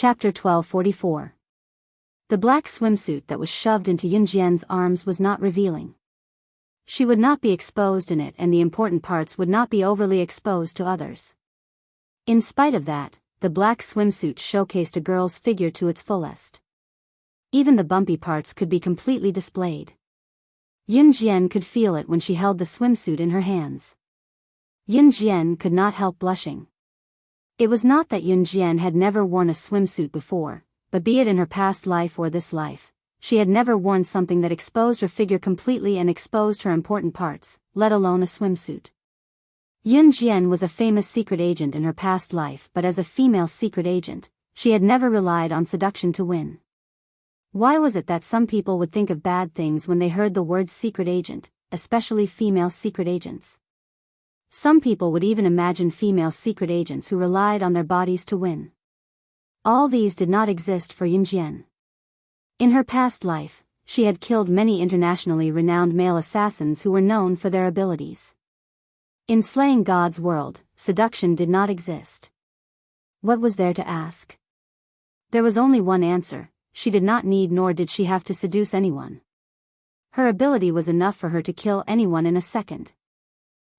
Chapter 1244. The black swimsuit that was shoved into Yunjian's arms was not revealing. She would not be exposed in it, and the important parts would not be overly exposed to others. In spite of that, the black swimsuit showcased a girl's figure to its fullest. Even the bumpy parts could be completely displayed. Yunjian could feel it when she held the swimsuit in her hands. Yunjian could not help blushing. It was not that Yunjian had never worn a swimsuit before, but be it in her past life or this life, she had never worn something that exposed her figure completely and exposed her important parts, let alone a swimsuit. Yunjian was a famous secret agent in her past life, but as a female secret agent, she had never relied on seduction to win. Why was it that some people would think of bad things when they heard the word secret agent, especially female secret agents? Some people would even imagine female secret agents who relied on their bodies to win. All these did not exist for Yunjian. In her past life, she had killed many internationally renowned male assassins who were known for their abilities. In slaying God's world, seduction did not exist. What was there to ask? There was only one answer: she did not need nor did she have to seduce anyone. Her ability was enough for her to kill anyone in a second.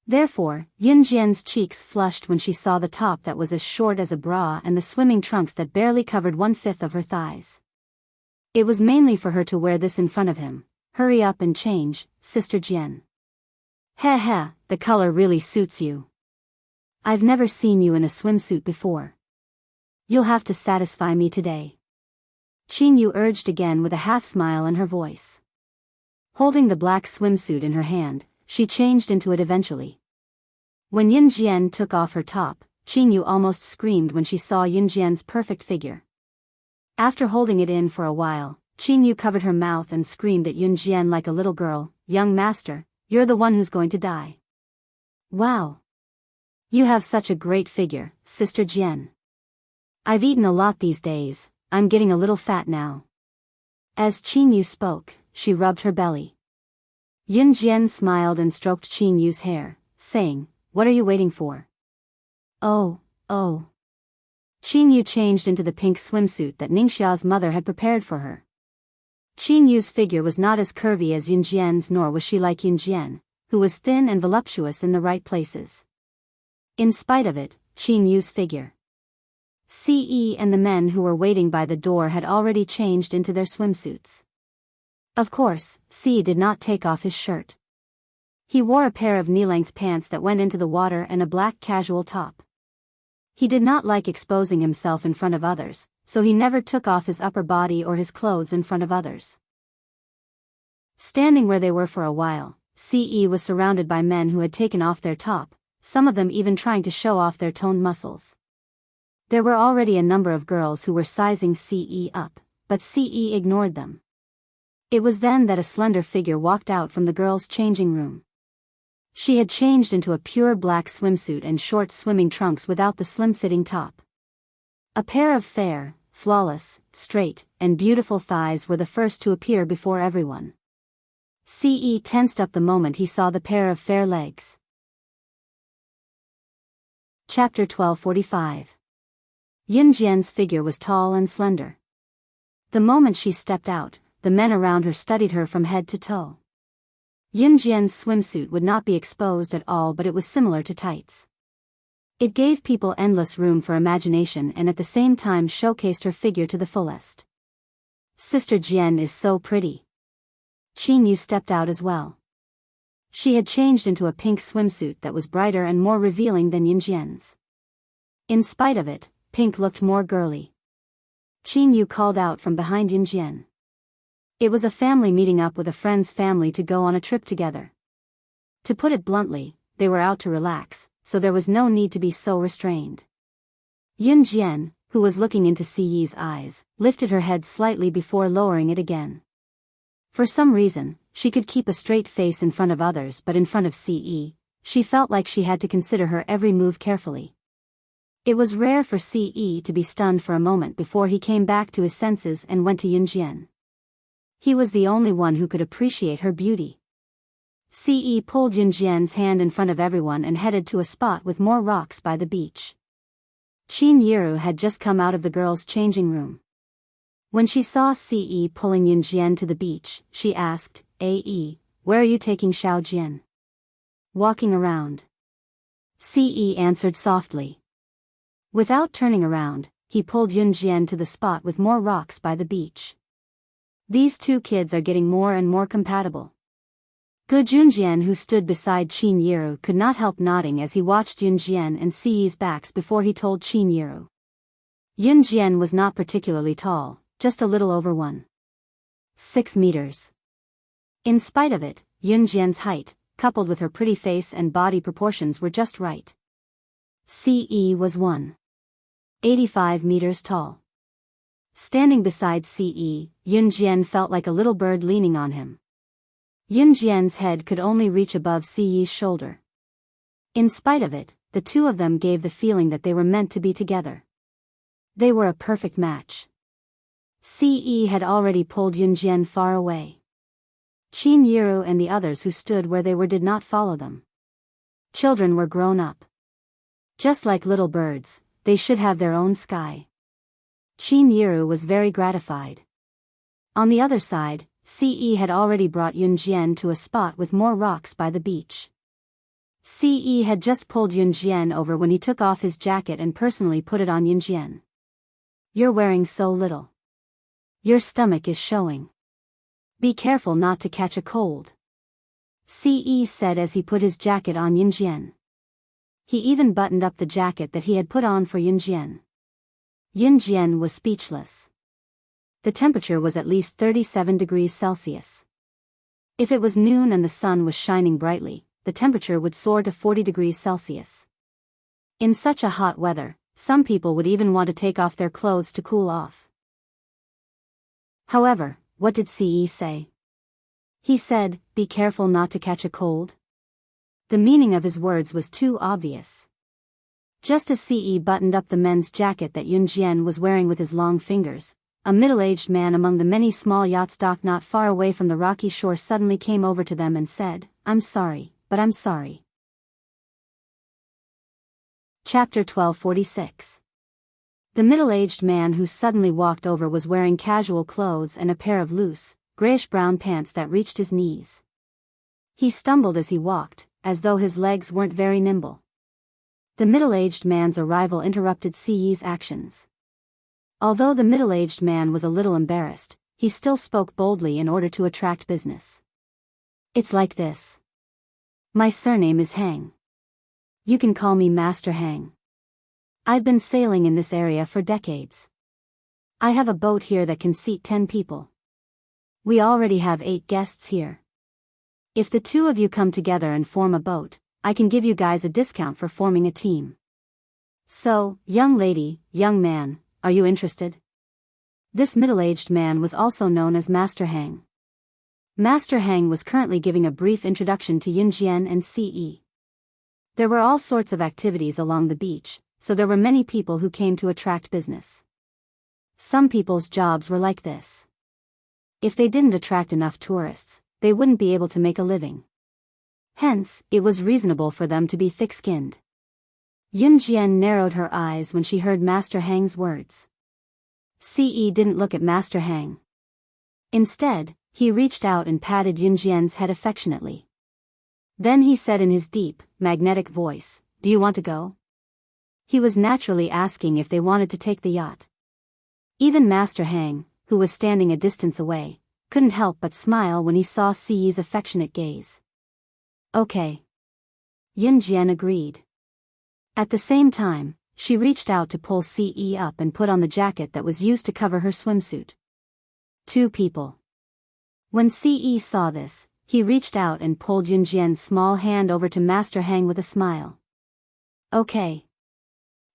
Therefore, Yunjian's cheeks flushed when she saw the top that was as short as a bra and the swimming trunks that barely covered 1/5 of her thighs. It was mainly for her to wear this in front of him. Hurry up and change, Sister Jian. Heh heh, the color really suits you. I've never seen you in a swimsuit before. You'll have to satisfy me today. Qingyu urged again with a half-smile in her voice. Holding the black swimsuit in her hand, she changed into it eventually. When Yunjian took off her top, Qingyu almost screamed when she saw Yunjian's perfect figure. After holding it in for a while, Qingyu covered her mouth and screamed at Yunjian like a little girl, "Young master, you're the one who's going to die." Wow! You have such a great figure, Sister Jian. I've eaten a lot these days, I'm getting a little fat now. As Qingyu spoke, she rubbed her belly. Yunjian smiled and stroked Qingyu's hair, saying, "What are you waiting for?" Oh. Qingyu changed into the pink swimsuit that Ningxia's mother had prepared for her. Qingyu's figure was not as curvy as Yunjian's, nor was she like Yunjian, who was thin and voluptuous in the right places. In spite of it, Qingyu's figure. Ce and the men who were waiting by the door had already changed into their swimsuits. Of course, Ce did not take off his shirt. He wore a pair of knee-length pants that went into the water and a black casual top. He did not like exposing himself in front of others, so he never took off his upper body or his clothes in front of others. Standing where they were for a while, Ce was surrounded by men who had taken off their top, some of them even trying to show off their toned muscles. There were already a number of girls who were sizing Ce up, but Ce ignored them. It was then that a slender figure walked out from the girls' changing room. She had changed into a pure black swimsuit and short swimming trunks without the slim-fitting top. A pair of fair, flawless, straight, and beautiful thighs were the first to appear before everyone. Ce tensed up the moment he saw the pair of fair legs. Chapter 1245. Yunjian's figure was tall and slender. The moment she stepped out, the men around her studied her from head to toe. Yunjian's swimsuit would not be exposed at all, but it was similar to tights. It gave people endless room for imagination and at the same time showcased her figure to the fullest. Sister Jian is so pretty. Qingyu stepped out as well. She had changed into a pink swimsuit that was brighter and more revealing than Yunjian's. In spite of it, pink looked more girly. Qingyu called out from behind Yunjian. It was a family meeting up with a friend's family to go on a trip together. To put it bluntly, they were out to relax, so there was no need to be so restrained. Yunjian, who was looking into Ce's eyes, lifted her head slightly before lowering it again. For some reason, she could keep a straight face in front of others, but in front of Ce, she felt like she had to consider her every move carefully. It was rare for Ce to be stunned for a moment before he came back to his senses and went to Yunjian. He was the only one who could appreciate her beauty. Ce pulled Yunjian's hand in front of everyone and headed to a spot with more rocks by the beach. Qin Yiru had just come out of the girls' changing room. When she saw Ce pulling Yunjian to the beach, she asked, "Ae, where are you taking Xiaojian?" "Walking around." Ce answered softly. Without turning around, he pulled Yunjian to the spot with more rocks by the beach. These two kids are getting more and more compatible. Gu Junjian, who stood beside Qin Yiru, could not help nodding as he watched Yunjian and Ce's backs before he told Qin Yiru. Yunjian was not particularly tall, just a little over 1.6 meters. In spite of it, Yunjian's height, coupled with her pretty face and body proportions, were just right. Ce was 1.85 meters tall. Standing beside Ce, Yunjian felt like a little bird leaning on him. Yunjian's head could only reach above Ce's shoulder. In spite of it, the two of them gave the feeling that they were meant to be together. They were a perfect match. Ce had already pulled Yunjian far away. Qin Yiru and the others who stood where they were did not follow them. Children were grown up. Just like little birds, they should have their own sky. Qin Yiru was very gratified. On the other side, Ce had already brought Yunjian to a spot with more rocks by the beach. Ce had just pulled Yunjian over when he took off his jacket and personally put it on Yunjian. "You're wearing so little. Your stomach is showing. Be careful not to catch a cold," Ce said as he put his jacket on Yunjian. He even buttoned up the jacket that he had put on for Yunjian. Yunjian was speechless. The temperature was at least 37 degrees Celsius. If it was noon and the sun was shining brightly, the temperature would soar to 40 degrees Celsius. In such a hot weather, some people would even want to take off their clothes to cool off. However, what did Ce say? He said, "Be careful not to catch a cold." The meaning of his words was too obvious. Just as Ce buttoned up the men's jacket that Yunjian was wearing with his long fingers, a middle-aged man among the many small yachts docked not far away from the rocky shore suddenly came over to them and said, "I'm sorry, but I'm sorry." Chapter 1246. The middle-aged man who suddenly walked over was wearing casual clothes and a pair of loose, grayish-brown pants that reached his knees. He stumbled as he walked, as though his legs weren't very nimble. The middle-aged man's arrival interrupted Ce's actions. Although the middle-aged man was a little embarrassed, he still spoke boldly in order to attract business. "It's like this. My surname is Hang. You can call me Master Hang. I've been sailing in this area for decades. I have a boat here that can seat 10 people. We already have 8 guests here. If the two of you come together and form a boat, I can give you guys a discount for forming a team. So, young lady, young man, are you interested?" This middle-aged man was also known as Master Hang. Master Hang was currently giving a brief introduction to Yunjian and Ce. There were all sorts of activities along the beach, so there were many people who came to attract business. Some people's jobs were like this. If they didn't attract enough tourists, they wouldn't be able to make a living. Hence, it was reasonable for them to be thick-skinned. Yunjian narrowed her eyes when she heard Master Hang's words. Ce didn't look at Master Hang. Instead, he reached out and patted Yunjian's head affectionately. Then he said in his deep, magnetic voice, "Do you want to go?" He was naturally asking if they wanted to take the yacht. Even Master Hang, who was standing a distance away, couldn't help but smile when he saw Ce's affectionate gaze. "Okay." Yunjian agreed. At the same time, she reached out to pull Ce up and put on the jacket that was used to cover her swimsuit. 2 people. When Ce saw this, he reached out and pulled Yunjian's small hand over to Master Hang with a smile. "Okay."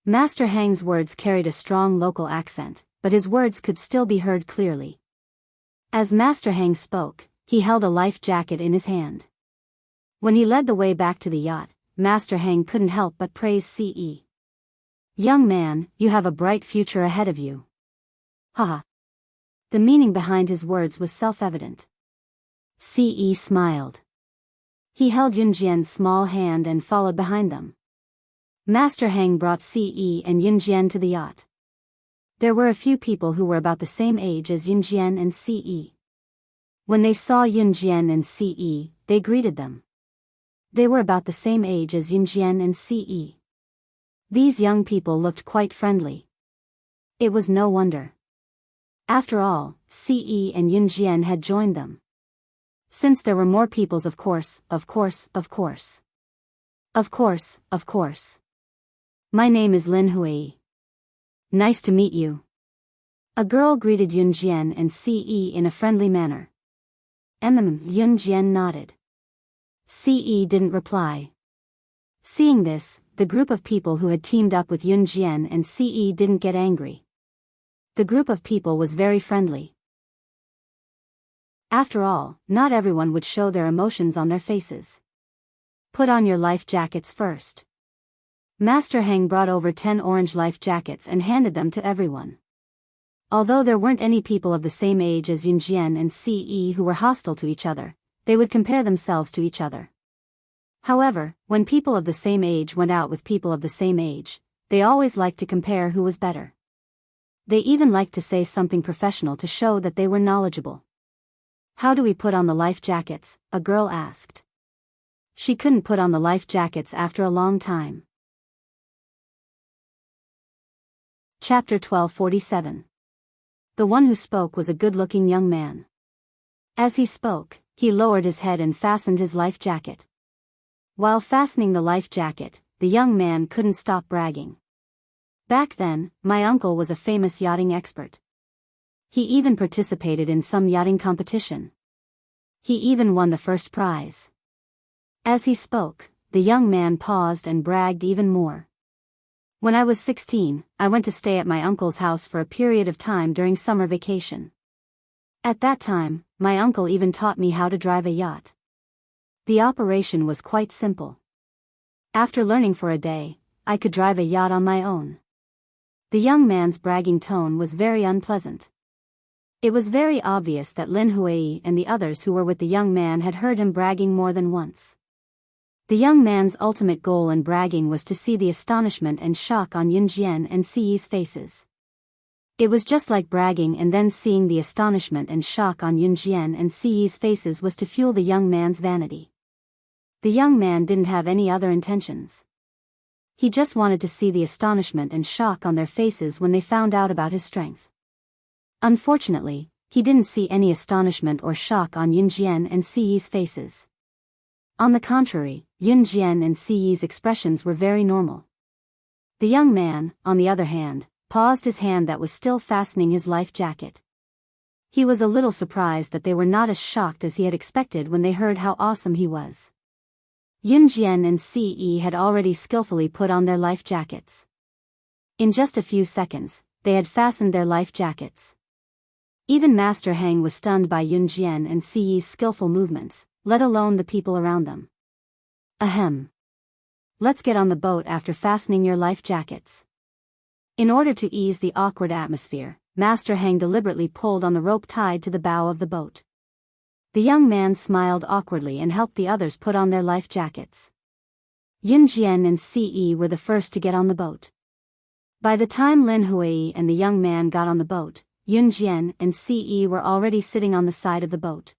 Master Hang's words carried a strong local accent, but his words could still be heard clearly. As Master Hang spoke, he held a life jacket in his hand. When he led the way back to the yacht, Master Hang couldn't help but praise Ce. "Young man, you have a bright future ahead of you." Haha. The meaning behind his words was self-evident. Ce smiled. He held Yunjian's small hand and followed behind them. Master Heng brought Ce and Yunjian to the yacht. There were a few people who were about the same age as Yunjian and Ce. When they saw Yunjian and Ce, they greeted them. They were about the same age as Yunjian and Ce. These young people looked quite friendly. It was no wonder. After all, Ce and Yunjian had joined them. Since there were more peoples, of course. My name is Lin Hui. Nice to meet you. A girl greeted Yunjian and Ce in a friendly manner. Yunjian nodded. Ce didn't reply. Seeing this, the group of people who had teamed up with Yunjian and Ce didn't get angry. The group of people was very friendly. After all, not everyone would show their emotions on their faces. Put on your life jackets first. Master Heng brought over 10 orange life jackets and handed them to everyone. Although there weren't any people of the same age as Yunjian and Ce who were hostile to each other, they would compare themselves to each other. However, when people of the same age went out with people of the same age, they always liked to compare who was better. They even liked to say something professional to show that they were knowledgeable. How do we put on the life jackets? A girl asked. She couldn't put on the life jackets after a long time. Chapter 1247. The one who spoke was a good-looking young man. As he spoke, he lowered his head and fastened his life jacket. While fastening the life jacket, the young man couldn't stop bragging. Back then, my uncle was a famous yachting expert. He even participated in some yachting competition. He even won the first prize. As he spoke, the young man paused and bragged even more. When I was 16, I went to stay at my uncle's house for a period of time during summer vacation. At that time, my uncle even taught me how to drive a yacht. The operation was quite simple. After learning for a day, I could drive a yacht on my own. The young man's bragging tone was very unpleasant. It was very obvious that Lin Hui and the others who were with the young man had heard him bragging more than once. The young man's ultimate goal in bragging was to see the astonishment and shock on Yunjian and Ce's faces. It was just like bragging and then seeing the astonishment and shock on Yunjian and Ce's faces was to fuel the young man's vanity. The young man didn't have any other intentions. He just wanted to see the astonishment and shock on their faces when they found out about his strength. Unfortunately, he didn't see any astonishment or shock on Yunjian and Ce's faces. On the contrary, Yunjian and Ce's expressions were very normal. The young man, on the other hand, paused his hand that was still fastening his life jacket. He was a little surprised that they were not as shocked as he had expected when they heard how awesome he was. Yunjian and Ce had already skillfully put on their life jackets. In just a few seconds, they had fastened their life jackets. Even Master Heng was stunned by Yunjian and Ce's skillful movements, let alone the people around them. Ahem. Let's get on the boat after fastening your life jackets. In order to ease the awkward atmosphere, Master Heng deliberately pulled on the rope tied to the bow of the boat. The young man smiled awkwardly and helped the others put on their life jackets. Yunjian and Ce were the first to get on the boat. By the time Lin Hui and the young man got on the boat, Yunjian and Ce were already sitting on the side of the boat.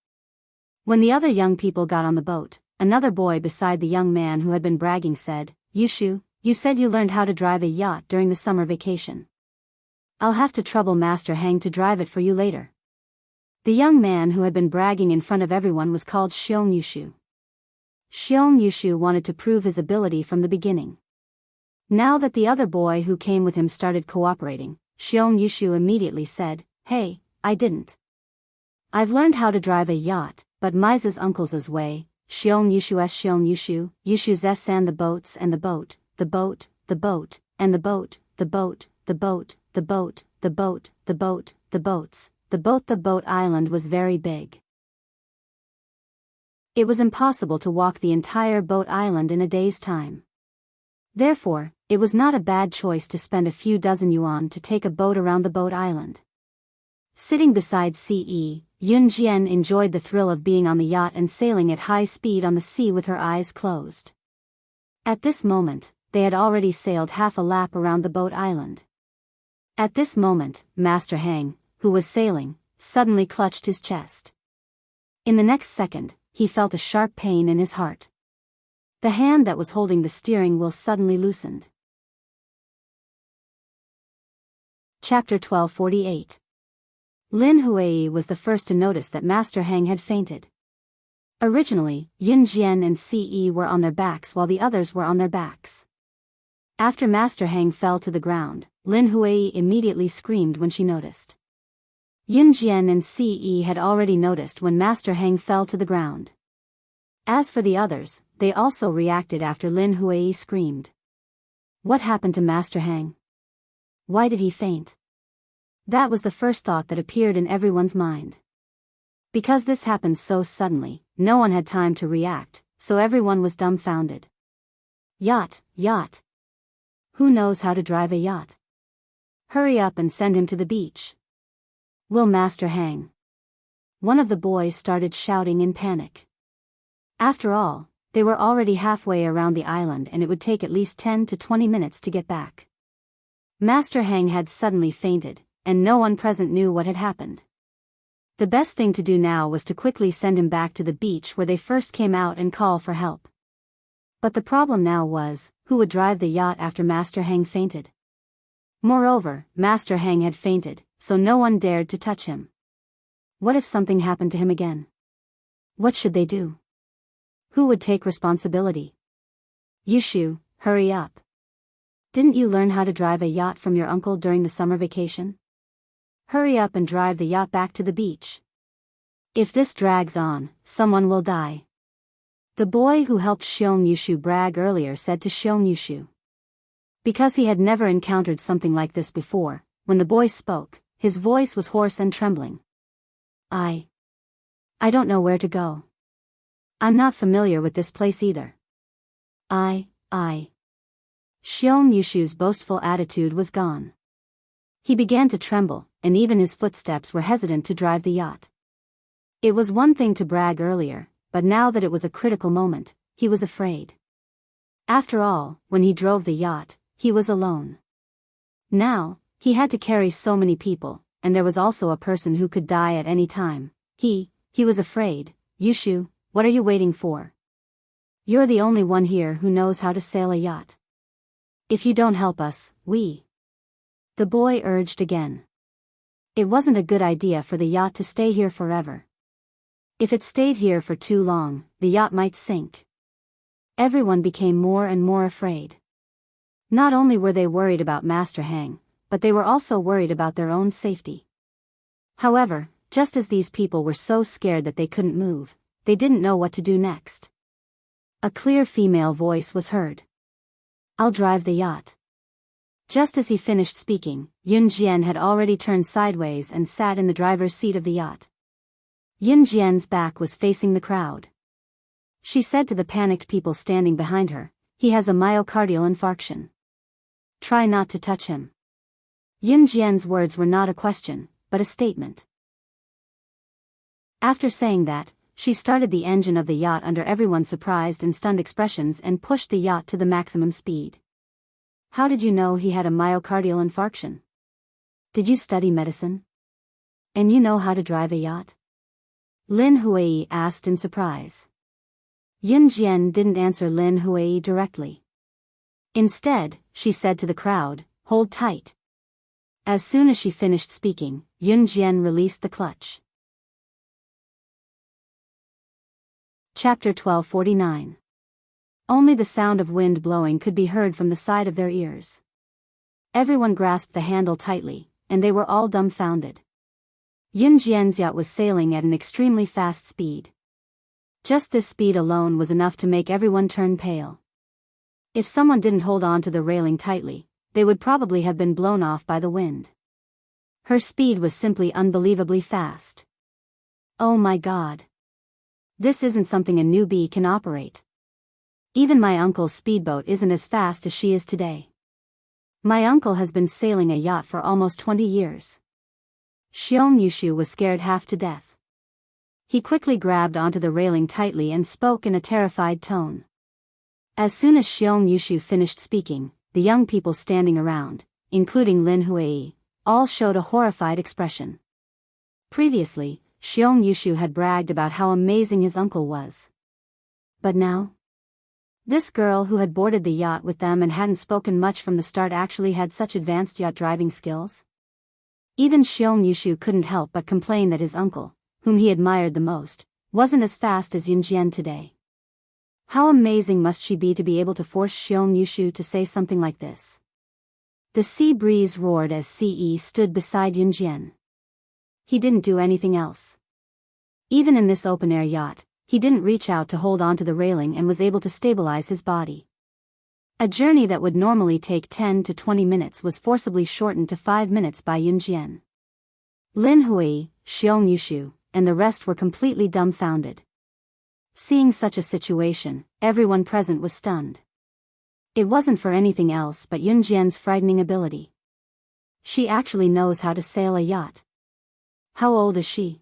When the other young people got on the boat, another boy beside the young man who had been bragging said, "Yushu, you said you learned how to drive a yacht during the summer vacation. I'll have to trouble Master Heng to drive it for you later." The young man who had been bragging in front of everyone was called Xiong Yushu. Xiong Yushu wanted to prove his ability from the beginning. Now that the other boy who came with him started cooperating, Xiong Yushu immediately said, "Hey, I didn't. I've learned how to drive a yacht, but Mise's uncle's way, Xiong Yushu's s and the boats and the boat, the boat, the boat, and the boat, the boat, the boat, the boat, the boat, the boat, the boats, the boat island was very big. It was impossible to walk the entire boat island in a day's time. Therefore, it was not a bad choice to spend a few dozen yuan to take a boat around the boat island. Sitting beside Ce, Yunjian enjoyed the thrill of being on the yacht and sailing at high speed on the sea with her eyes closed. At this moment, they had already sailed half a lap around the boat island. At this moment, Master Hang, who was sailing, suddenly clutched his chest. In the next second, he felt a sharp pain in his heart. The hand that was holding the steering wheel suddenly loosened. Chapter 1248. Lin Huai was the first to notice that Master Hang had fainted. Originally, Yun Jian and Ce were on their backs while the others were on their backs. After Master Hang fell to the ground, Lin Huai immediately screamed when she noticed. Yun Jian and Ce had already noticed when Master Hang fell to the ground. As for the others, they also reacted after Lin Huai screamed. What happened to Master Hang? Why did he faint? That was the first thought that appeared in everyone's mind. Because this happened so suddenly, no one had time to react, so everyone was dumbfounded. Yacht. Who knows how to drive a yacht? Hurry up and send him to the beach. Will Master Hang? One of the boys started shouting in panic. After all, they were already halfway around the island and it would take at least 10 to 20 minutes to get back. Master Hang had suddenly fainted, and no one present knew what had happened. The best thing to do now was to quickly send him back to the beach where they first came out and call for help. But the problem now was, who would drive the yacht after Master Hang fainted? Moreover, Master Hang had fainted, so no one dared to touch him. What if something happened to him again? What should they do? Who would take responsibility? Yushu, hurry up. Didn't you learn how to drive a yacht from your uncle during the summer vacation? Hurry up and drive the yacht back to the beach. If this drags on, someone will die. The boy who helped Xiong Yushu brag earlier said to Xiong Yushu. Because he had never encountered something like this before, when the boy spoke, his voice was hoarse and trembling. I don't know where to go. I'm not familiar with this place either. I. Xiong Yushu's boastful attitude was gone. He began to tremble, and even his footsteps were hesitant to drive the yacht. It was one thing to brag earlier, but now that it was a critical moment, he was afraid. After all, when he drove the yacht, he was alone. Now, he had to carry so many people, and there was also a person who could die at any time. He was afraid. Yushu, what are you waiting for? You're the only one here who knows how to sail a yacht. If you don't help us, the boy urged again. It wasn't a good idea for the yacht to stay here forever. If it stayed here for too long, the yacht might sink. Everyone became more and more afraid. Not only were they worried about Master Hang, but they were also worried about their own safety. However, just as these people were so scared that they couldn't move, they didn't know what to do next. A clear female voice was heard. I'll drive the yacht. Just as he finished speaking, Yun Jian had already turned sideways and sat in the driver's seat of the yacht. Yun Jian's back was facing the crowd. She said to the panicked people standing behind her, he has a myocardial infarction. Try not to touch him. Yun Jian's words were not a question, but a statement. After saying that, she started the engine of the yacht under everyone's surprised and stunned expressions and pushed the yacht to the maximum speed. How did you know he had a myocardial infarction? Did you study medicine? And you know how to drive a yacht? Lin Huai asked in surprise. Yun Jian didn't answer Lin Huai directly. Instead, she said to the crowd, hold tight. As soon as she finished speaking, Yun Jian released the clutch. Chapter 1249. Only the sound of wind blowing could be heard from the side of their ears. Everyone grasped the handle tightly, and they were all dumbfounded. Yun Jian's yacht was sailing at an extremely fast speed. Just this speed alone was enough to make everyone turn pale. If someone didn't hold on to the railing tightly, they would probably have been blown off by the wind. Her speed was simply unbelievably fast. Oh my God. This isn't something a newbie can operate. Even my uncle's speedboat isn't as fast as she is today. My uncle has been sailing a yacht for almost 20 years. Xiong Yushu was scared half to death. He quickly grabbed onto the railing tightly and spoke in a terrified tone. As soon as Xiong Yushu finished speaking, the young people standing around, including Lin Hui, all showed a horrified expression. Previously, Xiong Yushu had bragged about how amazing his uncle was. But now? This girl who had boarded the yacht with them and hadn't spoken much from the start actually had such advanced yacht driving skills? Even Xiong Yushu couldn't help but complain that his uncle, whom he admired the most, wasn't as fast as Yunjian today. How amazing must she be to be able to force Xiong Yushu to say something like this? The sea breeze roared as Ce stood beside Yunjian. He didn't do anything else. Even in this open-air yacht, he didn't reach out to hold onto the railing and was able to stabilize his body. A journey that would normally take 10 to 20 minutes was forcibly shortened to 5 minutes by Yunjian. Lin Hui, Xiong Yushu, and the rest were completely dumbfounded. Seeing such a situation, everyone present was stunned. It wasn't for anything else but Yunjian's frightening ability. She actually knows how to sail a yacht. How old is she?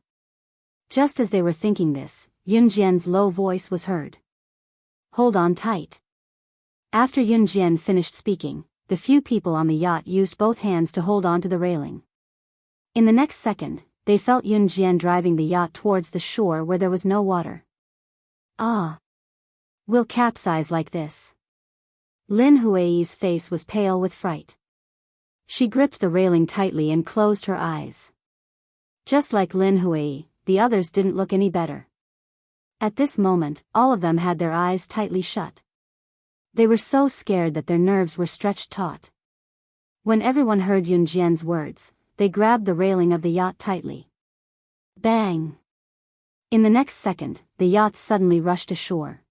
Just as they were thinking this, Yunjian's low voice was heard. Hold on tight. After Yunjian finished speaking, the few people on the yacht used both hands to hold on to the railing. In the next second, they felt Yunjian driving the yacht towards the shore where there was no water. Ah! We'll capsize like this. Lin Hui's face was pale with fright. She gripped the railing tightly and closed her eyes. Just like Lin Hui, the others didn't look any better. At this moment, all of them had their eyes tightly shut. They were so scared that their nerves were stretched taut. When everyone heard Yunjian's words, they grabbed the railing of the yacht tightly. Bang! In the next second, the yacht suddenly rushed ashore.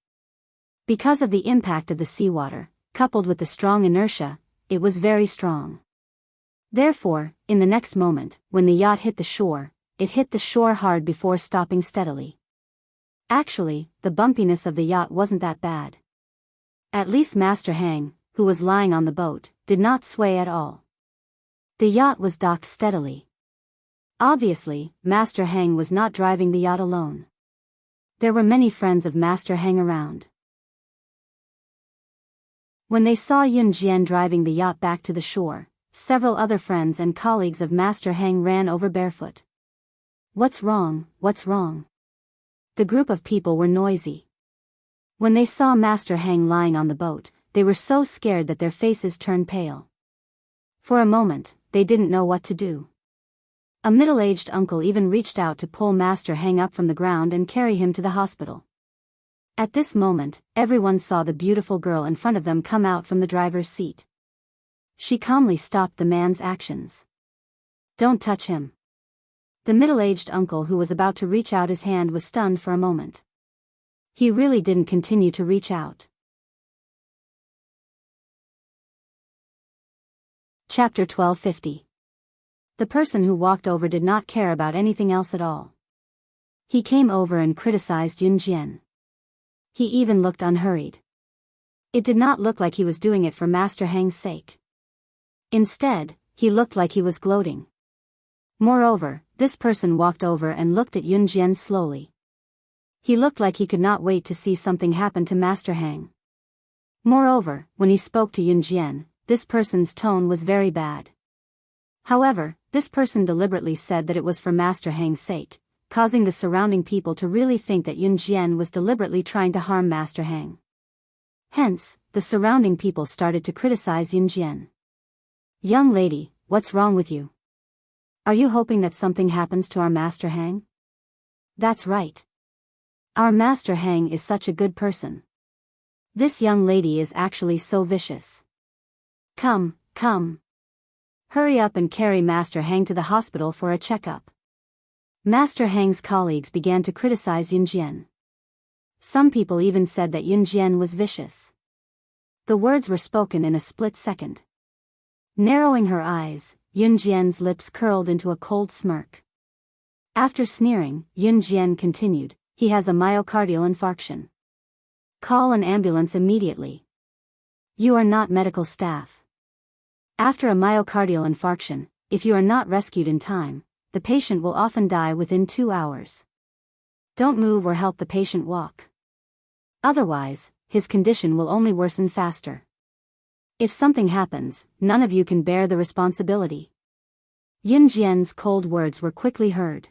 Because of the impact of the seawater, coupled with the strong inertia, it was very strong. Therefore, in the next moment, when the yacht hit the shore, it hit the shore hard before stopping steadily. Actually, the bumpiness of the yacht wasn't that bad. At least Master Hang, who was lying on the boat, did not sway at all. The yacht was docked steadily. Obviously, Master Hang was not driving the yacht alone. There were many friends of Master Hang around. When they saw Yunjian driving the yacht back to the shore, several other friends and colleagues of Master Hang ran over barefoot. What's wrong? What's wrong? The group of people were noisy. When they saw Master Hang lying on the boat, they were so scared that their faces turned pale. For a moment, they didn't know what to do. A middle-aged uncle even reached out to pull Master Hang up from the ground and carry him to the hospital. At this moment, everyone saw the beautiful girl in front of them come out from the driver's seat. She calmly stopped the man's actions. Don't touch him. The middle-aged uncle who was about to reach out his hand was stunned for a moment. He really didn't continue to reach out. Chapter 1250. The person who walked over did not care about anything else at all. He came over and criticized Yunjian. He even looked unhurried. It did not look like he was doing it for Master Hang's sake. Instead, he looked like he was gloating. Moreover, this person walked over and looked at Yunjian slowly. He looked like he could not wait to see something happen to Master Hang. Moreover, when he spoke to Yunjian, this person's tone was very bad. However, this person deliberately said that it was for Master Hang's sake, causing the surrounding people to really think that Yunjian was deliberately trying to harm Master Hang. Hence, the surrounding people started to criticize Yunjian. Young lady, what's wrong with you? Are you hoping that something happens to our Master Hang? That's right. Our Master Hang is such a good person. This young lady is actually so vicious. Come, come. Hurry up and carry Master Hang to the hospital for a checkup. Master Hang's colleagues began to criticize Yunjian. Some people even said that Yunjian was vicious. The words were spoken in a split second. Narrowing her eyes, Yunjian's lips curled into a cold smirk. After sneering, Yunjian continued, he has a myocardial infarction. Call an ambulance immediately. You are not medical staff. After a myocardial infarction, if you are not rescued in time, the patient will often die within 2 hours. Don't move or help the patient walk. Otherwise, his condition will only worsen faster. If something happens, none of you can bear the responsibility. Yun Jian's cold words were quickly heard.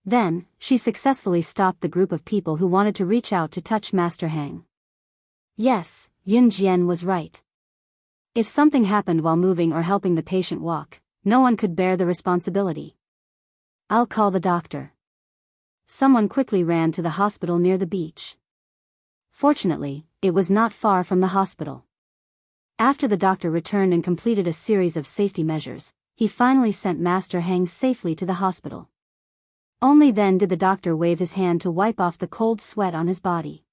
Then, she successfully stopped the group of people who wanted to reach out to touch Master Hang. Yes, Yun Jian was right. If something happened while moving or helping the patient walk, no one could bear the responsibility. I'll call the doctor. Someone quickly ran to the hospital near the beach. Fortunately, it was not far from the hospital. After the doctor returned and completed a series of safety measures, he finally sent Master Hang safely to the hospital. Only then did the doctor wave his hand to wipe off the cold sweat on his body.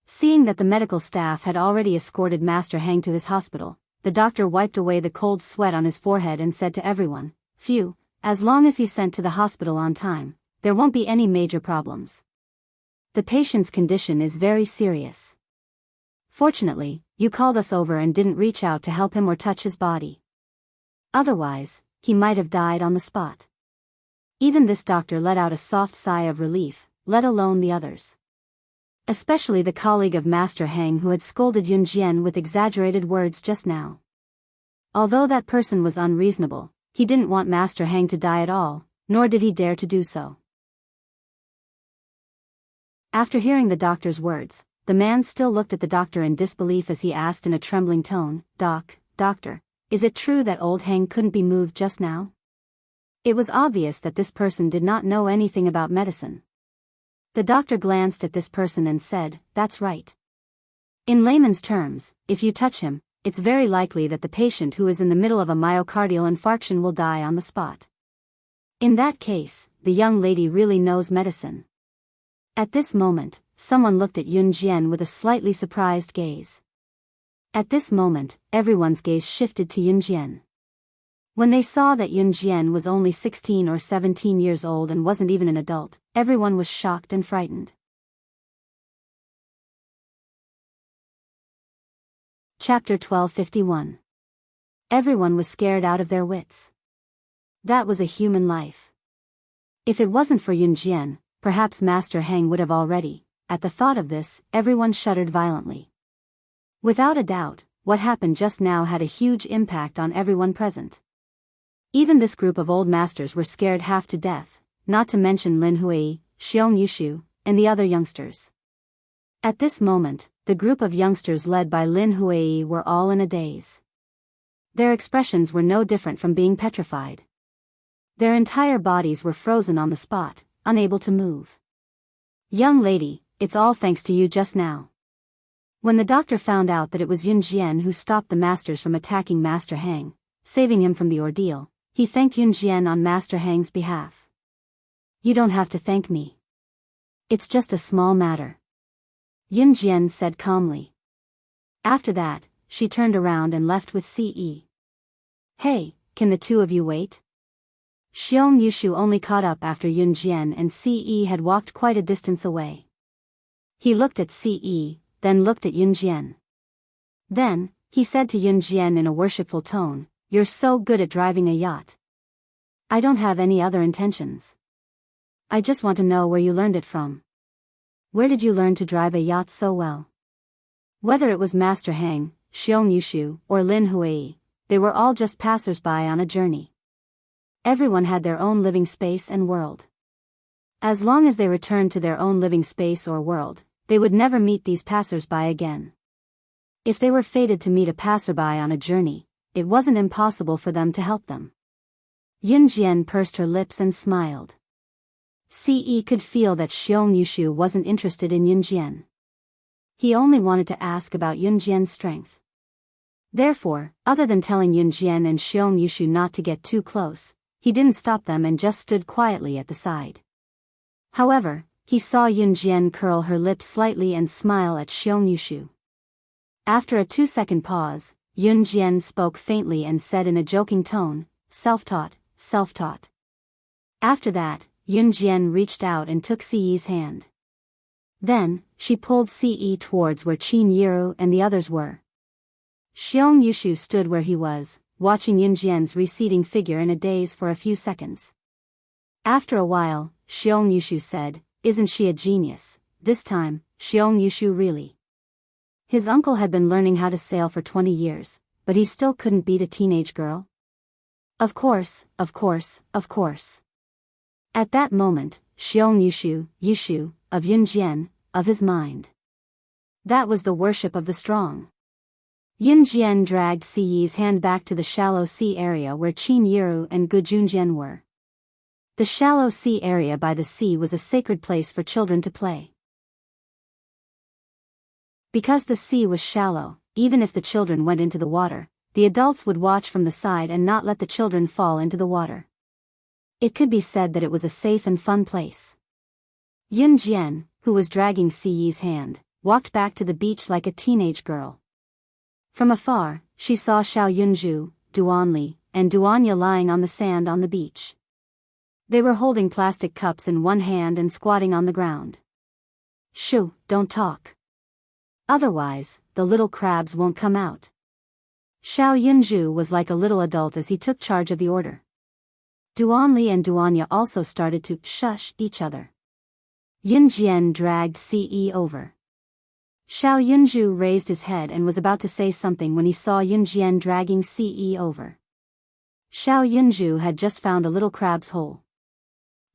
Seeing that the medical staff had already escorted Master Hang to his hospital, the doctor wiped away the cold sweat on his forehead and said to everyone, "Phew, as long as he's sent to the hospital on time, there won't be any major problems. The patient's condition is very serious. Fortunately, you called us over and didn't reach out to help him or touch his body. Otherwise, he might have died on the spot." Even this doctor let out a soft sigh of relief, let alone the others. Especially the colleague of Master Hang who had scolded Yun Jian with exaggerated words just now. Although that person was unreasonable, he didn't want Master Hang to die at all, nor did he dare to do so. After hearing the doctor's words, the man still looked at the doctor in disbelief as he asked in a trembling tone, Doctor, is it true that old Hang couldn't be moved just now?" It was obvious that this person did not know anything about medicine. The doctor glanced at this person and said, "That's right. In layman's terms, if you touch him, it's very likely that the patient who is in the middle of a myocardial infarction will die on the spot. In that case, the young lady really knows medicine." At this moment, someone looked at Yun Jian with a slightly surprised gaze. At this moment, everyone's gaze shifted to Yun Jian. When they saw that Yun Jian was only 16 or 17 years old and wasn't even an adult, everyone was shocked and frightened. Chapter 1251. Everyone was scared out of their wits. That was a human life. If it wasn't for Yun Jian, perhaps Master Hang would have already. At the thought of this, everyone shuddered violently. Without a doubt, what happened just now had a huge impact on everyone present. Even this group of old masters were scared half to death, not to mention Lin Hui, Xiong Yushu, and the other youngsters. At this moment, the group of youngsters led by Lin Hui were all in a daze. Their expressions were no different from being petrified. Their entire bodies were frozen on the spot, unable to move. "Young lady, it's all thanks to you just now." When the doctor found out that it was Yun Jian who stopped the masters from attacking Master Hang, saving him from the ordeal, he thanked Yun Jian on Master Hang's behalf. "You don't have to thank me. It's just a small matter," Yun Jian said calmly. After that, she turned around and left with Ce. "Hey, can the two of you wait?" Xiong Yushu only caught up after Yun Jian and Ce had walked quite a distance away. He looked at Ce, then looked at Yun Jian. Then, he said to Yun Jian in a worshipful tone, "You're so good at driving a yacht." "I don't have any other intentions. I just want to know where you learned it from. Where did you learn to drive a yacht so well?" Whether it was Master Hang, Xiong Yushu, or Lin Hui, they were all just passers-by on a journey. Everyone had their own living space and world. As long as they returned to their own living space or world, they would never meet these passers-by again. If they were fated to meet a passerby on a journey, it wasn't impossible for them to help them. Yun Jian pursed her lips and smiled. Ce could feel that Xiong Yushu wasn't interested in Yun Jian. He only wanted to ask about Yun Jian's strength. Therefore, other than telling Yun Jian and Xiong Yushu not to get too close, he didn't stop them and just stood quietly at the side. However, he saw Yun Jian curl her lips slightly and smile at Xiong Yushu. After a 2-second pause, Yun Jian spoke faintly and said in a joking tone, "Self-taught, self-taught." After that, Yun Jian reached out and took Ce's hand. Then, she pulled Ce towards where Qin Yiru and the others were. Xiong Yushu stood where he was, watching Yun Jian's receding figure in a daze for a few seconds. After a while, Xiong Yushu said, "Isn't she a genius? This time, Xiong Yushu really." His uncle had been learning how to sail for 20 years, but he still couldn't beat a teenage girl. Of course, of course, of course. At that moment, Xiong Yushu, of Yunjian, of his mind. That was the worship of the strong. Yunjian dragged Siyi's hand back to the shallow sea area where Qin Yiru and Gujunjian were. The shallow sea area by the sea was a sacred place for children to play. Because the sea was shallow, even if the children went into the water, the adults would watch from the side and not let the children fall into the water. It could be said that it was a safe and fun place. Yunjian, who was dragging Siyi's hand, walked back to the beach like a teenage girl. From afar, she saw Xiao Yunju, Duanli, and Duanya lying on the sand on the beach. They were holding plastic cups in one hand and squatting on the ground. Shoo, don't talk. Otherwise, the little crabs won't come out. Xiao Yunju was like a little adult as he took charge of the order. Duanli and Duanya also started to shush each other. Yunjian dragged Ce over. Xiao Yunju raised his head and was about to say something when he saw Yunjian dragging Ce over. Xiao Yunju had just found a little crab's hole.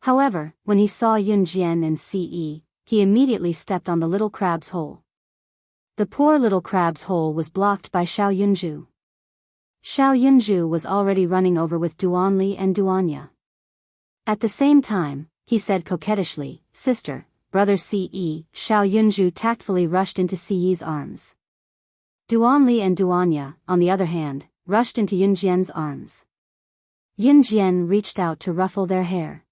However, when he saw Yunjian and Ce, he immediately stepped on the little crab's hole. The poor little crab's hole was blocked by Xiao Yunju. Xiao Yunju was already running over with Duanli and Duanya. At the same time, he said coquettishly, "Sister, brother Ce." Xiao Yunju tactfully rushed into Ce's arms. Duanli and Duanya, on the other hand, rushed into Yunjian's arms. Yunjian reached out to ruffle their hair.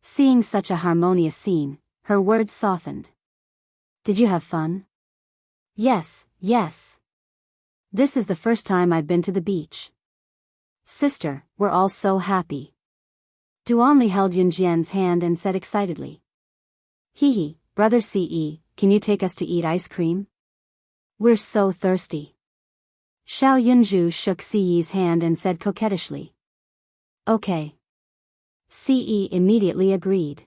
Seeing such a harmonious scene, her words softened. "Did you have fun?" "Yes, yes. This is the first time I've been to the beach." "Sister, we're all so happy." Duanli held Yunjian's hand and said excitedly. "Hee, brother Ce, can you take us to eat ice cream? We're so thirsty." Xiao Yunju shook Ce's hand and said coquettishly. "Okay." Ce immediately agreed.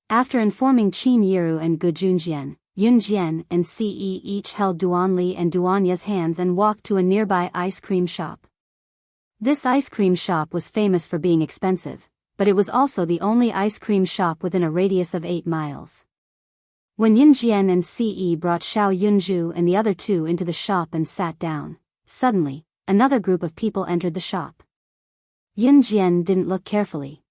After informing Qin Yiru and Gujunjian, Yunjian and Ce each held Duanli and Duanya's hands and walked to a nearby ice cream shop. This ice cream shop was famous for being expensive, but it was also the only ice cream shop within a radius of 8 miles. When Yunjian and Ce brought Xiao Yunju and the other two into the shop and sat down, suddenly, another group of people entered the shop. Yunjian didn't look carefully.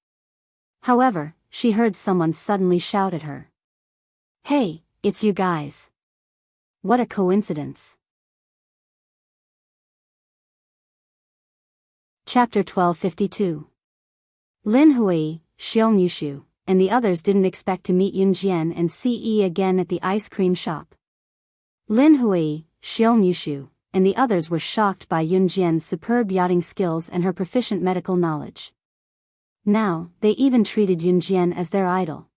However, she heard someone suddenly shout at her. "Hey, it's you guys. What a coincidence." Chapter 1252. Lin Hui, Xiong Yushu, and the others didn't expect to meet Yunjian and Ce again at the ice cream shop. Lin Hui, Xiong Yushu, and the others were shocked by Yunjian's superb yachting skills and her proficient medical knowledge. Now, they even treated Yunjian as their idol.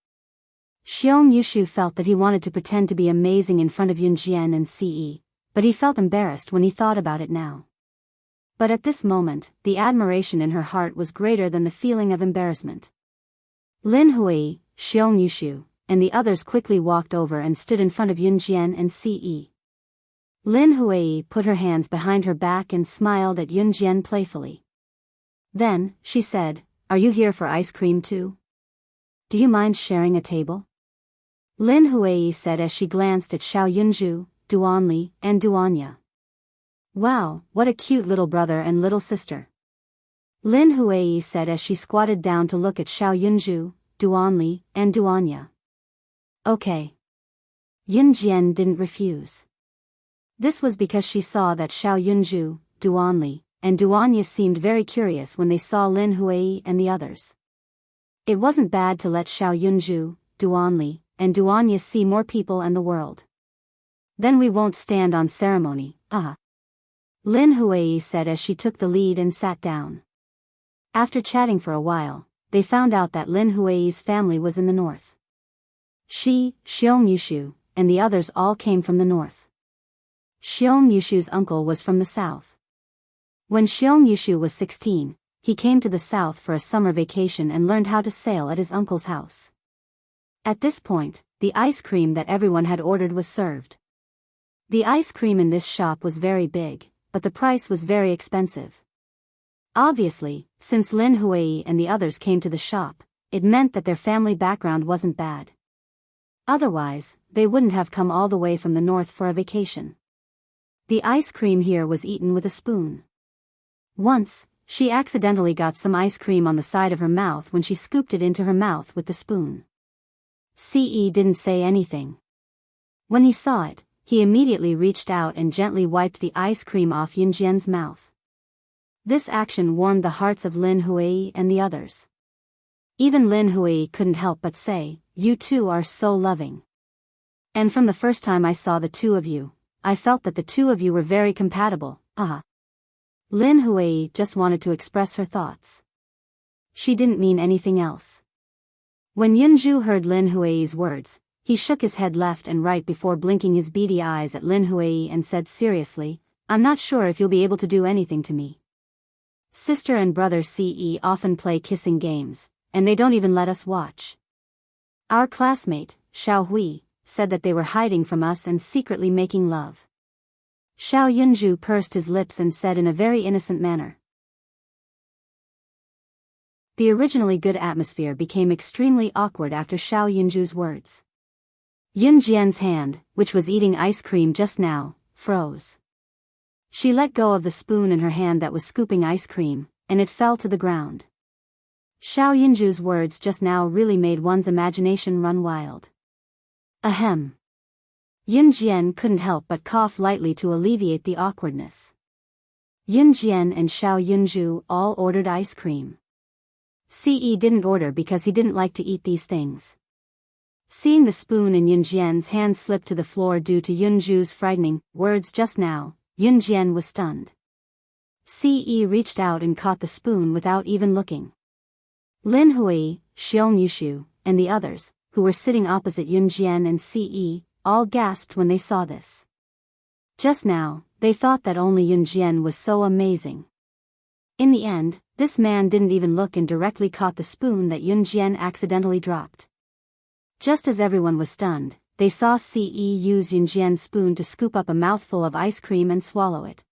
Xiong Yushu felt that he wanted to pretend to be amazing in front of Yunjian and Ce, but he felt embarrassed when he thought about it now. But at this moment, the admiration in her heart was greater than the feeling of embarrassment. Lin Hui, Xiong Yushu, and the others quickly walked over and stood in front of Yunjian and Ce. Lin Hui put her hands behind her back and smiled at Yunjian playfully. Then, she said, "Are you here for ice cream too? Do you mind sharing a table?" Lin Hui said as she glanced at Xiao Yunju, Duanli, and Duanya. "Wow, what a cute little brother and little sister." Lin Hui said as she squatted down to look at Xiao Yunju, Duanli, and Duanya. "Okay." Yunjian didn't refuse. This was because she saw that Xiao Yunju, Duanli, and Duanya seemed very curious when they saw Lin Hui and the others. It wasn't bad to let Xiao Yunju, Duanli, and Duanya see more people and the world. "Then we won't stand on ceremony, Lin Hui said as she took the lead and sat down. After chatting for a while, they found out that Lin Hui's family was in the north. She, Xiong Yushu, and the others all came from the north. Xiong Yushu's uncle was from the south. When Xiong Yushu was 16, he came to the south for a summer vacation and learned how to sail at his uncle's house. At this point, the ice cream that everyone had ordered was served. The ice cream in this shop was very big, but the price was very expensive. Obviously, since Lin Hui and the others came to the shop, it meant that their family background wasn't bad. Otherwise, they wouldn't have come all the way from the north for a vacation. The ice cream here was eaten with a spoon. Once, she accidentally got some ice cream on the side of her mouth when she scooped it into her mouth with the spoon. Ce didn't say anything. When he saw it, he immediately reached out and gently wiped the ice cream off Yunjian's mouth. This action warmed the hearts of Lin Hui and the others. Even Lin Hui couldn't help but say, "You two are so loving. And from the first time I saw the two of you, I felt that the two of you were very compatible, Lin Hui just wanted to express her thoughts. She didn't mean anything else. When Yunju heard Lin Hui's words, he shook his head left and right before blinking his beady eyes at Lin Hui and said seriously, "I'm not sure if you'll be able to do anything to me. Sister and brother Ce often play kissing games, and they don't even let us watch. Our classmate, Xiao Hui, said that they were hiding from us and secretly making love." Xiao Yunju pursed his lips and said in a very innocent manner. The originally good atmosphere became extremely awkward after Xiao Yunju's words. Yunjian's hand, which was eating ice cream just now, froze. She let go of the spoon in her hand that was scooping ice cream, and it fell to the ground. Xiao Yunju's words just now really made one's imagination run wild. Ahem. Yunjian couldn't help but cough lightly to alleviate the awkwardness. Yunjian and Xiao Yunju all ordered ice cream. Ce didn't order because he didn't like to eat these things. Seeing the spoon in Yunjian's hand slip to the floor due to Yunju's frightening words just now, Yunjian was stunned. Ce reached out and caught the spoon without even looking. Lin Hui, Xiong Yushu, and the others, who were sitting opposite Yunjian and Ce, all gasped when they saw this. Just now, they thought that only Yunjian was so amazing. In the end, this man didn't even look and directly caught the spoon that Yunjian accidentally dropped. Just as everyone was stunned, they saw Ce use Yunjian's spoon to scoop up a mouthful of ice cream and swallow it.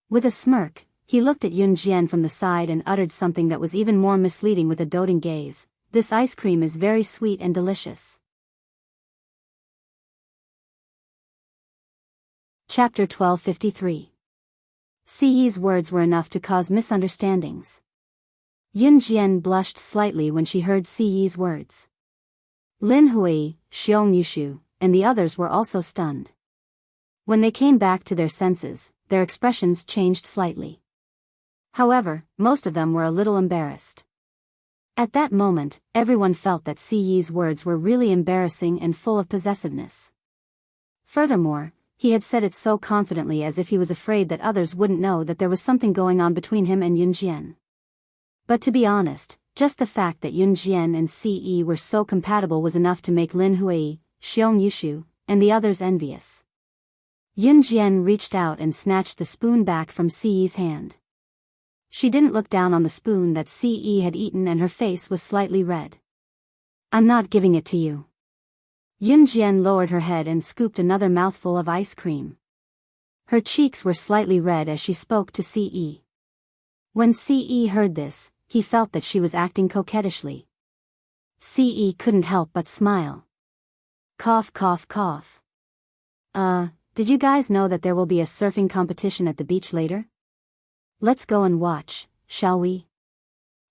With a smirk, he looked at Yunjian from the side and uttered something that was even more misleading with a doting gaze. "This ice cream is very sweet and delicious." Chapter 1253. Ce's words were enough to cause misunderstandings. Yunjian blushed slightly when she heard Ce's words. Lin Hui, Xiong Yushu, and the others were also stunned. When they came back to their senses, their expressions changed slightly. However, most of them were a little embarrassed. At that moment, everyone felt that Ce's words were really embarrassing and full of possessiveness. Furthermore, he had said it so confidently as if he was afraid that others wouldn't know that there was something going on between him and Yunjian. But to be honest, just the fact that Yunjian and Ce were so compatible was enough to make Lin Hui, Xiong Yushu, and the others envious. Yunjian reached out and snatched the spoon back from Ce's hand. She didn't look down on the spoon that Ce had eaten and her face was slightly red. "I'm not giving it to you." Yunjian lowered her head and scooped another mouthful of ice cream. Her cheeks were slightly red as she spoke to Ce. When Ce heard this, he felt that she was acting coquettishly. Ce couldn't help but smile. Cough cough cough. Did you guys know that there will be a surfing competition at the beach later? Let's go and watch, shall we?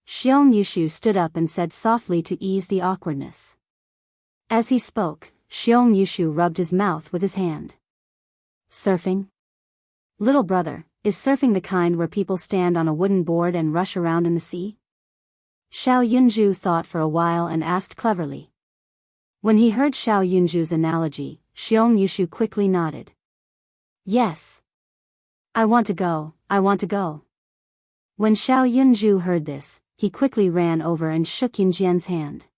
Xiong Yushu stood up and said softly to ease the awkwardness. As he spoke, Xiong Yushu rubbed his mouth with his hand. Surfing? Little brother, is surfing the kind where people stand on a wooden board and rush around in the sea? Xiao Yunju thought for a while and asked cleverly. When he heard Xiao Yunju's analogy, Xiong Yushu quickly nodded. Yes. I want to go, I want to go. When Xiao Yunju heard this, he quickly ran over and shook Yunjian's hand.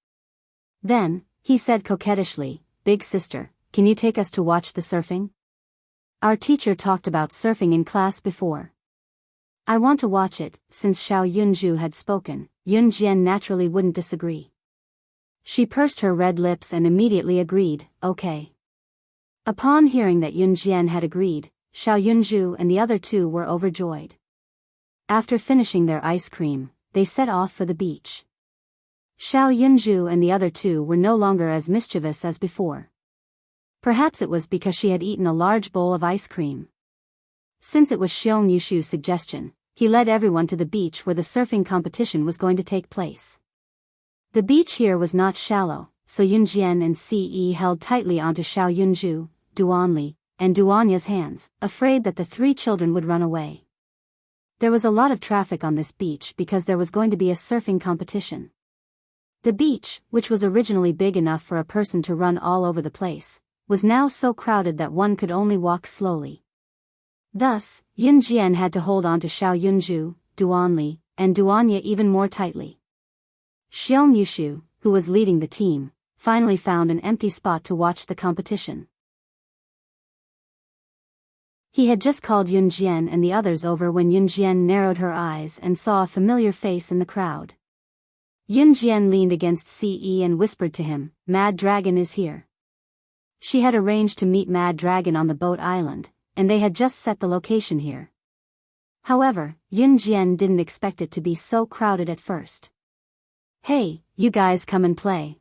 Then, he said coquettishly, "Big sister, can you take us to watch the surfing? Our teacher talked about surfing in class before." "I want to watch it." Since Xiao Yunju had spoken, Yunjian naturally wouldn't disagree. She pursed her red lips and immediately agreed, "Okay." Upon hearing that Yun Jian had agreed, Xiao Yunzhu and the other two were overjoyed. After finishing their ice cream, they set off for the beach. Xiao Yunzhu and the other two were no longer as mischievous as before. Perhaps it was because she had eaten a large bowl of ice cream. Since it was Xiong Yushu's suggestion, he led everyone to the beach where the surfing competition was going to take place. The beach here was not shallow, so Yunjian and Ce held tightly onto Xiao Yunzhu, Duanli, and Duanya's hands, afraid that the three children would run away. There was a lot of traffic on this beach because there was going to be a surfing competition. The beach, which was originally big enough for a person to run all over the place, was now so crowded that one could only walk slowly. Thus, Yun Jian had to hold on to Xiao Yunzhu, Duanli, and Duanya even more tightly. Xiong Yushu, who was leading the team, finally found an empty spot to watch the competition. He had just called Yun Jian and the others over when Yun Jian narrowed her eyes and saw a familiar face in the crowd. Yun Jian leaned against Ce and whispered to him, "Mad Dragon is here." She had arranged to meet Mad Dragon on the boat island, and they had just set the location here. However, Yun Jian didn't expect it to be so crowded at first. "Hey, you guys come and play."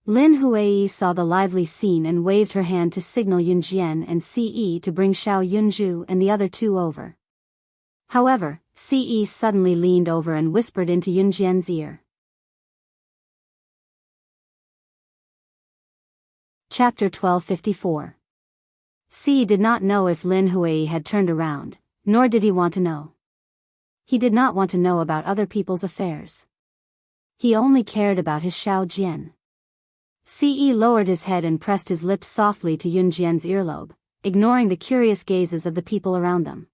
Lin Huai saw the lively scene and waved her hand to signal Yun Jian and Ce to bring Xiao Yunzhu and the other two over. However, Ce suddenly leaned over and whispered into Yun Jian's ear. Chapter 1254. Ce did not know if Lin Huai had turned around, nor did he want to know. He did not want to know about other people's affairs. He only cared about his Xiao Jian. Ce lowered his head and pressed his lips softly to Yun Jian's earlobe, ignoring the curious gazes of the people around them.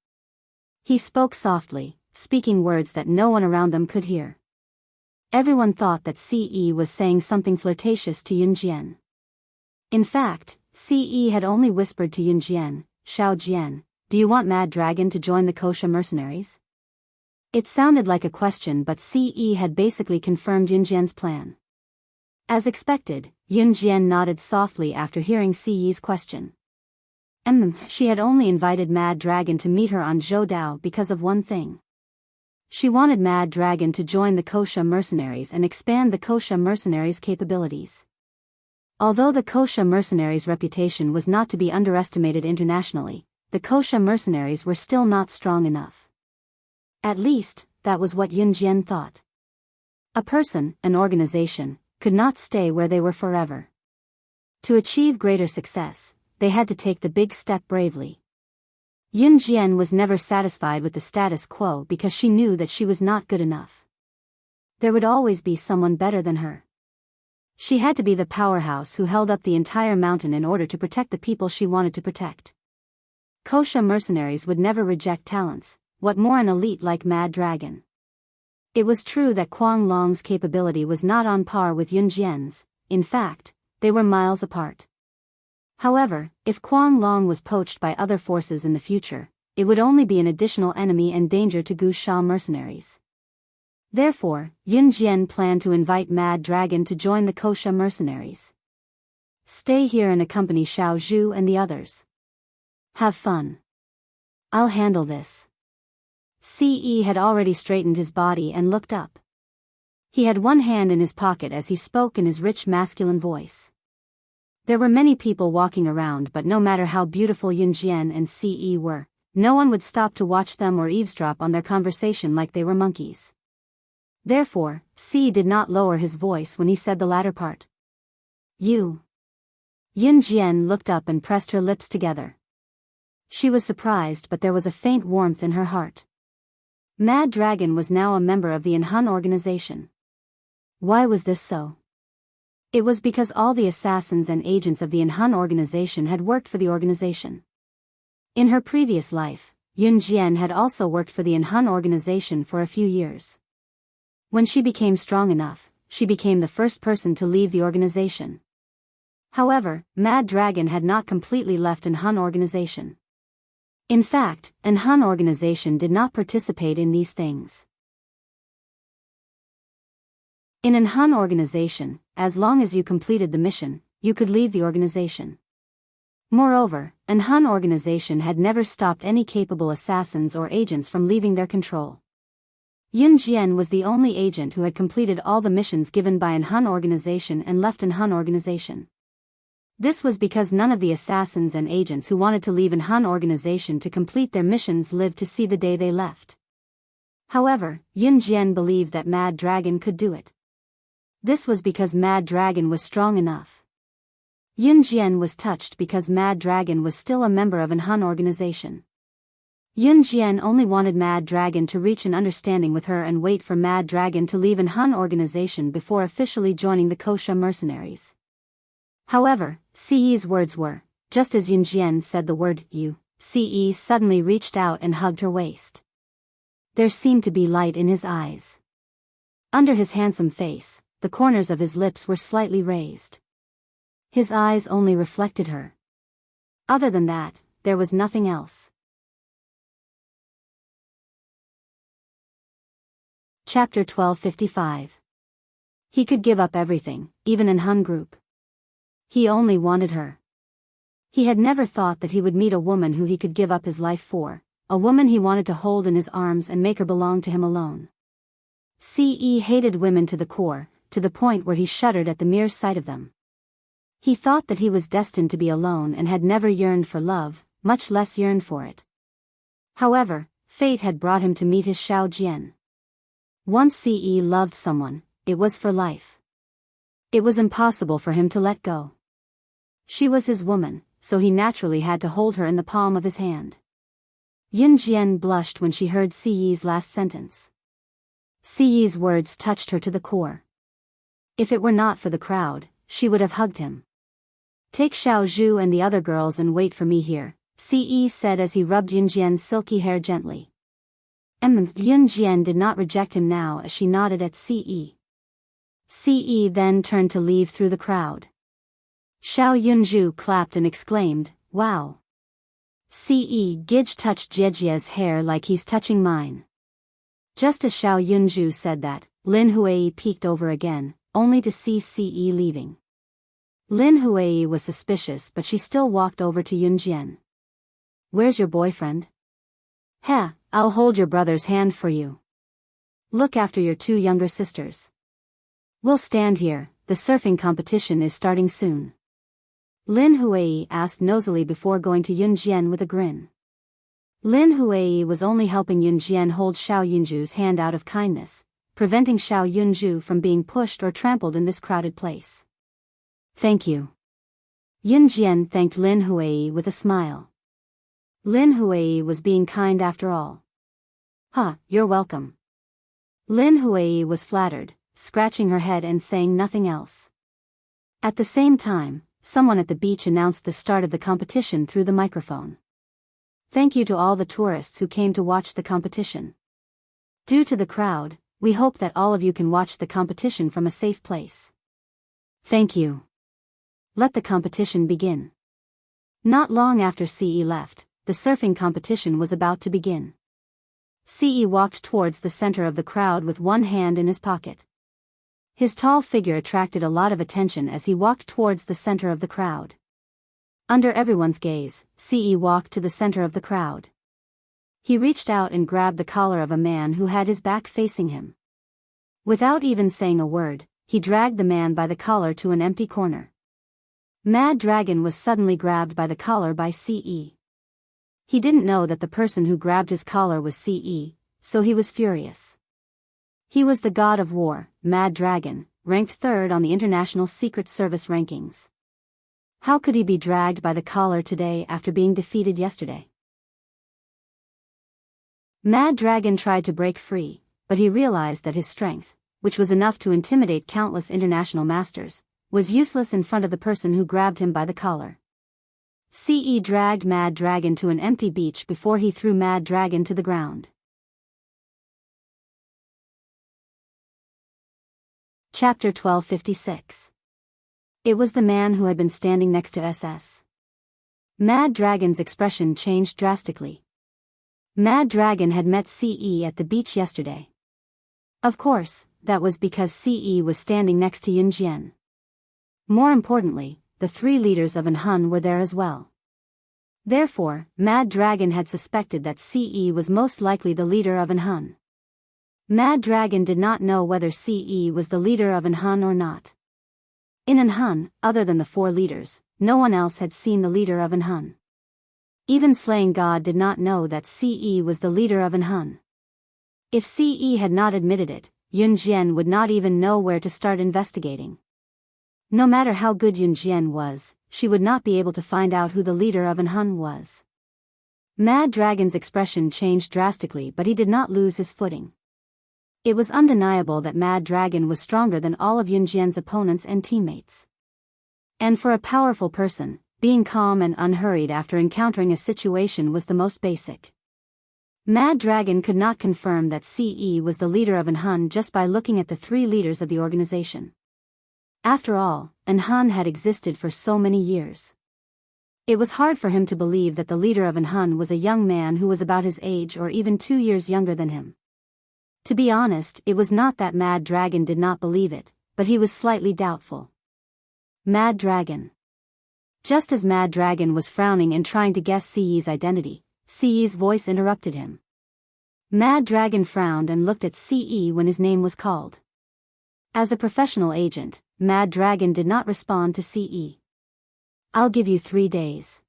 He spoke softly, speaking words that no one around them could hear. Everyone thought that Ce was saying something flirtatious to Yun Jian. In fact, Ce had only whispered to Yun Jian, "Xiao Jian, do you want Mad Dragon to join the Kosha mercenaries?" It sounded like a question, but Ce had basically confirmed Yun Jian's plan. As expected, Yun Jian nodded softly after hearing Ce's question. She had only invited Mad Dragon to meet her on Zhoudao because of one thing. She wanted Mad Dragon to join the Kosha mercenaries and expand the Kosha mercenaries' capabilities. Although the Kosha mercenaries' reputation was not to be underestimated internationally, the Kosha mercenaries were still not strong enough. At least, that was what Yun Jian thought. A person, an organization, could not stay where they were forever. To achieve greater success, they had to take the big step bravely. Yun Jian was never satisfied with the status quo because she knew that she was not good enough. There would always be someone better than her. She had to be the powerhouse who held up the entire mountain in order to protect the people she wanted to protect. Kosha mercenaries would never reject talents, what more an elite like Mad Dragon. It was true that Kuang Long's capability was not on par with Yun Jian's, in fact, they were miles apart. However, if Kuang Long was poached by other forces in the future, it would only be an additional enemy and danger to Gu Sha mercenaries. Therefore, Yun Jian planned to invite Mad Dragon to join the Kosha mercenaries. "Stay here and accompany Xiao Zhu and the others. Have fun. I'll handle this." Ce had already straightened his body and looked up. He had one hand in his pocket as he spoke in his rich masculine voice. There were many people walking around, but no matter how beautiful Yun Jian and Ce were, no one would stop to watch them or eavesdrop on their conversation like they were monkeys. Therefore, Ce did not lower his voice when he said the latter part. "You." Yun Jian looked up and pressed her lips together. She was surprised, but there was a faint warmth in her heart. Mad Dragon was now a member of the Inhun organization. Why was this so? It was because all the assassins and agents of the Inhun organization had worked for the organization. In her previous life, Yun Jian had also worked for the Inhun organization for a few years. When she became strong enough, she became the first person to leave the organization. However, Mad Dragon had not completely left Inhun organization. In fact, Inhun organization did not participate in these things. In Inhun organization, as long as you completed the mission, you could leave the organization. Moreover, an Hun organization had never stopped any capable assassins or agents from leaving their control. Yun Jian was the only agent who had completed all the missions given by an Hun organization and left an Hun organization. This was because none of the assassins and agents who wanted to leave an Hun organization to complete their missions lived to see the day they left. However, Yun Jian believed that Mad Dragon could do it. This was because Mad Dragon was strong enough. Yun Jian was touched because Mad Dragon was still a member of an Hun organization. Yun Jian only wanted Mad Dragon to reach an understanding with her and wait for Mad Dragon to leave an Hun organization before officially joining the Kosha mercenaries. However, Ce words were, just as Yun Jian said the word you, Ce suddenly reached out and hugged her waist. There seemed to be light in his eyes. Under his handsome face, the corners of his lips were slightly raised. His eyes only reflected her. Other than that, there was nothing else. Chapter 1255. He could give up everything, even an Hun group. He only wanted her. He had never thought that he would meet a woman who he could give up his life for, a woman he wanted to hold in his arms and make her belong to him alone. Ce hated women to the core, to the point where he shuddered at the mere sight of them. He thought that he was destined to be alone and had never yearned for love, much less yearned for it. However, fate had brought him to meet his Xiao Jian. Once Ce loved someone, it was for life. It was impossible for him to let go. She was his woman, so he naturally had to hold her in the palm of his hand. Yun Jian blushed when she heard Ce's last sentence. Ce's words touched her to the core. If it were not for the crowd, she would have hugged him. Take Xiao Zhu and the other girls and wait for me here, Ce said as he rubbed Yun Jian's silky hair gently. Yun Jian did not reject him now as she nodded at Ce. Ce then turned to leave through the crowd. Xiao Yunzhu clapped and exclaimed, "Wow!" Ce Gij touched Jiejia's hair like he's touching mine. Just as Xiao Yunzhu said that, Lin Huai peeked over again, only to see Ce leaving. Lin Huai was suspicious but she still walked over to Yun Jian. "Where's your boyfriend?" "Heh, I'll hold your brother's hand for you. Look after your two younger sisters. We'll stand here, the surfing competition is starting soon." Lin Huai asked nosily before going to Yun Jian with a grin. Lin Huai was only helping Yun Jian hold Xiao Yunzhu's hand out of kindness, preventing Xiao Yunzhu from being pushed or trampled in this crowded place. "Thank you." Yun Jian thanked Lin Huai with a smile. Lin Huai was being kind after all. "Huh, you're welcome." Lin Huai was flattered, scratching her head and saying nothing else. At the same time, someone at the beach announced the start of the competition through the microphone. "Thank you to all the tourists who came to watch the competition. Due to the crowd, we hope that all of you can watch the competition from a safe place. Thank you. Let the competition begin." Not long after Ce left, the surfing competition was about to begin. Ce walked towards the center of the crowd with one hand in his pocket. His tall figure attracted a lot of attention as he walked towards the center of the crowd. Under everyone's gaze, Ce walked to the center of the crowd. He reached out and grabbed the collar of a man who had his back facing him. Without even saying a word, he dragged the man by the collar to an empty corner. Mad Dragon was suddenly grabbed by the collar by Ce. He didn't know that the person who grabbed his collar was Ce, so he was furious. He was the god of war, Mad Dragon, ranked third on the International Secret Service rankings. How could he be dragged by the collar today after being defeated yesterday? Mad Dragon tried to break free, but he realized that his strength, which was enough to intimidate countless international masters, was useless in front of the person who grabbed him by the collar. Ce dragged Mad Dragon to an empty beach before he threw Mad Dragon to the ground. Chapter 1256. It was the man who had been standing next to SS. Mad Dragon's expression changed drastically. Mad Dragon had met Ce at the beach yesterday. Of course, that was because Ce was standing next to Yun Jian. More importantly, the three leaders of An Hun were there as well. Therefore, Mad Dragon had suspected that Ce was most likely the leader of Anhun. Mad Dragon did not know whether Ce was the leader of Anhun or not. In Anhun, other than the 4 leaders, no one else had seen the leader of Anhun. Even Slaying God did not know that Ce was the leader of Anhun. If Ce had not admitted it, Yunjian would not even know where to start investigating. No matter how good Yunjian was, she would not be able to find out who the leader of Anhun was. Mad Dragon's expression changed drastically, but he did not lose his footing. It was undeniable that Mad Dragon was stronger than all of Yunjian's opponents and teammates. And for a powerful person, being calm and unhurried after encountering a situation was the most basic. Mad Dragon could not confirm that Ce was the leader of Anhun just by looking at the 3 leaders of the organization. After all, Anhun had existed for so many years. It was hard for him to believe that the leader of Anhun was a young man who was about his age or even 2 years younger than him. To be honest, it was not that Mad Dragon did not believe it, but he was slightly doubtful. Mad Dragon. Just as Mad Dragon was frowning and trying to guess Ce's identity, Ce's voice interrupted him. Mad Dragon frowned and looked at Ce when his name was called. As a professional agent, Mad Dragon did not respond to Ce. "I'll give you 3 days.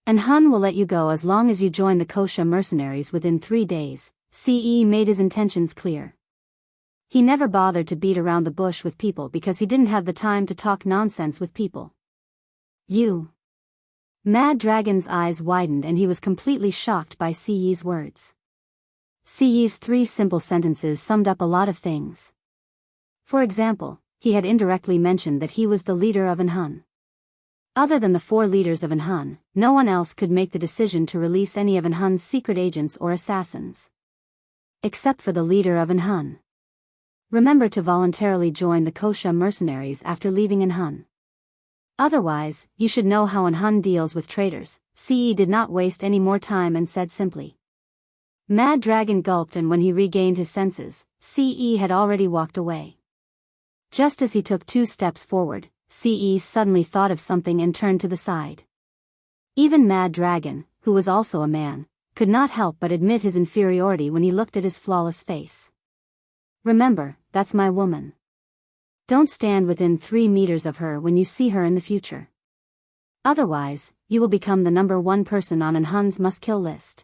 Anhun will let you go as long as you join the Kosha mercenaries within 3 days, Ce made his intentions clear. He never bothered to beat around the bush with people because he didn't have the time to talk nonsense with people. You. Mad Dragon's eyes widened and he was completely shocked by Ce's words. Ce's 3 simple sentences summed up a lot of things. For example, he had indirectly mentioned that he was the leader of Anhun. Other than the 4 leaders of Anhun, no one else could make the decision to release any of Anhun's secret agents or assassins. Except for the leader of Anhun. Remember to voluntarily join the Kosha mercenaries after leaving Anhun. Otherwise, you should know how Anhun deals with traitors. Ce did not waste any more time and said simply. Mad Dragon gulped, and when he regained his senses, Ce had already walked away. Just as he took 2 steps forward, Ce suddenly thought of something and turned to the side. Even Mad Dragon, who was also a man, could not help but admit his inferiority when he looked at his flawless face. Remember, that's my woman. Don't stand within 3 meters of her when you see her in the future. Otherwise, you will become the #1 person on Anhun's must-kill list.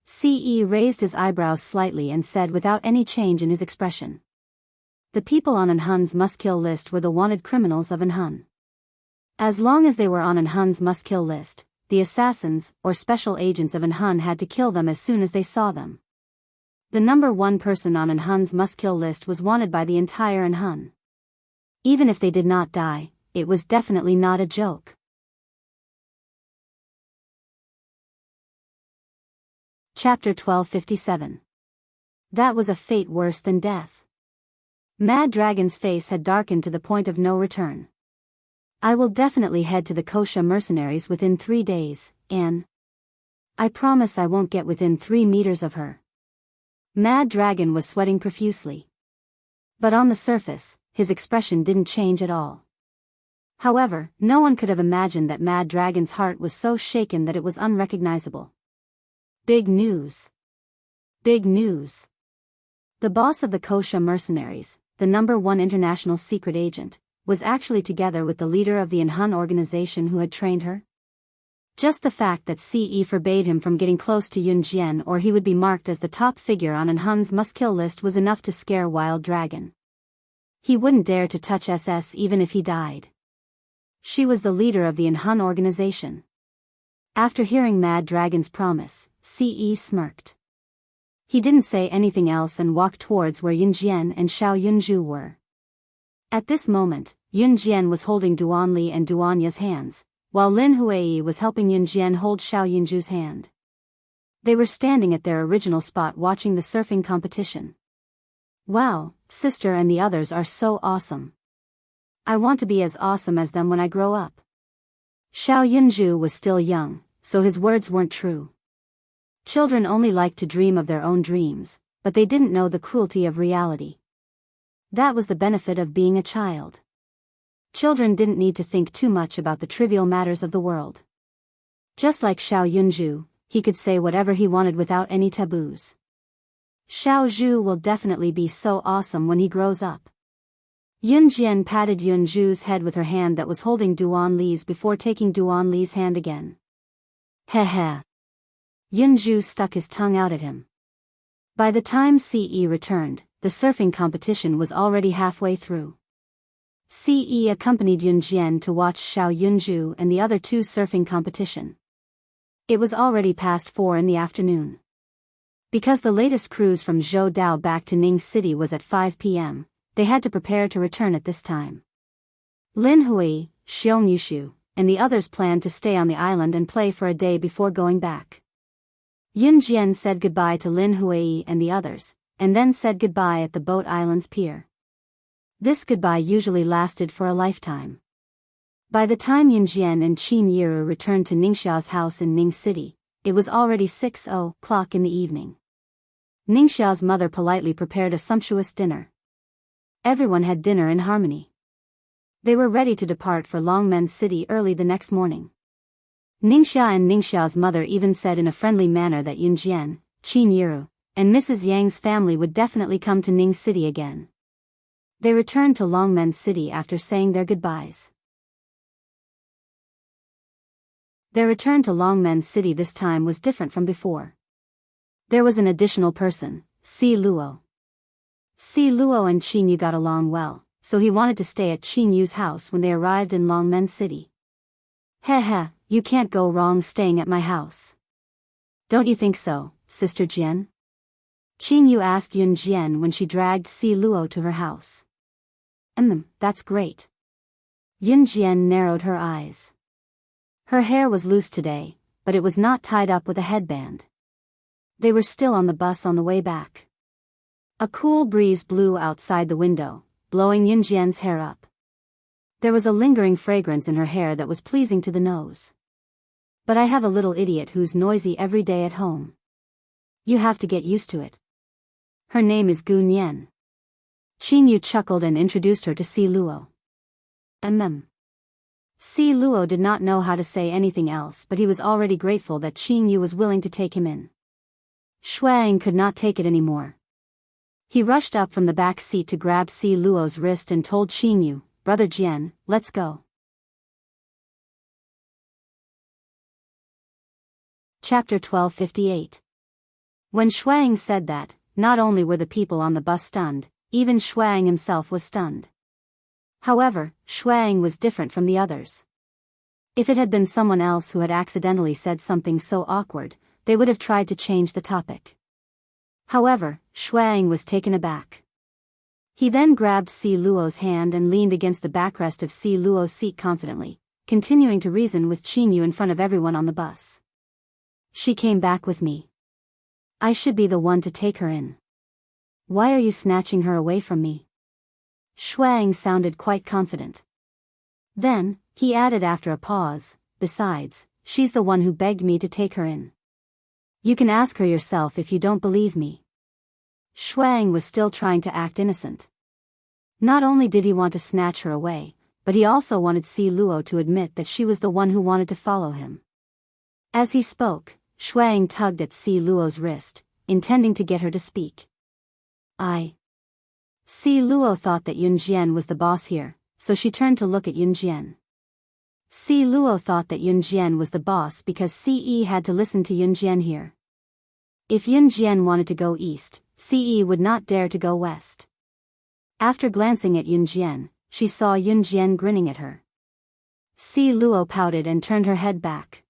Ce raised his eyebrows slightly and said without any change in his expression. The people on Anhun's must-kill list were the wanted criminals of Anhun. As long as they were on Anhun's must-kill list, the assassins, or special agents of Anhun had to kill them as soon as they saw them. The #1 person on Anhun's must-kill list was wanted by the entire Anhun. Even if they did not die, it was definitely not a joke. Chapter 1257. That was a fate worse than death. Mad Dragon's face had darkened to the point of no return. I will definitely head to the Kosha mercenaries within 3 days, Anne. I promise I won't get within 3 meters of her. Mad Dragon was sweating profusely. But on the surface, his expression didn't change at all. However, no one could have imagined that Mad Dragon's heart was so shaken that it was unrecognizable. Big news. Big news. The boss of the Kosha mercenaries, the #1 international secret agent, was actually together with the leader of the Anhun organization who had trained her. Just the fact that Ce forbade him from getting close to Yunjian or he would be marked as the top figure on Anhun's must-kill list was enough to scare Wild Dragon. He wouldn't dare to touch SS even if he died. She was the leader of the Anhun organization. After hearing Mad Dragon's promise, Ce smirked. He didn't say anything else and walked towards where Yunjian and Xiao Yunju were. At this moment, Yunjian was holding Duanli and Duanya's hands, while Lin Huai was helping Yunjian hold Xiao Yunju's hand. They were standing at their original spot watching the surfing competition. Wow, sister and the others are so awesome. I want to be as awesome as them when I grow up. Xiao Yunju was still young, so his words weren't true. Children only like to dream of their own dreams, but they didn't know the cruelty of reality. That was the benefit of being a child. Children didn't need to think too much about the trivial matters of the world. Just like Xiao Yunju, he could say whatever he wanted without any taboos. Xiao Zhu will definitely be so awesome when he grows up. Yun Jian patted Yunju's head with her hand that was holding Duan Li's before taking Duan Li's hand again. Heh heh. Yunju stuck his tongue out at him. By the time Ce returned, the surfing competition was already halfway through. Ce accompanied Yun Jian to watch Xiao Yunju and the other two surfing competition. It was already past 4 in the afternoon. Because the latest cruise from Zhoudao back to Ning City was at 5 p.m., they had to prepare to return at this time. Lin Hui, Xiong Yushu, and the others planned to stay on the island and play for a day before going back. Yun Jian said goodbye to Lin Hui and the others, and then said goodbye at the Boat Island's pier. This goodbye usually lasted for a lifetime. By the time Yun Jian and Qin Yiru returned to Ningxiao's house in Ning City, it was already 6:00 in the evening. Ningxiao's mother politely prepared a sumptuous dinner. Everyone had dinner in harmony. They were ready to depart for Longmen City early the next morning. Ningxia and Ningxiao's mother even said in a friendly manner that Yun Jian, Qin Yiru, and Mrs. Yang's family would definitely come to Ning City again. They returned to Longmen City after saying their goodbyes. Their return to Longmen City this time was different from before. There was an additional person, Si Luo. Si Luo and Qin Yu got along well, so he wanted to stay at Qin Yu's house when they arrived in Longmen City. Heh heh, you can't go wrong staying at my house. Don't you think so, Sister Jian? Qin Yu asked Yun Jian when she dragged Si Luo to her house. That's great. Yun Jian narrowed her eyes. Her hair was loose today, but it was not tied up with a headband. They were still on the bus on the way back. A cool breeze blew outside the window, blowing Yun Jian's hair up. There was a lingering fragrance in her hair that was pleasing to the nose. But I have a little idiot who's noisy every day at home. You have to get used to it. Her name is Gu Nian. Qin Yu chuckled and introduced her to Si Luo. Si Luo did not know how to say anything else, but he was already grateful that Qin Yu was willing to take him in. Shuang could not take it anymore. He rushed up from the back seat to grab Si Luo's wrist and told Qin Yu, "Brother Jian, let's go." Chapter 1258. When Shuang said that, not only were the people on the bus stunned, even Shuang himself was stunned. However, Shuang was different from the others. If it had been someone else who had accidentally said something so awkward, they would have tried to change the topic. However, Shuang was taken aback. He then grabbed Si Luo's hand and leaned against the backrest of Si Luo's seat confidently, continuing to reason with Qin Yu in front of everyone on the bus. She came back with me. I should be the one to take her in. Why are you snatching her away from me? Shuang sounded quite confident. Then, he added after a pause, besides, she's the one who begged me to take her in. You can ask her yourself if you don't believe me. Shuang was still trying to act innocent. Not only did he want to snatch her away, but he also wanted Si Luo to admit that she was the one who wanted to follow him. As he spoke, Shuang tugged at Si Luo's wrist, intending to get her to speak. Si Luo thought that Yun Jian was the boss here, so she turned to look at Yun Jian. Si Luo thought that Yun Jian was the boss because Ce had to listen to Yun Jian here. If Yun Jian wanted to go east, Ce would not dare to go west. After glancing at Yun Jian, she saw Yun Jian grinning at her. Si Luo pouted and turned her head back.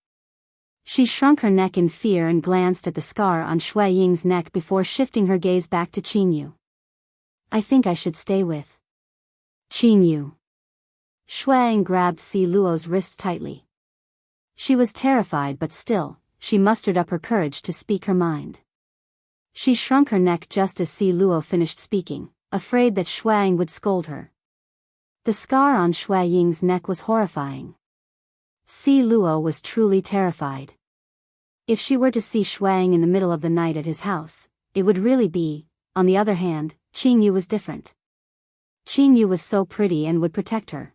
She shrunk her neck in fear and glanced at the scar on Shui Ying's neck before shifting her gaze back to Qin Yu. I think I should stay with Qin Yu. Shuang grabbed Si Luo's wrist tightly. She was terrified, but still, she mustered up her courage to speak her mind. She shrunk her neck just as Si Luo finished speaking, afraid that Shuang would scold her. The scar on Shui Ying's neck was horrifying. Si Luo was truly terrified. If she were to see Shuang in the middle of the night at his house, it would really be. On the other hand, Qin Yu was different. Qin Yu was so pretty and would protect her.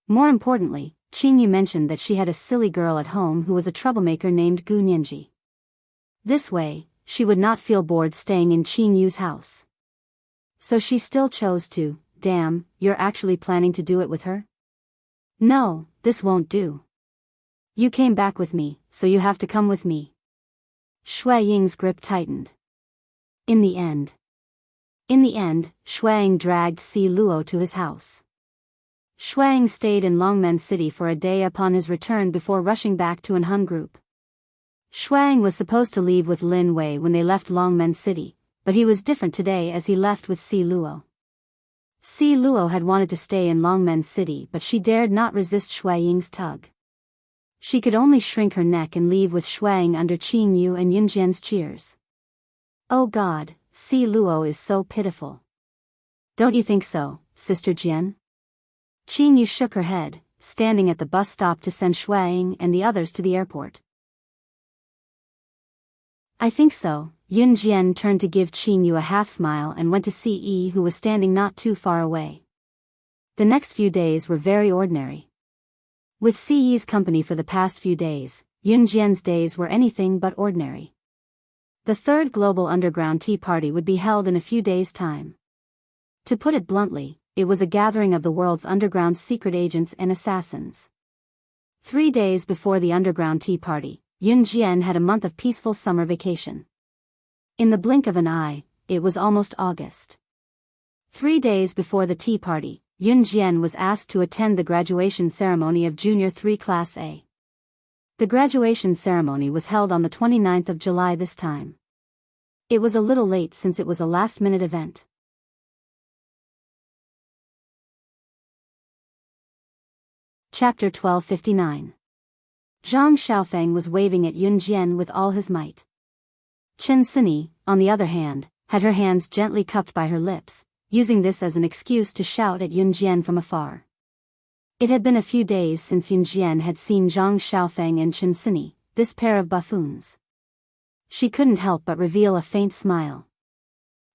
More importantly, Qingyu mentioned that she had a silly girl at home who was a troublemaker named Gu Nianji. This way, she would not feel bored staying in Qingyu's house. So she still chose to. Damn, you're actually planning to do it with her? No, this won't do. You came back with me, so you have to come with me. Shui Ying's grip tightened. In the end, Shuang dragged Si Luo to his house. Shuang stayed in Longmen City for a day upon his return before rushing back to Anhun Group. Shuang was supposed to leave with Lin Wei when they left Longmen City, but he was different today as he left with Si Luo. Si Luo had wanted to stay in Longmen City, but she dared not resist Shui Ying's tug. She could only shrink her neck and leave with Shuang under Qingyu and Yunjian's cheers. Oh God, Si Luo is so pitiful. Don't you think so, Sister Jian? Qingyu shook her head, standing at the bus stop to send Shuang and the others to the airport. I think so. Yunjian turned to give Qingyu a half-smile and went to see Yi, who was standing not too far away. The next few days were very ordinary. With Si Yi's company for the past few days, Yunjian's days were anything but ordinary. The third global underground tea party would be held in a few days' time. To put it bluntly, it was a gathering of the world's underground secret agents and assassins. 3 days before the underground tea party, Yunjian had a month of peaceful summer vacation. In the blink of an eye, it was almost August. 3 days before the tea party, Yunjian was asked to attend the graduation ceremony of Junior 3 Class A. The graduation ceremony was held on the 29th of July this time. It was a little late since it was a last-minute event. Chapter 1259. Zhang Xiaofeng was waving at Yunjian with all his might. Chen Sini, on the other hand, had her hands gently cupped by her lips, using this as an excuse to shout at Yunjian from afar. It had been a few days since Yunjian had seen Zhang Xiaofeng and Chen Sini, this pair of buffoons. She couldn't help but reveal a faint smile.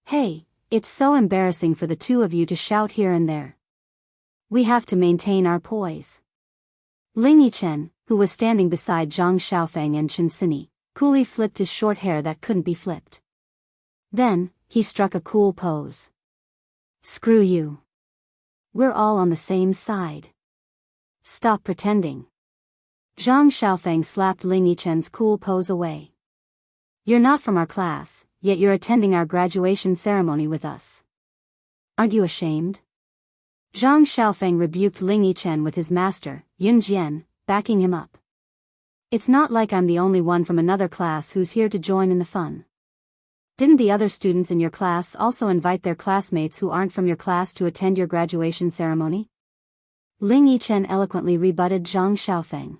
Hey, it's so embarrassing for the two of you to shout here and there. We have to maintain our poise. Ling Yichen, who was standing beside Zhang Xiaofeng and Chen Sini, coolly flipped his short hair that couldn't be flipped. Then, he struck a cool pose. Screw you. We're all on the same side. Stop pretending. Zhang Xiaofeng slapped Ling Yichen's cool pose away. You're not from our class, yet you're attending our graduation ceremony with us. Aren't you ashamed? Zhang Xiaofeng rebuked Ling Yichen with his master, Yunjian, backing him up. It's not like I'm the only one from another class who's here to join in the fun. Didn't the other students in your class also invite their classmates who aren't from your class to attend your graduation ceremony? Ling Yichen eloquently rebutted Zhang Xiaofeng.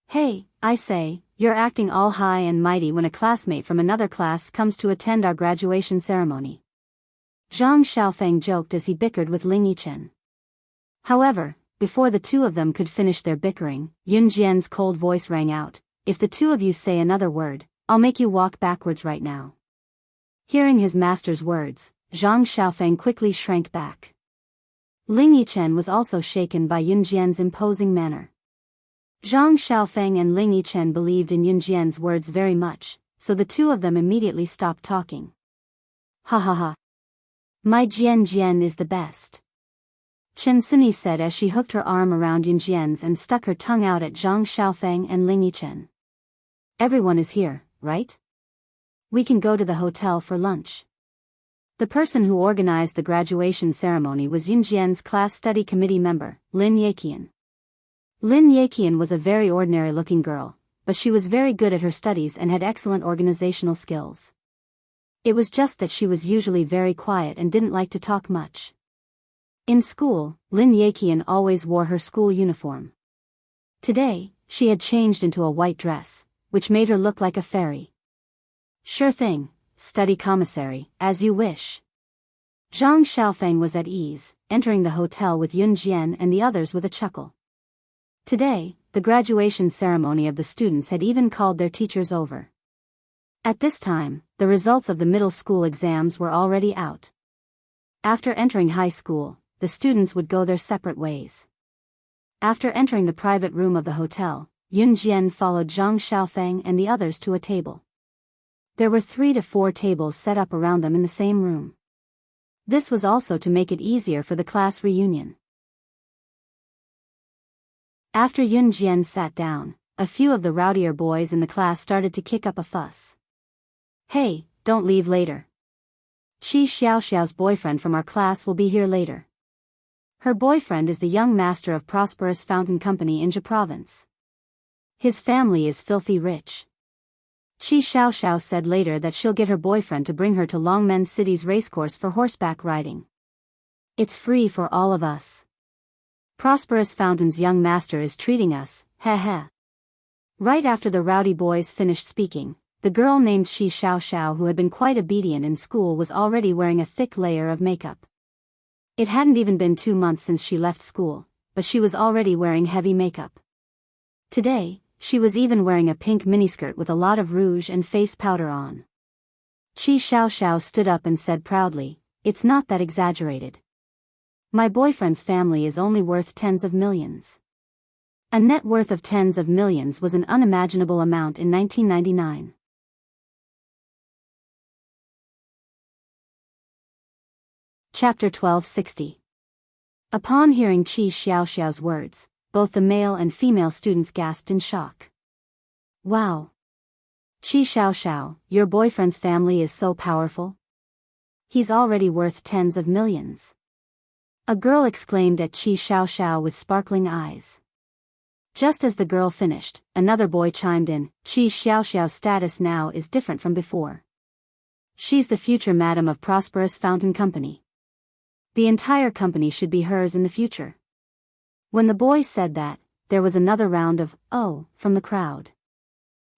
Hey, I say, you're acting all high and mighty when a classmate from another class comes to attend our graduation ceremony. Zhang Xiaofeng joked as he bickered with Ling Yichen. However, before the two of them could finish their bickering, Yunjian's cold voice rang out, if the two of you say another word, I'll make you walk backwards right now. Hearing his master's words, Zhang Xiaofeng quickly shrank back. Ling Yichen was also shaken by Yunjian's imposing manner. Zhang Xiaofeng and Ling Yichen believed in Yunjian's words very much, so the two of them immediately stopped talking. Ha ha ha. My Jian is the best. Chen Sini said as she hooked her arm around Yunjian's and stuck her tongue out at Zhang Xiaofeng and Ling Yichen. Everyone is here, right? We can go to the hotel for lunch. The person who organized the graduation ceremony was Yunjian's class study committee member, Lin Yeqian. Lin Yeqian was a very ordinary-looking girl, but she was very good at her studies and had excellent organizational skills. It was just that she was usually very quiet and didn't like to talk much. In school, Lin Yeqian always wore her school uniform. Today, she had changed into a white dress, which made her look like a fairy. Sure thing, study commissary, as you wish. Zhang Xiaofeng was at ease, entering the hotel with Yunjian and the others with a chuckle. Today, the graduation ceremony of the students had even called their teachers over. At this time, the results of the middle school exams were already out. After entering high school, the students would go their separate ways. After entering the private room of the hotel, Yun Jian followed Zhang Xiaofeng and the others to a table. There were 3 to 4 tables set up around them in the same room. This was also to make it easier for the class reunion. After Yun Jian sat down, a few of the rowdier boys in the class started to kick up a fuss. "Hey, don't leave later. Qi Xiaoxiao's boyfriend from our class will be here later. Her boyfriend is the young master of prosperous fountain company in Jia province. His family is filthy rich. Qi Xiaoxiao said later that she'll get her boyfriend to bring her to Longmen City's racecourse for horseback riding. It's free for all of us. Prosperous Fountain's young master is treating us, heh. Right after the rowdy boys finished speaking, the girl named Qi Xiaoxiao, who had been quite obedient in school, was already wearing a thick layer of makeup. It hadn't even been 2 months since she left school, but she was already wearing heavy makeup. Today, she was even wearing a pink miniskirt with a lot of rouge and face powder on. Qi Xiaoxiao stood up and said proudly, "It's not that exaggerated. My boyfriend's family is only worth tens of millions." A net worth of tens of millions was an unimaginable amount in 1999. Chapter 1260. Upon hearing Qi Xiaoxiao's words, both the male and female students gasped in shock. "Wow! Qi Xiaoxiao, your boyfriend's family is so powerful? He's already worth tens of millions." A girl exclaimed at Qi Xiaoxiao with sparkling eyes. Just as the girl finished, another boy chimed in, "Qi Xiaoxiao's status now is different from before. She's the future madam of prosperous fountain company. The entire company should be hers in the future." When the boy said that, there was another round of "oh" from the crowd.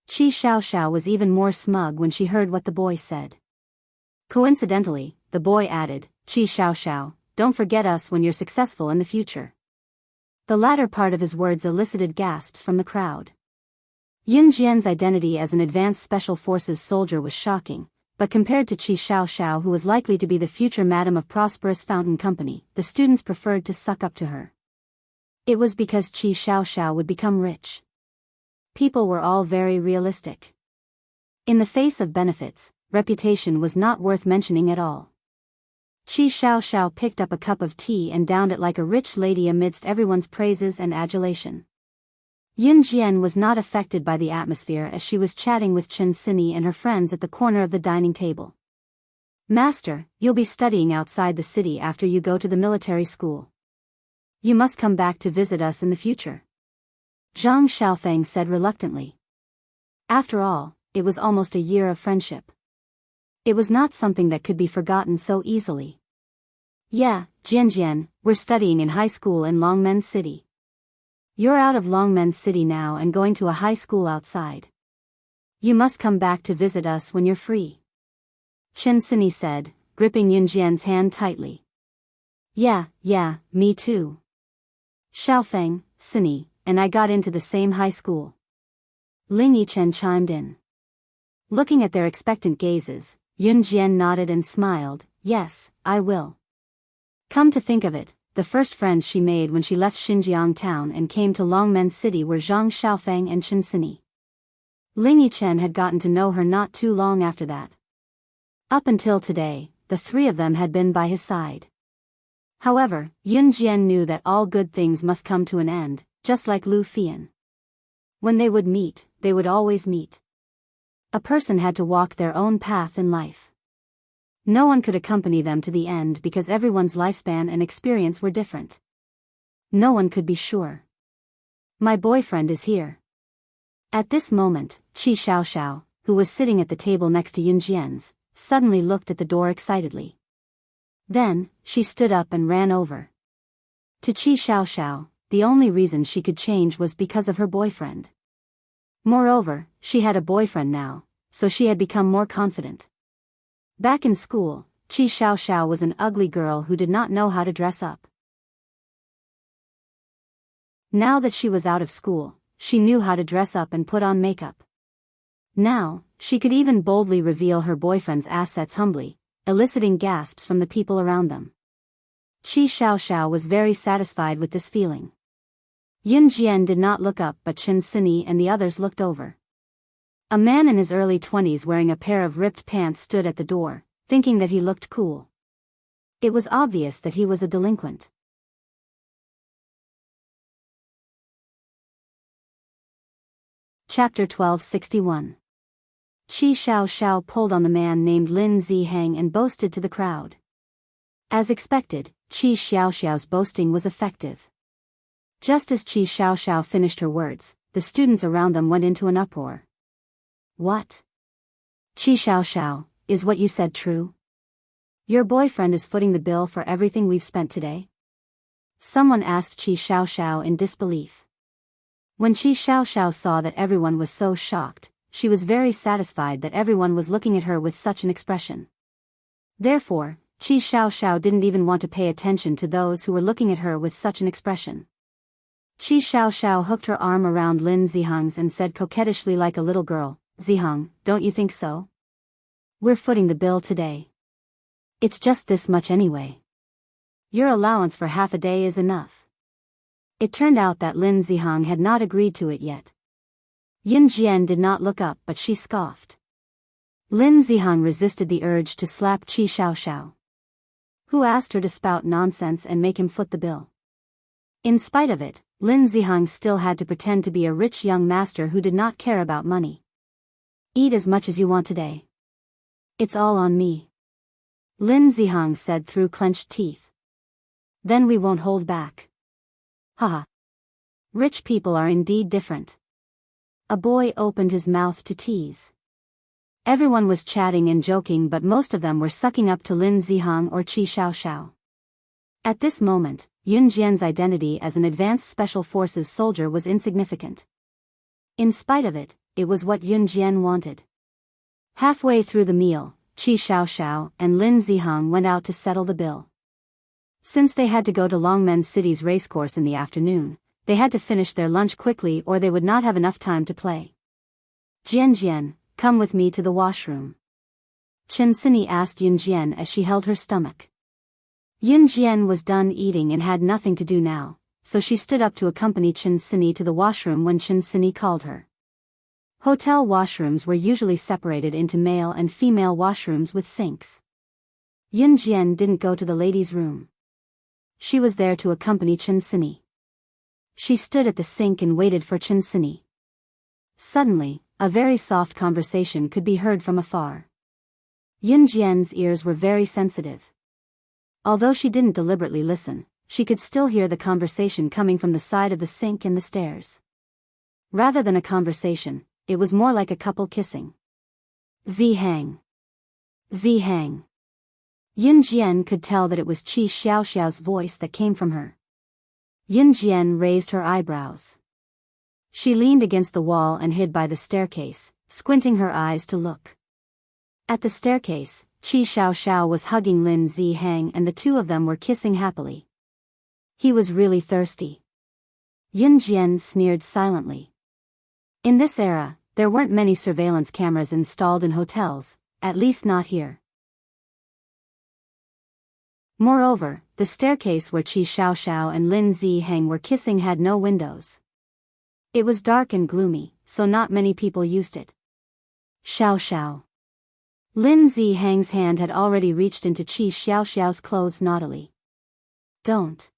Qi Xiaoxiao was even more smug when she heard what the boy said. Coincidentally, the boy added, "Qi Xiaoxiao, don't forget us when you're successful in the future." The latter part of his words elicited gasps from the crowd. Yun Jian's identity as an advanced special forces soldier was shocking, but compared to Qi Xiaoxiao, who was likely to be the future madam of prosperous fountain company, the students preferred to suck up to her. It was because Qi Xiaoxiao would become rich. People were all very realistic. In the face of benefits, reputation was not worth mentioning at all. Qi Xiaoxiao picked up a cup of tea and downed it like a rich lady amidst everyone's praises and adulation. Yun Jian was not affected by the atmosphere as she was chatting with Chen Sini and her friends at the corner of the dining table. "Master, you'll be studying outside the city after you go to the military school. You must come back to visit us in the future," Zhang Xiaofeng said reluctantly. After all, it was almost a year of friendship. It was not something that could be forgotten so easily. "Yeah, Jian, we're studying in high school in Longmen City. You're out of Longmen City now and going to a high school outside. You must come back to visit us when you're free," Chen Sini said, gripping Yun Jian's hand tightly. Yeah, me too. Xiaofeng, Sini, and I got into the same high school." Ling Yichen chimed in. Looking at their expectant gazes, Yun Jian nodded and smiled, "Yes, I will." Come to think of it, the first friends she made when she left Xinjiang town and came to Longmen City were Zhang Xiaofeng and Chen Sini. Ling Yichen had gotten to know her not too long after that. Up until today, the 3 of them had been by his side. However, Yun Jian knew that all good things must come to an end, just like Lu Fian. When they would meet, they would always meet. A person had to walk their own path in life. No one could accompany them to the end because everyone's lifespan and experience were different. No one could be sure. "My boyfriend is here." At this moment, Qi Xiaoxiao, who was sitting at the table next to Yun Jian's, suddenly looked at the door excitedly. Then, she stood up and ran over. To Qi Xiaoxiao, the only reason she could change was because of her boyfriend. Moreover, she had a boyfriend now, so she had become more confident. Back in school, Qi Xiaoxiao was an ugly girl who did not know how to dress up. Now that she was out of school, she knew how to dress up and put on makeup. Now, she could even boldly reveal her boyfriend's assets humbly, eliciting gasps from the people around them. Qi Xiaoxiao was very satisfied with this feeling. Yun Jian did not look up, but Chen Sini and the others looked over. A man in his early 20s wearing a pair of ripped pants stood at the door, thinking that he looked cool. It was obvious that he was a delinquent. Chapter 1261. Qi Xiao pulled on the man named Lin Zihang and boasted to the crowd. As expected, Qi Xiao's boasting was effective. Just as Qi Xiao finished her words, the students around them went into an uproar. What? Qi Xiao, is what you said true? Your boyfriend is footing the bill for everything we've spent today? Someone asked Qi Xiao in disbelief. When Qi Xiao saw that everyone was so shocked, she was very satisfied that everyone was looking at her with such an expression. Therefore, Qi Xiao didn't even want to pay attention to those who were looking at her with such an expression. Qi Xiao hooked her arm around Lin Zihang's and said coquettishly like a little girl, Zihang, don't you think so? We're footing the bill today. It's just this much anyway. Your allowance for half a day is enough. It turned out that Lin Zihang had not agreed to it yet. Yun Jian did not look up, but she scoffed. Lin Zihang resisted the urge to slap Qi Xiao, who asked her to spout nonsense and make him foot the bill. In spite of it, Lin Zihang still had to pretend to be a rich young master who did not care about money. Eat as much as you want today. It's all on me. Lin Zihang said through clenched teeth. Then we won't hold back. Haha. Rich people are indeed different. A boy opened his mouth to tease. Everyone was chatting and joking, but most of them were sucking up to Lin Zihang or Qi Xiao. At this moment, Yun Jian's identity as an advanced special forces soldier was insignificant. In spite of it, it was what Yun Jian wanted. Halfway through the meal, Qi Xiao and Lin Zihang went out to settle the bill. Since they had to go to Longmen City's racecourse in the afternoon, they had to finish their lunch quickly or they would not have enough time to play. Jian, come with me to the washroom. Chen Sini asked Yun Jian as she held her stomach. Yun Jian was done eating and had nothing to do now, so she stood up to accompany Chen Sini to the washroom when Chen Sini called her. Hotel washrooms were usually separated into male and female washrooms with sinks. Yun Jian didn't go to the ladies' room. She was there to accompany Chen Sini. She stood at the sink and waited for Chen Sini. Suddenly, a very soft conversation could be heard from afar. Yun Jian's ears were very sensitive. Although she didn't deliberately listen, she could still hear the conversation coming from the side of the sink and the stairs. Rather than a conversation, it was more like a couple kissing. Zihang. Zihang. Yun Jian could tell that it was Qi Xiao's voice that came from her. Yun Jian raised her eyebrows. She leaned against the wall and hid by the staircase, squinting her eyes to look. At the staircase, Qi Xiao was hugging Lin Zihang and the two of them were kissing happily. He was really thirsty. Yun Jian sneered silently. In this era, there weren't many surveillance cameras installed in hotels, at least not here. Moreover, the staircase where Qi Xiao and Lin Zihang were kissing had no windows. It was dark and gloomy, so not many people used it. Xiao. Lin Zihang's hand had already reached into Qi Xiao's clothes naughtily. Don't.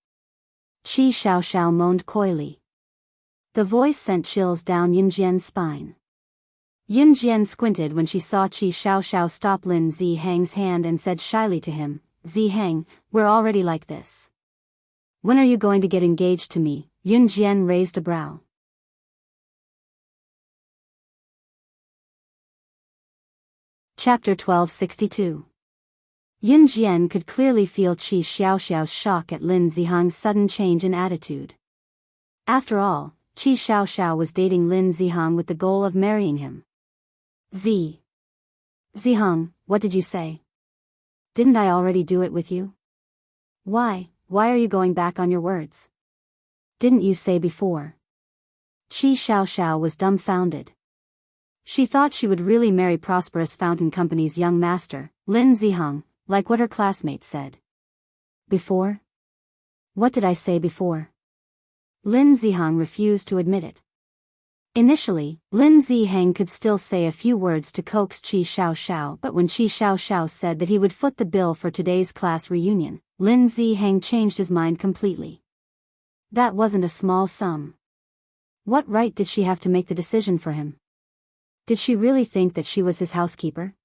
Qi Xiao moaned coyly. The voice sent chills down Yun Jian's spine. Yun Jian squinted when she saw Qi Xiao stop Lin Zihang's hand and said shyly to him, Zihang, we're already like this. When are you going to get engaged to me? Yun Jian raised a brow. Chapter 1262. Yun Jian could clearly feel Qi Xiao's shock at Lin Zihang's sudden change in attitude. After all, Qi Xiao was dating Lin Zihang with the goal of marrying him. Zihang, what did you say? Didn't I already do it with you? Why are you going back on your words? Didn't you say before? Qi Xiao was dumbfounded. She thought she would really marry Prosperous Fountain Company's young master, Lin Zihang, like what her classmates said. Before? What did I say before? Lin Zihang refused to admit it. Initially, Lin Zihang could still say a few words to coax Qi Xiaoxiao, but when Qi Xiaoxiao said that he would foot the bill for today's class reunion, Lin Zihang changed his mind completely. That wasn't a small sum. What right did she have to make the decision for him? Did she really think that she was his housekeeper?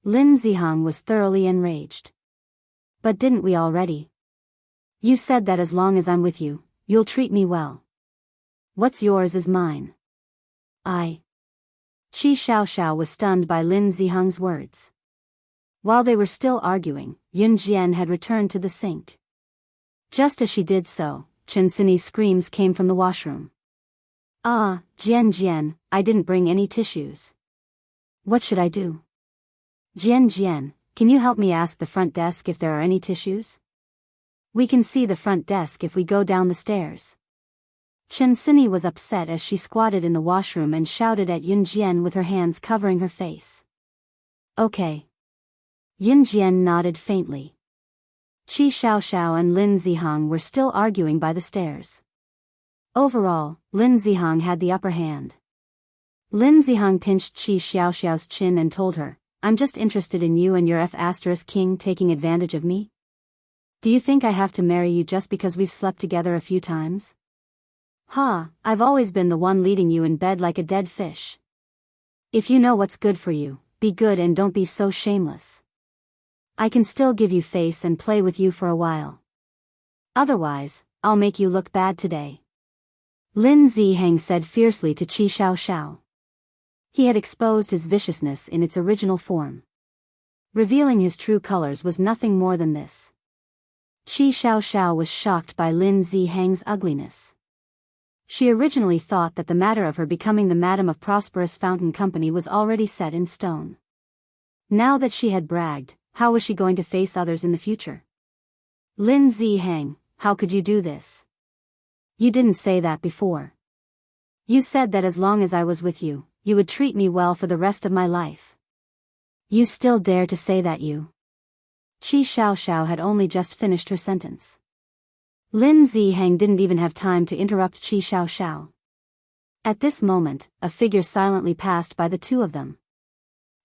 Lin Zihang was thoroughly enraged. But didn't we already? You said that as long as I'm with you, you'll treat me well. What's yours is mine. Qi Xiaoxiao was stunned by Lin Zihang's words. While they were still arguing, Yun Jian had returned to the sink. Just as she did so, Chen Sini's screams came from the washroom. Jian, I didn't bring any tissues. What should I do? Jian, can you help me ask the front desk if there are any tissues? We can see the front desk if we go down the stairs. Chen Sini was upset as she squatted in the washroom and shouted at Yun Jian with her hands covering her face. Okay. Yun Jian nodded faintly. Qi Xiaoxiao and Lin Zihang were still arguing by the stairs. Overall, Lin Zihang had the upper hand. Lin Zihang pinched Qi Xiaoxiao's chin and told her, I'm just interested in you and your F***king taking advantage of me? Do you think I have to marry you just because we've slept together a few times? I've always been the one leading you in bed like a dead fish. If you know what's good for you, be good and don't be so shameless. I can still give you face and play with you for a while. Otherwise, I'll make you look bad today. Lin Zihang said fiercely to Qi Xiaoxiao. He had exposed his viciousness in its original form. Revealing his true colors was nothing more than this. Qi Xiaoxiao was shocked by Lin Zihang's ugliness. She originally thought that the matter of her becoming the madam of Prosperous Fountain Company was already set in stone. Now that she had bragged, how was she going to face others in the future? Lin Zihang, how could you do this? You didn't say that before. You said that as long as I was with you, you would treat me well for the rest of my life. You still dare to say that you? Qi Xiaoxiao had only just finished her sentence. Lin Zihang didn't even have time to interrupt Qi Xiaoxiao. At this moment, a figure silently passed by the two of them.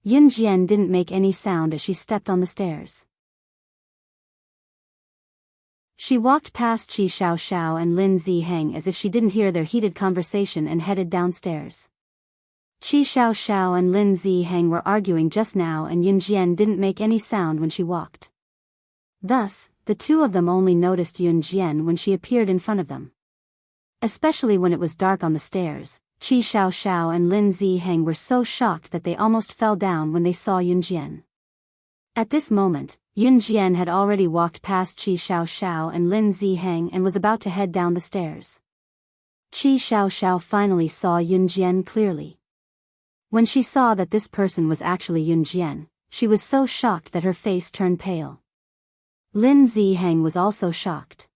Yun Jian didn't make any sound as she stepped on the stairs. She walked past Qi Xiaoxiao and Lin Zihang as if she didn't hear their heated conversation and headed downstairs. Qi Xiaoxiao and Lin Zihang were arguing just now and Yun Jian didn't make any sound when she walked. Thus, the two of them only noticed Yun Jian when she appeared in front of them. Especially when it was dark on the stairs, Qi Xiaoxiao and Lin Zihang were so shocked that they almost fell down when they saw Yun Jian. At this moment, Yun Jian had already walked past Qi Xiaoxiao and Lin Zihang and was about to head down the stairs. Qi Xiaoxiao finally saw Yun Jian clearly. When she saw that this person was actually Yun Jian, she was so shocked that her face turned pale. Lin Zihang was also shocked.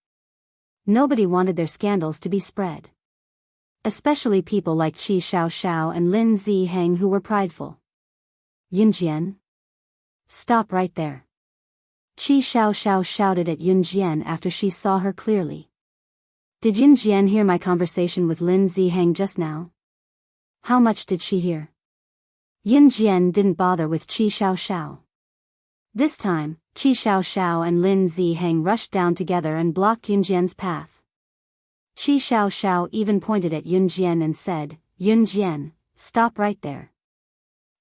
Nobody wanted their scandals to be spread. Especially people like Qi Xiaoxiao and Lin Zihang who were prideful. Yun Jian? Stop right there. Qi Xiaoxiao shouted at Yun Jian after she saw her clearly. Did Yun Jian hear my conversation with Lin Zihang just now? How much did she hear? Yun Jian didn't bother with Qi Xiaoxiao. This time, Qi Xiaoxiao and Lin Zihang rushed down together and blocked Yun Jian's path. Qi Xiaoxiao even pointed at Yun Jian and said, Yun Jian, stop right there.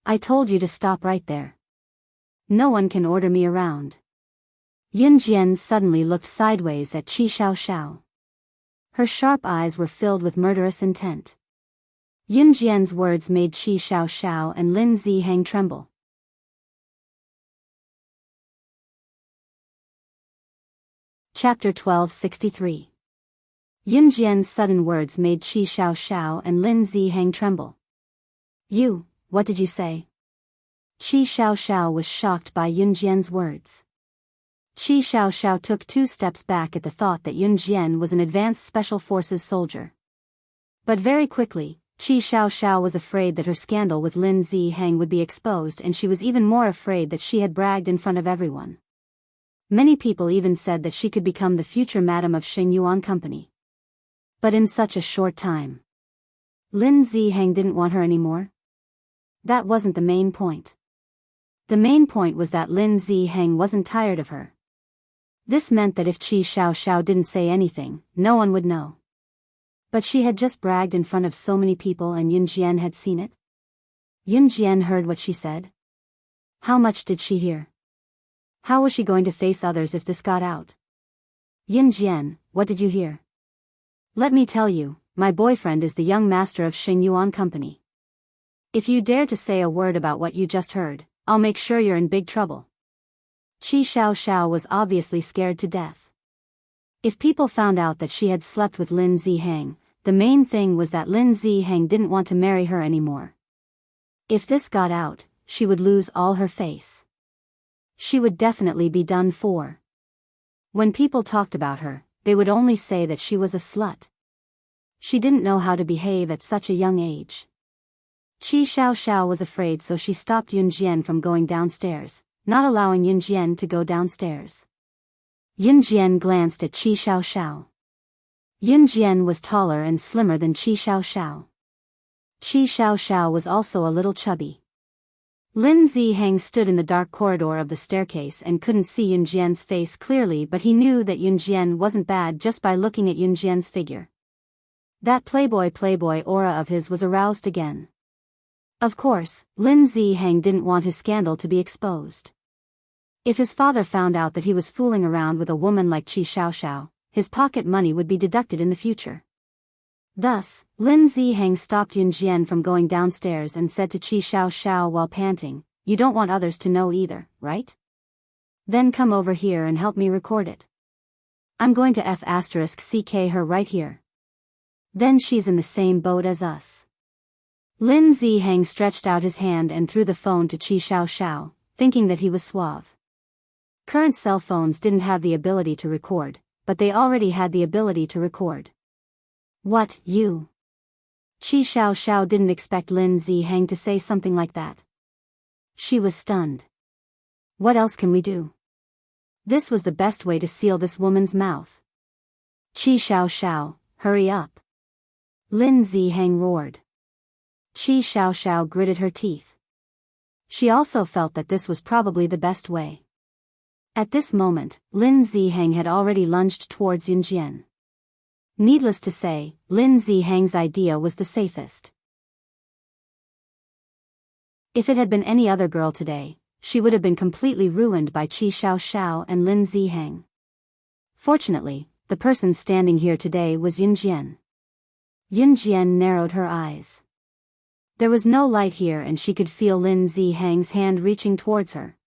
I told you to stop right there. No one can order me around. Yun Jian suddenly looked sideways at Qi Xiaoxiao. Her sharp eyes were filled with murderous intent. Yun Jian's words made Qi Xiaoxiao and Lin Zihang tremble. Chapter 1263. Yun Jian's sudden words made Qi Xiaoxiao and Lin Zihang tremble. You, what did you say? Qi Xiaoxiao was shocked by Yun Jian's words. Qi Xiaoxiao took 2 steps back at the thought that Yun Jian was an advanced special forces soldier. But very quickly, Qi Xiaoxiao was afraid that her scandal with Lin Zihang would be exposed, and she was even more afraid that she had bragged in front of everyone. Many people even said that she could become the future madam of Shengyuan Company. But in such a short time. Lin Zihang didn't want her anymore? That wasn't the main point. The main point was that Lin Zihang wasn't tired of her. This meant that if Qi Xiaoxiao didn't say anything, no one would know. But she had just bragged in front of so many people and Yun Jian had seen it. Yun Jian heard what she said. How much did she hear? How was she going to face others if this got out? Yun Jian, what did you hear? Let me tell you, my boyfriend is the young master of Xingyuan Company. If you dare to say a word about what you just heard, I'll make sure you're in big trouble. Qi Xiaoxiao was obviously scared to death. If people found out that she had slept with Lin Zihang, the main thing was that Lin Zihang didn't want to marry her anymore. If this got out, she would lose all her face. She would definitely be done for. When people talked about her, they would only say that she was a slut. She didn't know how to behave at such a young age. Qi Xiaoxiao was afraid, so she stopped Yun Jian from going downstairs, not allowing Yun Jian to go downstairs. Yun Jian glanced at Qi Xiaoxiao. Yun Jian was taller and slimmer than Qi Xiaoxiao. Qi Xiaoxiao was also a little chubby. Lin Zihang stood in the dark corridor of the staircase and couldn't see Yun Jian's face clearly, but he knew that Yun Jian wasn't bad just by looking at Yun Jian's figure. That playboy aura of his was aroused again. Of course, Lin Zihang didn't want his scandal to be exposed. If his father found out that he was fooling around with a woman like Qi Xiaoxiao, his pocket money would be deducted in the future. Thus, Lin Zihang stopped Yun Jian from going downstairs and said to Qi Xiaoxiao while panting, "You don't want others to know either, right? Then come over here and help me record it. I'm going to F***ck her right here. Then she's in the same boat as us." Lin Zihang stretched out his hand and threw the phone to Qi Xiaoxiao, thinking that he was suave. Current cell phones didn't have the ability to record, but they already had the ability to record. What, you? Qi Xiaoxiao didn't expect Lin Zihang to say something like that. She was stunned. What else can we do? This was the best way to seal this woman's mouth. Qi Xiaoxiao, hurry up. Lin Zihang roared. Qi Xiaoxiao gritted her teeth. She also felt that this was probably the best way. At this moment, Lin Zihang had already lunged towards Yun Jian. Needless to say, Lin Zihang's idea was the safest. If it had been any other girl today, she would have been completely ruined by Qi Xiaoxiao and Lin Zihang. Fortunately, the person standing here today was Yun Jian. Yun Jian narrowed her eyes. There was no light here and she could feel Lin Zihang's hand reaching towards her.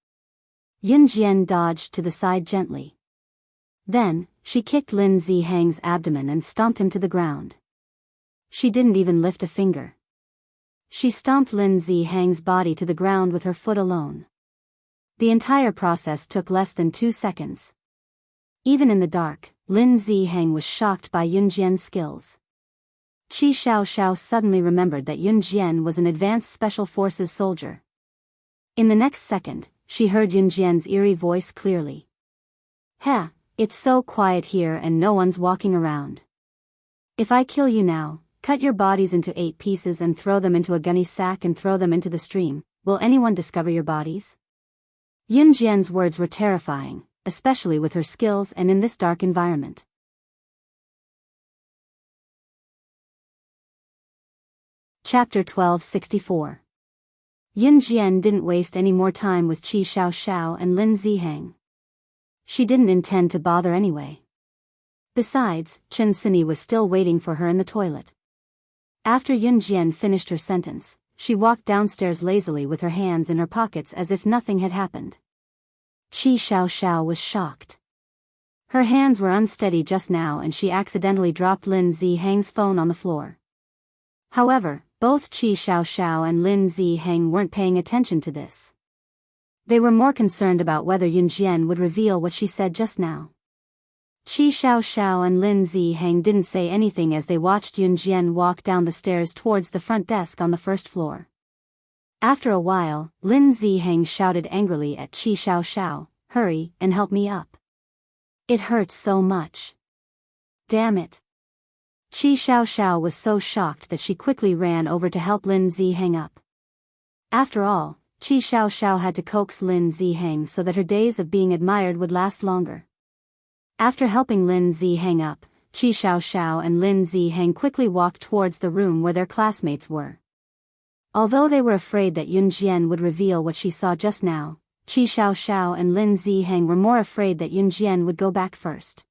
Yun Jian dodged to the side gently. Then, she kicked Lin Zihang's abdomen and stomped him to the ground. She didn't even lift a finger. She stomped Lin Zihang's body to the ground with her foot alone. The entire process took less than 2 seconds. Even in the dark, Lin Zihang was shocked by Yun Jian's skills. Qi Xiaoxiao suddenly remembered that Yun Jian was an advanced special forces soldier. In the next second, she heard Yun Jian's eerie voice clearly. "Heh, it's so quiet here and no one's walking around. If I kill you now, cut your bodies into 8 pieces and throw them into a gunny sack and throw them into the stream, will anyone discover your bodies?" Yun Jian's words were terrifying, especially with her skills and in this dark environment. Chapter 1264. Yun Jian didn't waste any more time with Qi Xiaoxiao and Lin Zihang. She didn't intend to bother anyway. Besides, Chen Sini was still waiting for her in the toilet. After Yun Jian finished her sentence, she walked downstairs lazily with her hands in her pockets as if nothing had happened. Qi Xiaoxiao was shocked. Her hands were unsteady just now and she accidentally dropped Lin Zihang's phone on the floor. However, both Qi Xiaoxiao and Lin Zihang weren't paying attention to this. They were more concerned about whether Yun Jian would reveal what she said just now. Qi Xiaoxiao and Lin Zihang didn't say anything as they watched Yun Jian walk down the stairs towards the front desk on the first floor. After a while, Lin Zihang shouted angrily at Qi Xiaoxiao, "Hurry, and help me up. It hurts so much. Damn it." Qi Xiao was so shocked that she quickly ran over to help Lin Zi hang up. After all, Qi Xiao had to coax Lin Zi hang so that her days of being admired would last longer. After helping Lin Zi hang up, Qi Xiao and Lin Zi hang quickly walked towards the room where their classmates were. Although they were afraid that Yun Jian would reveal what she saw just now, Qi Xiao and Lin Zi hang were more afraid that Yun Jian would go back first.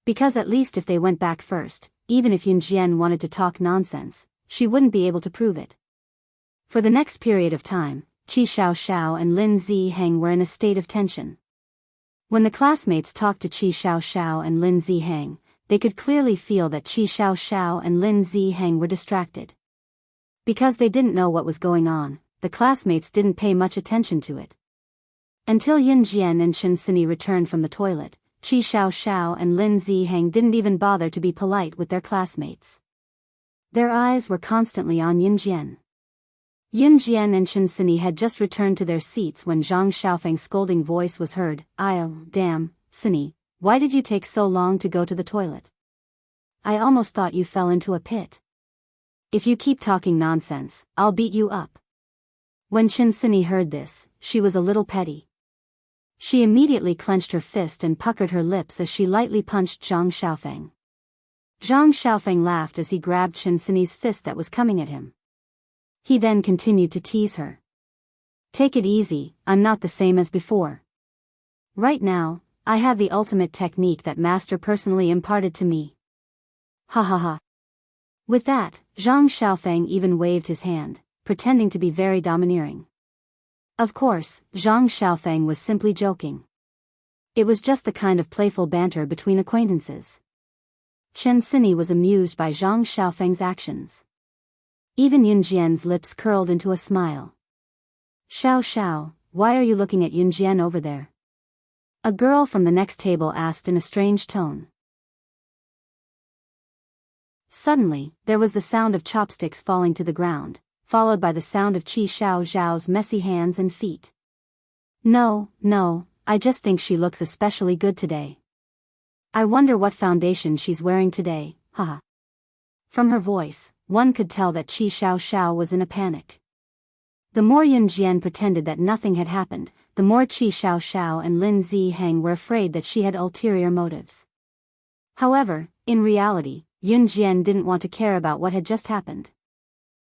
Because at least if they went back first, even if Yun Jian wanted to talk nonsense, she wouldn't be able to prove it. For the next period of time, Qi Xiao and Lin Zi hang were in a state of tension. When the classmates talked to Qi Xiao and Lin Zi hang, they could clearly feel that Qi Xiao and Lin Zi hang were distracted. Because they didn't know what was going on, the classmates didn't pay much attention to it. Until Yun Jian and Chen Sini returned from the toilet, Qi Xiao and Lin Zi hang didn't even bother to be polite with their classmates. Their eyes were constantly on Yun Jian. Yun Jian and Chen Sini had just returned to their seats when Zhang Xiaofeng's scolding voice was heard. Damn, Sini, why did you take so long to go to the toilet? I almost thought you fell into a pit. If you keep talking nonsense, I'll beat you up. When Chen Sini heard this, she was a little petty. She immediately clenched her fist and puckered her lips as she lightly punched Zhang Xiaofeng. Zhang Xiaofeng laughed as he grabbed Chen Sini's fist that was coming at him. He then continued to tease her. Take it easy, I'm not the same as before. Right now, I have the ultimate technique that Master personally imparted to me. Ha ha ha. With that, Zhang Xiaofeng even waved his hand, pretending to be very domineering. Of course, Zhang Xiaofeng was simply joking. It was just the kind of playful banter between acquaintances. Chen Sini was amused by Zhang Xiaofeng's actions. Even Yun Jian's lips curled into a smile. Xiao, why are you looking at Yun Jian over there? A girl from the next table asked in a strange tone. Suddenly, there was the sound of chopsticks falling to the ground, followed by the sound of Qi Xiao's messy hands and feet. No, I just think she looks especially good today. I wonder what foundation she's wearing today, haha. From her voice, one could tell that Qi Xiao was in a panic. The more Yun Jian pretended that nothing had happened, the more Qi Xiao and Lin Zi hang were afraid that she had ulterior motives. However, in reality, Yun Jian didn't want to care about what had just happened.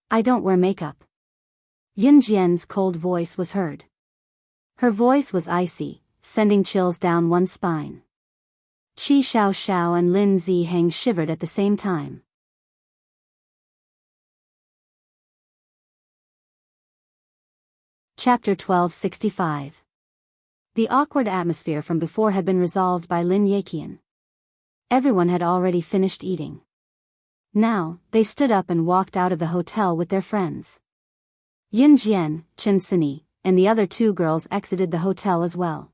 I don't wear makeup. Yun Jian's cold voice was heard. Her voice was icy, sending chills down one's spine. Qi Xiao and Lin Zi hang shivered at the same time. Chapter 1265. The awkward atmosphere from before had been resolved by Lin Yeqian. Everyone had already finished eating. Now, they stood up and walked out of the hotel with their friends. Yun Jian, Chen Sini, and the other two girls exited the hotel as well.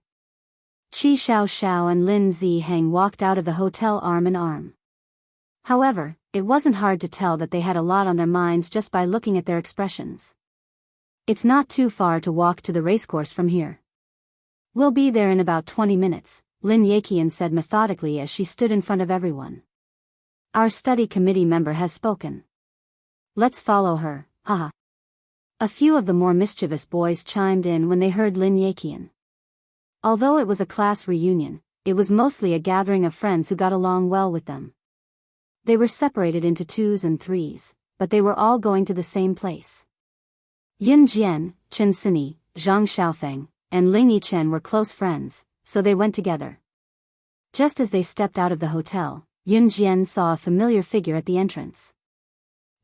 Qi Xiao and Lin Zi hang walked out of the hotel arm in arm. However, it wasn't hard to tell that they had a lot on their minds just by looking at their expressions. It's not too far to walk to the racecourse from here. We'll be there in about 20 minutes, Lin Yeqian said methodically as she stood in front of everyone. Our study committee member has spoken. Let's follow her, haha. A few of the more mischievous boys chimed in when they heard Lin Yeqian. Although it was a class reunion, it was mostly a gathering of friends who got along well with them. They were separated into twos and threes, but they were all going to the same place. Yun Jian, Chen Sini, Zhang Xiaofeng, and Ling Yichen were close friends, so they went together. Just as they stepped out of the hotel, Yun Jian saw a familiar figure at the entrance.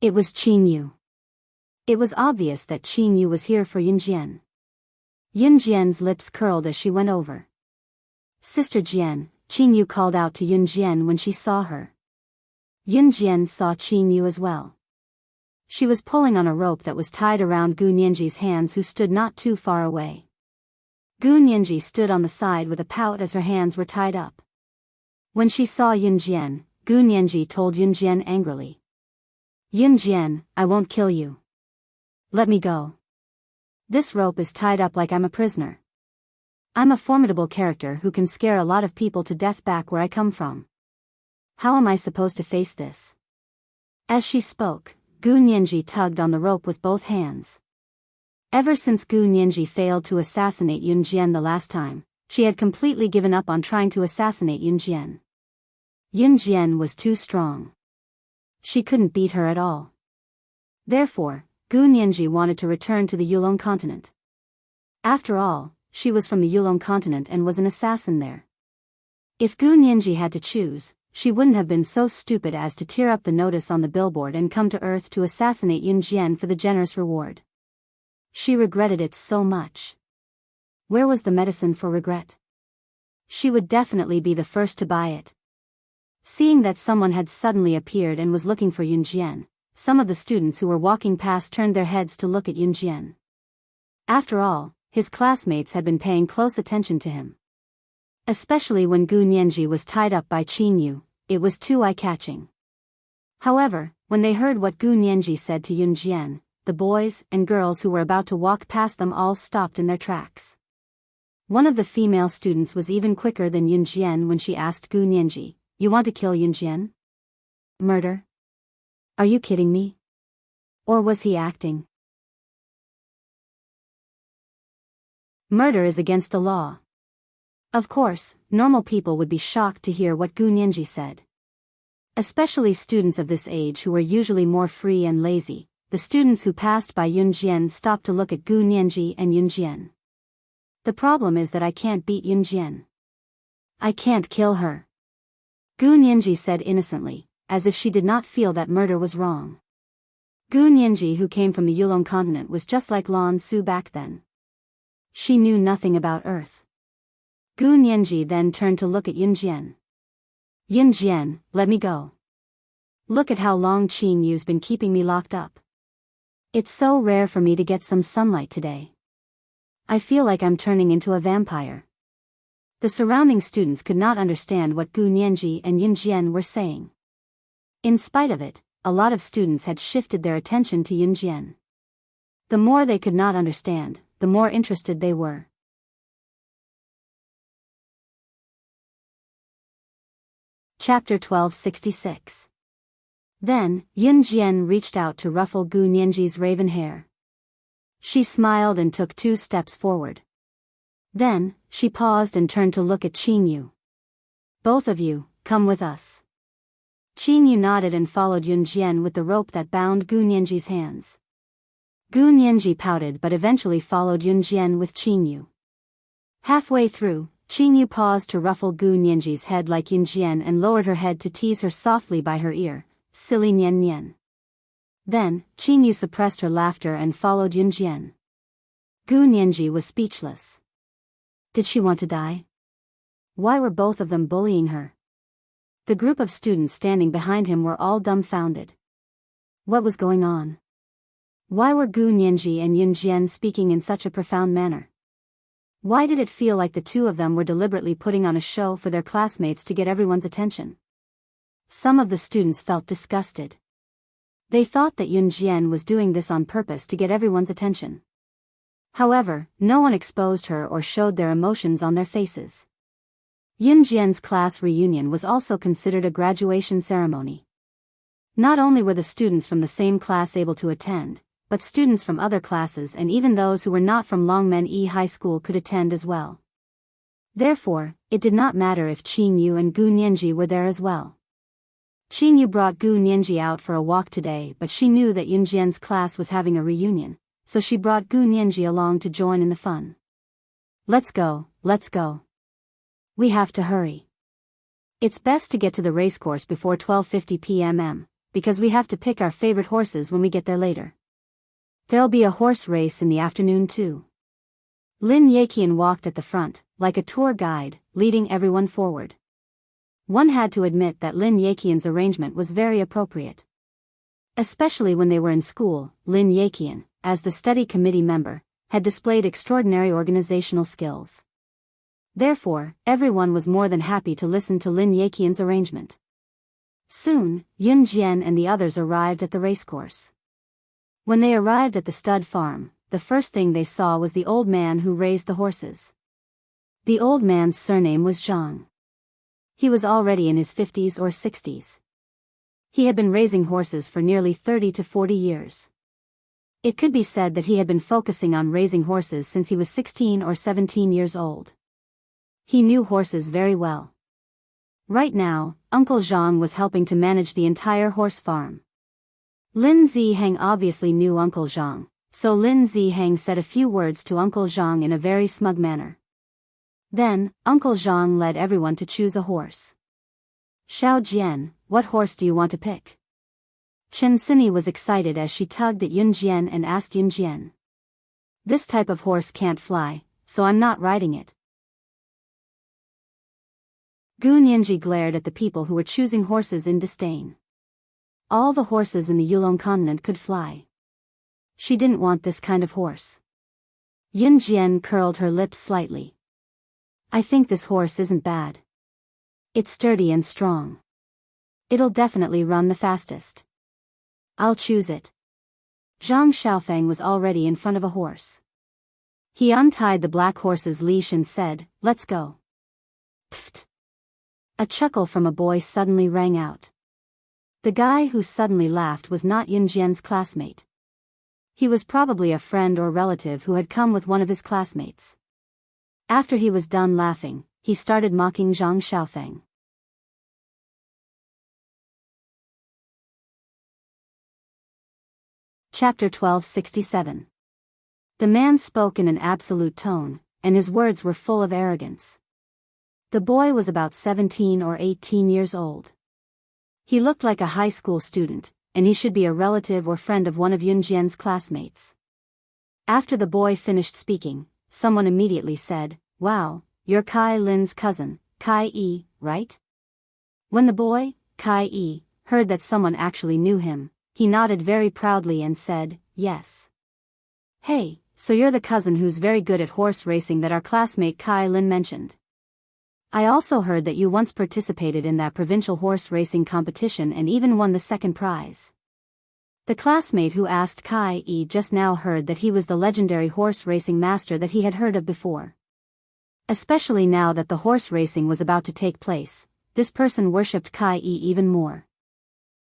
It was Qin Yu. It was obvious that Qin Yu was here for Yun Jian. Yun Jian's lips curled as she went over. Sister Jian, Qin Yu called out to Yun Jian when she saw her. Yun Jian saw Qin Yu as well. She was pulling on a rope that was tied around Gu Nianji's hands, who stood not too far away. Gu Nianji stood on the side with a pout as her hands were tied up. When she saw Yun Jian, Gu Nianji told Yun Jian angrily. Yun Jian, I won't kill you. Let me go. This rope is tied up like I'm a prisoner. I'm a formidable character who can scare a lot of people to death back where I come from. How am I supposed to face this? As she spoke, Gu Nianji tugged on the rope with both hands. Ever since Gu Nianji failed to assassinate Yun Jian the last time, she had completely given up on trying to assassinate Yun Jian. Yun Jian was too strong. She couldn't beat her at all. Therefore, Gu Nianji wanted to return to the Yulong continent. After all, she was from the Yulong continent and was an assassin there. If Gu Nianji had to choose, she wouldn't have been so stupid as to tear up the notice on the billboard and come to Earth to assassinate Yun Jian for the generous reward. She regretted it so much. Where was the medicine for regret? She would definitely be the first to buy it. Seeing that someone had suddenly appeared and was looking for Yun Jian, some of the students who were walking past turned their heads to look at Yun Jian. After all, his classmates had been paying close attention to him. Especially when Gu Nianji was tied up by Qin Yu, it was too eye-catching. However, when they heard what Gu Nianji said to Yun Jian, the boys and girls who were about to walk past them all stopped in their tracks. One of the female students was even quicker than Yun Jian when she asked Gu Nianji, "You want to kill Yun Jian? Murder? Are you kidding me? Or was he acting?" Murder is against the law. Of course, normal people would be shocked to hear what Gu Nianji said. Especially students of this age who were usually more free and lazy. The students who passed by Yun Jian stopped to look at Gu Nianji and Yun Jian. The problem is that I can't beat Yun Jian. I can't kill her. Gu Nianji said innocently, as if she did not feel that murder was wrong. Gu Nianji, who came from the Yulong continent, was just like Lan Su back then. She knew nothing about Earth. Gu Nianji then turned to look at Yun Jian. "Yun Jian, let me go. Look at how long Qin Yu's been keeping me locked up. It's so rare for me to get some sunlight today. I feel like I'm turning into a vampire." The surrounding students could not understand what Gu Nianji and Yun Jian were saying. In spite of it, a lot of students had shifted their attention to Yun Jian. The more they could not understand, the more interested they were. Chapter 1266. Then, Yun Jian reached out to ruffle Gu Nianji's raven hair. She smiled and took 2 steps forward. Then, she paused and turned to look at Qin Yu. "Both of you, come with us." Qin Yu nodded and followed Yun Jian with the rope that bound Gu Nianji's hands. Gu Nianji pouted but eventually followed Yun Jian with Qin Yu. Halfway through, Qin Yu paused to ruffle Gu Nianji's head like Yun Jian and lowered her head to tease her softly by her ear. "Silly Nian Nian." Then, Qin Yu suppressed her laughter and followed Yun Jian. Gu Nianji was speechless. Did she want to die? Why were both of them bullying her? The group of students standing behind him were all dumbfounded. What was going on? Why were Gu Nianji and Yun Jian speaking in such a profound manner? Why did it feel like the two of them were deliberately putting on a show for their classmates to get everyone's attention? Some of the students felt disgusted. They thought that Yun Jian was doing this on purpose to get everyone's attention. However, no one exposed her or showed their emotions on their faces. Yun Jian's class reunion was also considered a graduation ceremony. Not only were the students from the same class able to attend, but students from other classes and even those who were not from Longmen High School could attend as well. Therefore, it did not matter if Qin Yu and Gu Nianji were there as well. Qin Yu brought Gu Nianji out for a walk today, but she knew that Yun Jian's class was having a reunion, so she brought Gu Nianji along to join in the fun. Let's go. We have to hurry. It's best to get to the racecourse before 12:50 p.m. because we have to pick our favorite horses when we get there later. There'll be a horse race in the afternoon too. Lin Yeqian walked at the front, like a tour guide, leading everyone forward. One had to admit that Lin Yeqian's arrangement was very appropriate. Especially when they were in school, Lin Yeqian, as the study committee member, had displayed extraordinary organizational skills. Therefore, everyone was more than happy to listen to Lin Yeqian's arrangement. Soon, Yun Jian and the others arrived at the racecourse. When they arrived at the stud farm, the first thing they saw was the old man who raised the horses. The old man's surname was Zhang. He was already in his 50s or 60s. He had been raising horses for nearly 30 to 40 years. It could be said that he had been focusing on raising horses since he was 16 or 17 years old. He knew horses very well. Right now, Uncle Zhang was helping to manage the entire horse farm. Lin Zihang obviously knew Uncle Zhang, so Lin Zihang said a few words to Uncle Zhang in a very smug manner. Then, Uncle Zhang led everyone to choose a horse. Xiao Jian, what horse do you want to pick? Chen Sini was excited as she tugged at Yun Jian and asked Yun Jian. This type of horse can't fly, so I'm not riding it. Gun Yinji glared at the people who were choosing horses in disdain. All the horses in the Yulong continent could fly. She didn't want this kind of horse. Yun Jian curled her lips slightly. I think this horse isn't bad. It's sturdy and strong. It'll definitely run the fastest. I'll choose it. Zhang Xiaofeng was already in front of a horse. He untied the black horse's leash and said, "Let's go." Pfft. A chuckle from a boy suddenly rang out. The guy who suddenly laughed was not Yun Jian's classmate. He was probably a friend or relative who had come with one of his classmates. After he was done laughing, he started mocking Zhang Xiaofeng. Chapter 1267. The man spoke in an absolute tone, and his words were full of arrogance. The boy was about 17 or 18 years old. He looked like a high school student, and he should be a relative or friend of one of Yun Jian's classmates. After the boy finished speaking, someone immediately said, "Wow, you're Kai Lin's cousin, Kai Yi, right?" When the boy, Kai Yi, heard that someone actually knew him, he nodded very proudly and said, "Yes." "Hey, so you're the cousin who's very good at horse racing that our classmate Kai Lin mentioned. I also heard that you once participated in that provincial horse racing competition and even won the second prize." The classmate who asked Kai Yi just now heard that he was the legendary horse racing master that he had heard of before. Especially now that the horse racing was about to take place, this person worshipped Kai Yi even more.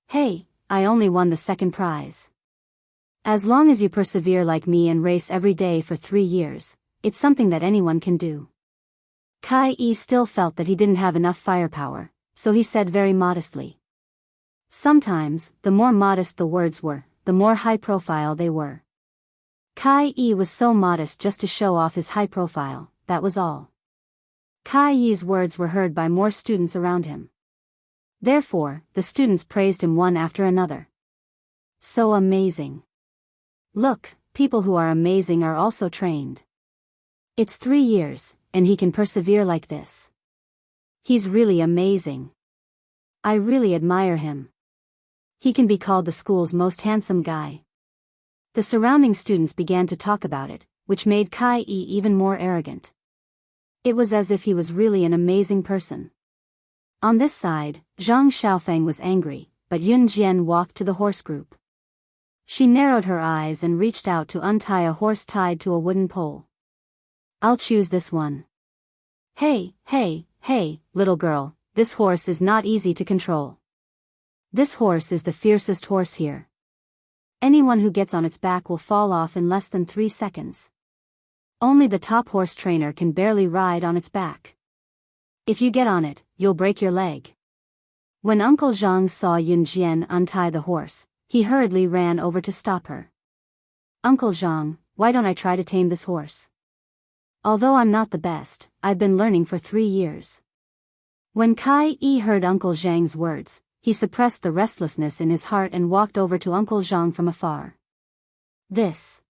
"Hey, I only won the second prize. As long as you persevere like me and race every day for 3 years, it's something that anyone can do." Kai Yi still felt that he didn't have enough firepower, so he said very modestly. Sometimes, the more modest the words were, the more high profile they were. Kai Yi was so modest just to show off his high profile, that was all. Kai Yi's words were heard by more students around him. Therefore, the students praised him one after another. So amazing. Look, people who are amazing are also trained. It's 3 years, and he can persevere like this. He's really amazing. I really admire him. He can be called the school's most handsome guy. The surrounding students began to talk about it, which made Kai Yi even more arrogant. It was as if he was really an amazing person. On this side, Zhang Xiaofeng was angry, but Yun Jian walked to the horse group. She narrowed her eyes and reached out to untie a horse tied to a wooden pole. "I'll choose this one." Hey, little girl, this horse is not easy to control. This horse is the fiercest horse here. Anyone who gets on its back will fall off in less than 3 seconds. Only the top horse trainer can barely ride on its back. If you get on it, you'll break your leg." When Uncle Zhang saw Yun Jian untie the horse, he hurriedly ran over to stop her. "Uncle Zhang, why don't I try to tame this horse? Although I'm not the best, I've been learning for 3 years. When Kai Yi heard Uncle Zhang's words, he suppressed the restlessness in his heart and walked over to Uncle Zhang from afar. "This."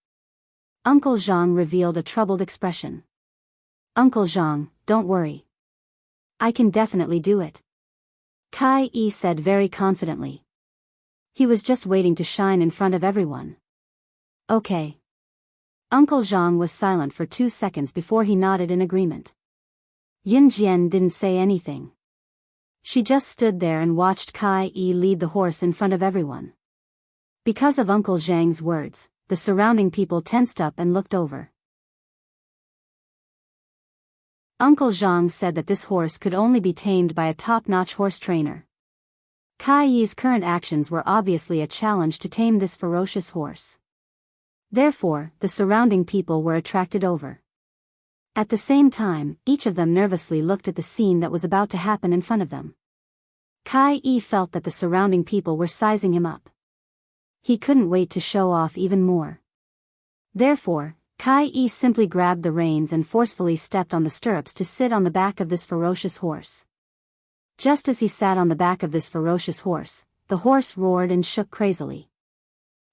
Uncle Zhang revealed a troubled expression. "Uncle Zhang, don't worry. I can definitely do it," Kai Yi said very confidently. He was just waiting to shine in front of everyone. "Okay." Uncle Zhang was silent for 2 seconds before he nodded in agreement. Yun Jian didn't say anything. She just stood there and watched Kai Yi lead the horse in front of everyone. Because of Uncle Zhang's words, the surrounding people tensed up and looked over. Uncle Zhang said that this horse could only be tamed by a top-notch horse trainer. Kai Yi's current actions were obviously a challenge to tame this ferocious horse. Therefore, the surrounding people were attracted over. At the same time, each of them nervously looked at the scene that was about to happen in front of them. Kai Yi felt that the surrounding people were sizing him up. He couldn't wait to show off even more. Therefore, Kai Yi simply grabbed the reins and forcefully stepped on the stirrups to sit on the back of this ferocious horse. Just as he sat on the back of this ferocious horse, the horse roared and shook crazily.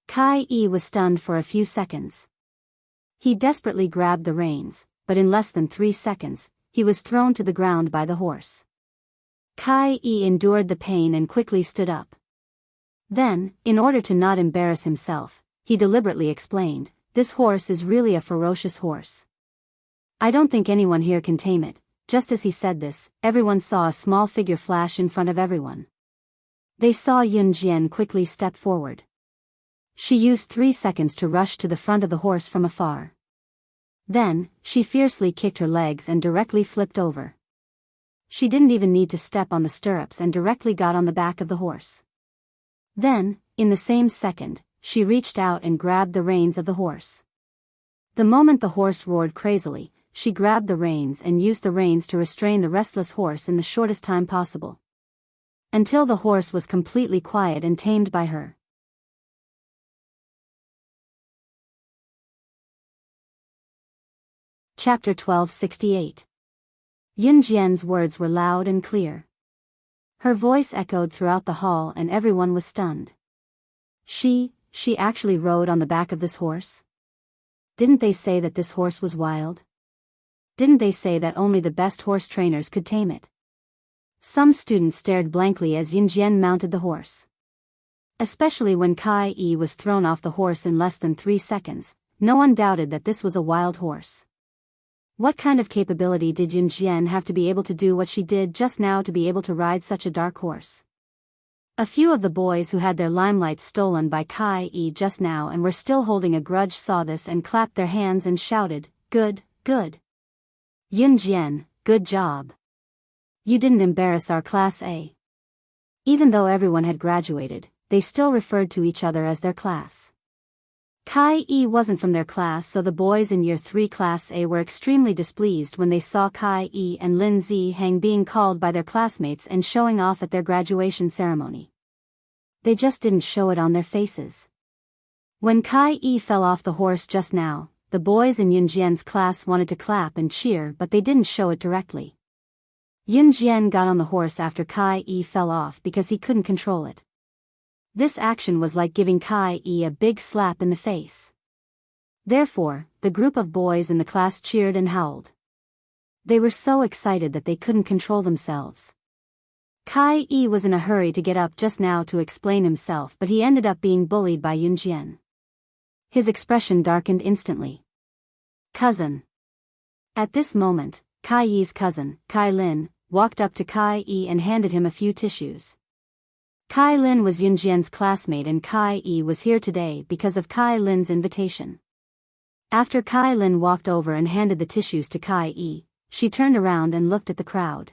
Kai Yi was stunned for a few seconds. He desperately grabbed the reins, but in less than 3 seconds, he was thrown to the ground by the horse. Kai Yi endured the pain and quickly stood up. Then, in order to not embarrass himself, he deliberately explained, "This horse is really a ferocious horse. I don't think anyone here can tame it." Just as he said this, everyone saw a small figure flash in front of everyone. They saw Yun Jian quickly step forward. She used 3 seconds to rush to the front of the horse from afar. Then, she fiercely kicked her legs and directly flipped over. She didn't even need to step on the stirrups and directly got on the back of the horse. Then, in the same second, she reached out and grabbed the reins of the horse. The moment the horse roared crazily, she grabbed the reins and used the reins to restrain the restless horse in the shortest time possible. Until the horse was completely quiet and tamed by her. Chapter 1268. Yun Jian's words were loud and clear. Her voice echoed throughout the hall and everyone was stunned. She actually rode on the back of this horse? Didn't they say that this horse was wild? Didn't they say that only the best horse trainers could tame it? Some students stared blankly as Yun Jian mounted the horse. Especially when Kai Yi was thrown off the horse in less than 3 seconds, no one doubted that this was a wild horse. What kind of capability did Yun Jian have to be able to do what she did just now to be able to ride such a dark horse? A few of the boys who had their limelight stolen by Kai Yi just now and were still holding a grudge saw this and clapped their hands and shouted, "Good, good. Yun Jian, good job. You didn't embarrass our Class A." Even though everyone had graduated, they still referred to each other as their class. Kai Yi wasn't from their class, so the boys in Year 3 Class A were extremely displeased when they saw Kai Yi and Lin Zihang being called by their classmates and showing off at their graduation ceremony. They just didn't show it on their faces. When Kai Yi fell off the horse just now, the boys in Yun Jian's class wanted to clap and cheer, but they didn't show it directly. Yun Jian got on the horse after Kai Yi fell off because he couldn't control it. This action was like giving Kai Yi a big slap in the face. Therefore, the group of boys in the class cheered and howled. They were so excited that they couldn't control themselves. Kai Yi was in a hurry to get up just now to explain himself, but he ended up being bullied by Yun Jian. His expression darkened instantly. "Cousin." At this moment, Kai Yi's cousin, Kai Lin, walked up to Kai Yi and handed him a few tissues. Kai Lin was Yun Jian's classmate and Kai Yi was here today because of Kai Lin's invitation. After Kai Lin walked over and handed the tissues to Kai Yi, she turned around and looked at the crowd.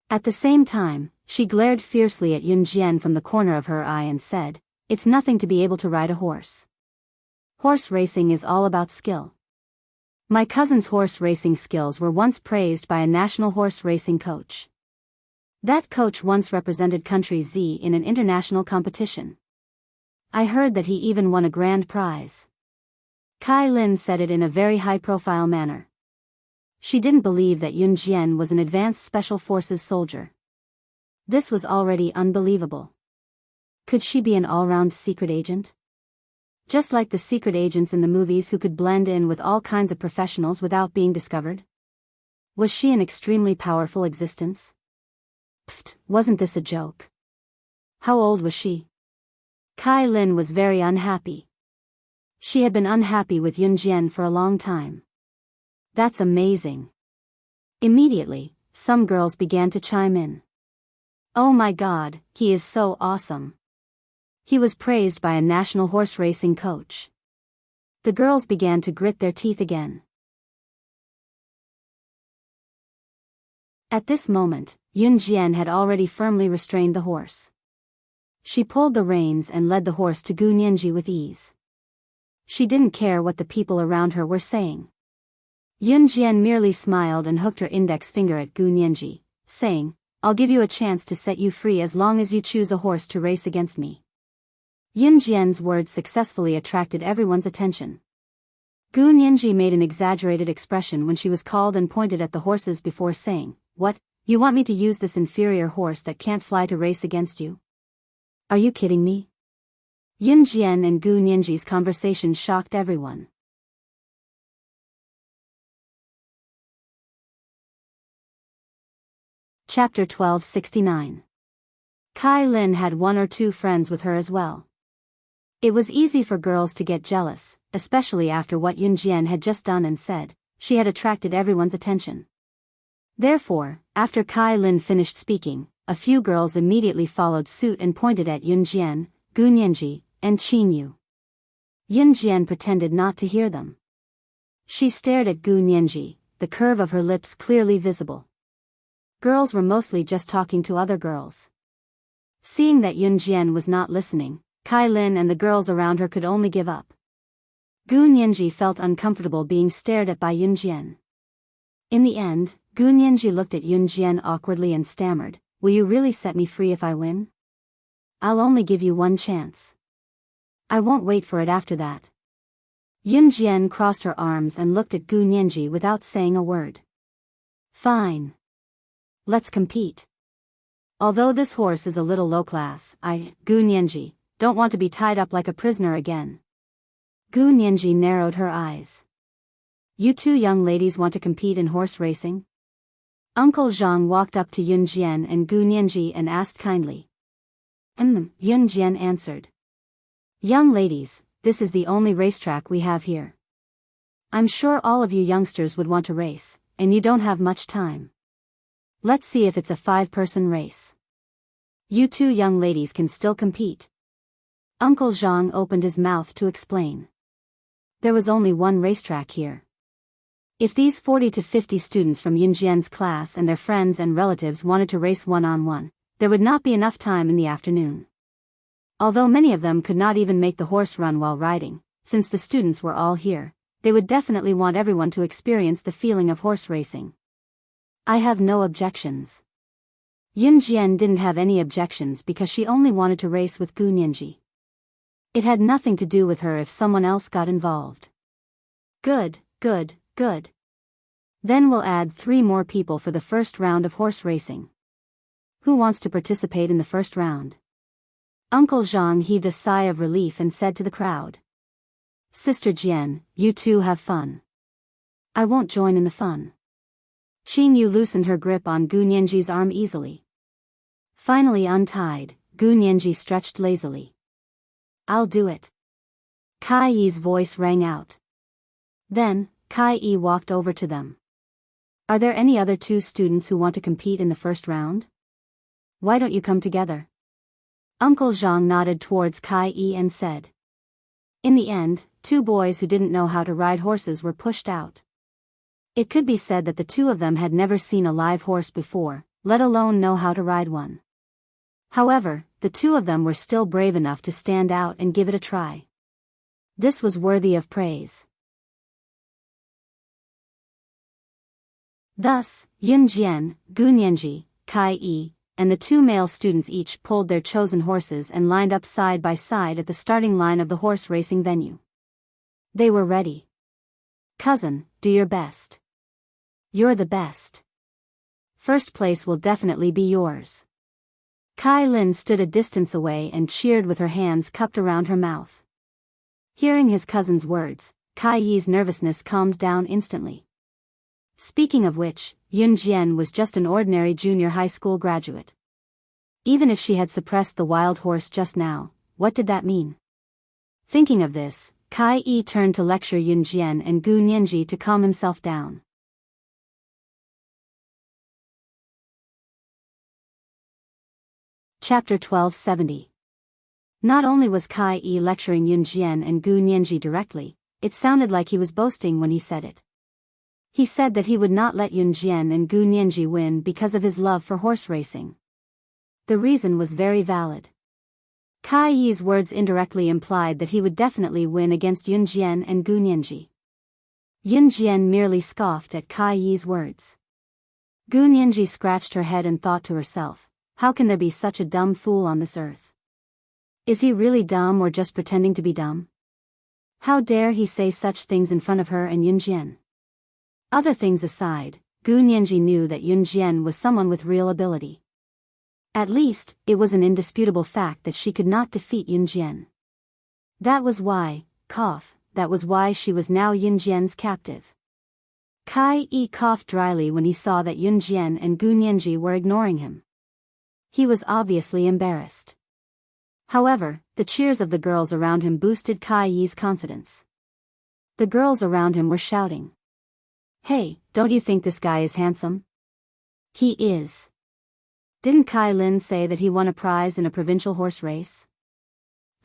At the same time, she glared fiercely at Yun Jian from the corner of her eye and said, "It's nothing to be able to ride a horse. Horse racing is all about skill. My cousin's horse racing skills were once praised by a national horse racing coach. That coach once represented country Z in an international competition. I heard that he even won a grand prize." Kai Lin said it in a very high-profile manner. She didn't believe that Yun Jian was an advanced special forces soldier. This was already unbelievable. Could she be an all-round secret agent? Just like the secret agents in the movies who could blend in with all kinds of professionals without being discovered? Was she an extremely powerful existence? Pfft, wasn't this a joke? How old was she? Kai Lin was very unhappy. She had been unhappy with Yun Jian for a long time. That's amazing. Immediately, some girls began to chime in. "Oh my God, he is so awesome. He was praised by a national horse racing coach." The girls began to grit their teeth again. At this moment, Yun Jian had already firmly restrained the horse. She pulled the reins and led the horse to Gu Nianji with ease. She didn't care what the people around her were saying. Yun Jian merely smiled and hooked her index finger at Gu Nianji, saying, "I'll give you a chance to set you free as long as you choose a horse to race against me." Yun Jian's words successfully attracted everyone's attention. Gu Nianji made an exaggerated expression when she was called and pointed at the horses before saying, "What, you want me to use this inferior horse that can't fly to race against you? Are you kidding me?" Yun Jian and Gu Nianji's conversation shocked everyone. Chapter 1269. Kai Lin had one or two friends with her as well. It was easy for girls to get jealous, especially after what Yun Jian had just done and said. She had attracted everyone's attention. Therefore, after Kai Lin finished speaking, a few girls immediately followed suit and pointed at Yun Jian, Gu Nianji, and Qin Yu. Yun Jian pretended not to hear them. She stared at Gu Nianji, the curve of her lips clearly visible. Girls were mostly just talking to other girls. Seeing that Yun Jian was not listening, Kai Lin and the girls around her could only give up. Gu Nianji felt uncomfortable being stared at by Yun Jian. In the end, Gu Nianji looked at Yun Jian awkwardly and stammered, "Will you really set me free if I win? I'll only give you one chance. I won't wait for it after that." Yun Jian crossed her arms and looked at Gu Nianji without saying a word. "Fine. Let's compete. Although this horse is a little low class, Gu Nianji, don't want to be tied up like a prisoner again." Gu Nianji narrowed her eyes. "You two young ladies want to compete in horse racing?" Uncle Zhang walked up to Yun Jian and Gu Nianji and asked kindly. Yun Jian answered. "Young ladies, this is the only racetrack we have here. I'm sure all of you youngsters would want to race, and you don't have much time. Let's see if it's a 5-person race. You two young ladies can still compete." Uncle Zhang opened his mouth to explain. There was only one racetrack here. If these 40 to 50 students from Yun Jian's class and their friends and relatives wanted to race one-on-one, there would not be enough time in the afternoon. Although many of them could not even make the horse run while riding, since the students were all here, they would definitely want everyone to experience the feeling of horse racing. "I have no objections." Yun Jian didn't have any objections because she only wanted to race with Gu Nianji. It had nothing to do with her if someone else got involved. Good. Then we'll add 3 more people for the first round of horse racing. Who wants to participate in the first round? Uncle Zhang heaved a sigh of relief and said to the crowd. "Sister Jian, you two have fun. I won't join in the fun." Qin Yu loosened her grip on Gu Nianji's arm easily. Finally untied, Gu Nianji stretched lazily. "I'll do it." Kai Yi's voice rang out. Then, Kai Yi walked over to them. "Are there any other 2 students who want to compete in the first round? Why don't you come together?" Uncle Zhang nodded towards Kai Yi and said. In the end, 2 boys who didn't know how to ride horses were pushed out. It could be said that the 2 of them had never seen a live horse before, let alone know how to ride one. However, the 2 of them were still brave enough to stand out and give it a try. This was worthy of praise. Thus, Yun Jian, Gu Nianji, Kai Yi, and the 2 male students each pulled their chosen horses and lined up side by side at the starting line of the horse racing venue. They were ready. "Cousin, do your best. You're the best. First place will definitely be yours." Kai Lin stood a distance away and cheered with her hands cupped around her mouth. Hearing his cousin's words, Kai Yi's nervousness calmed down instantly. Speaking of which, Yun Jian was just an ordinary junior high school graduate. Even if she had suppressed the wild horse just now, what did that mean? Thinking of this, Kai Yi turned to lecture Yun Jian and Gu Nianji to calm himself down. Chapter 1270. Not only was Kai Yi lecturing Yun Jian and Gu Nianji directly, it sounded like he was boasting when he said it. He said that he would not let Yun Jian and Gu Nianji win because of his love for horse racing. The reason was very valid. Kai Yi's words indirectly implied that he would definitely win against Yun Jian and Gu Nianji. Yun Jian merely scoffed at Kai Yi's words. Gu Nianji scratched her head and thought to herself, how can there be such a dumb fool on this earth? Is he really dumb or just pretending to be dumb? How dare he say such things in front of her and Yun Jian? Other things aside, Gu Nianji knew that Yun Jian was someone with real ability. At least, it was an indisputable fact that she could not defeat Yun Jian. That was why she was now Yun Jian's captive. Kai Yi coughed dryly when he saw that Yun Jian and Gu Nianji were ignoring him. He was obviously embarrassed. However, the cheers of the girls around him boosted Kai Yi's confidence. The girls around him were shouting. Hey, don't you think this guy is handsome? He is. Didn't Kai Lin say that he won a prize in a provincial horse race?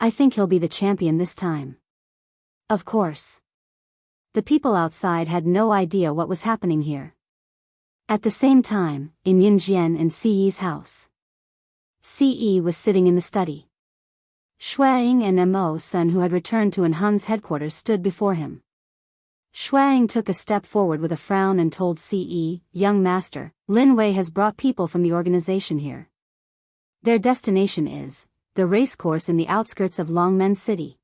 I think he'll be the champion this time. Of course. The people outside had no idea what was happening here. At the same time, in Yun Jian and Si Yi's house, Si Yi was sitting in the study. Shuang and Mo Sun, who had returned to Hun's headquarters, stood before him. Shuang took a step forward with a frown and told Si Yi, young master, Lin Wei has brought people from the organization here. Their destination is the racecourse in the outskirts of Longmen City.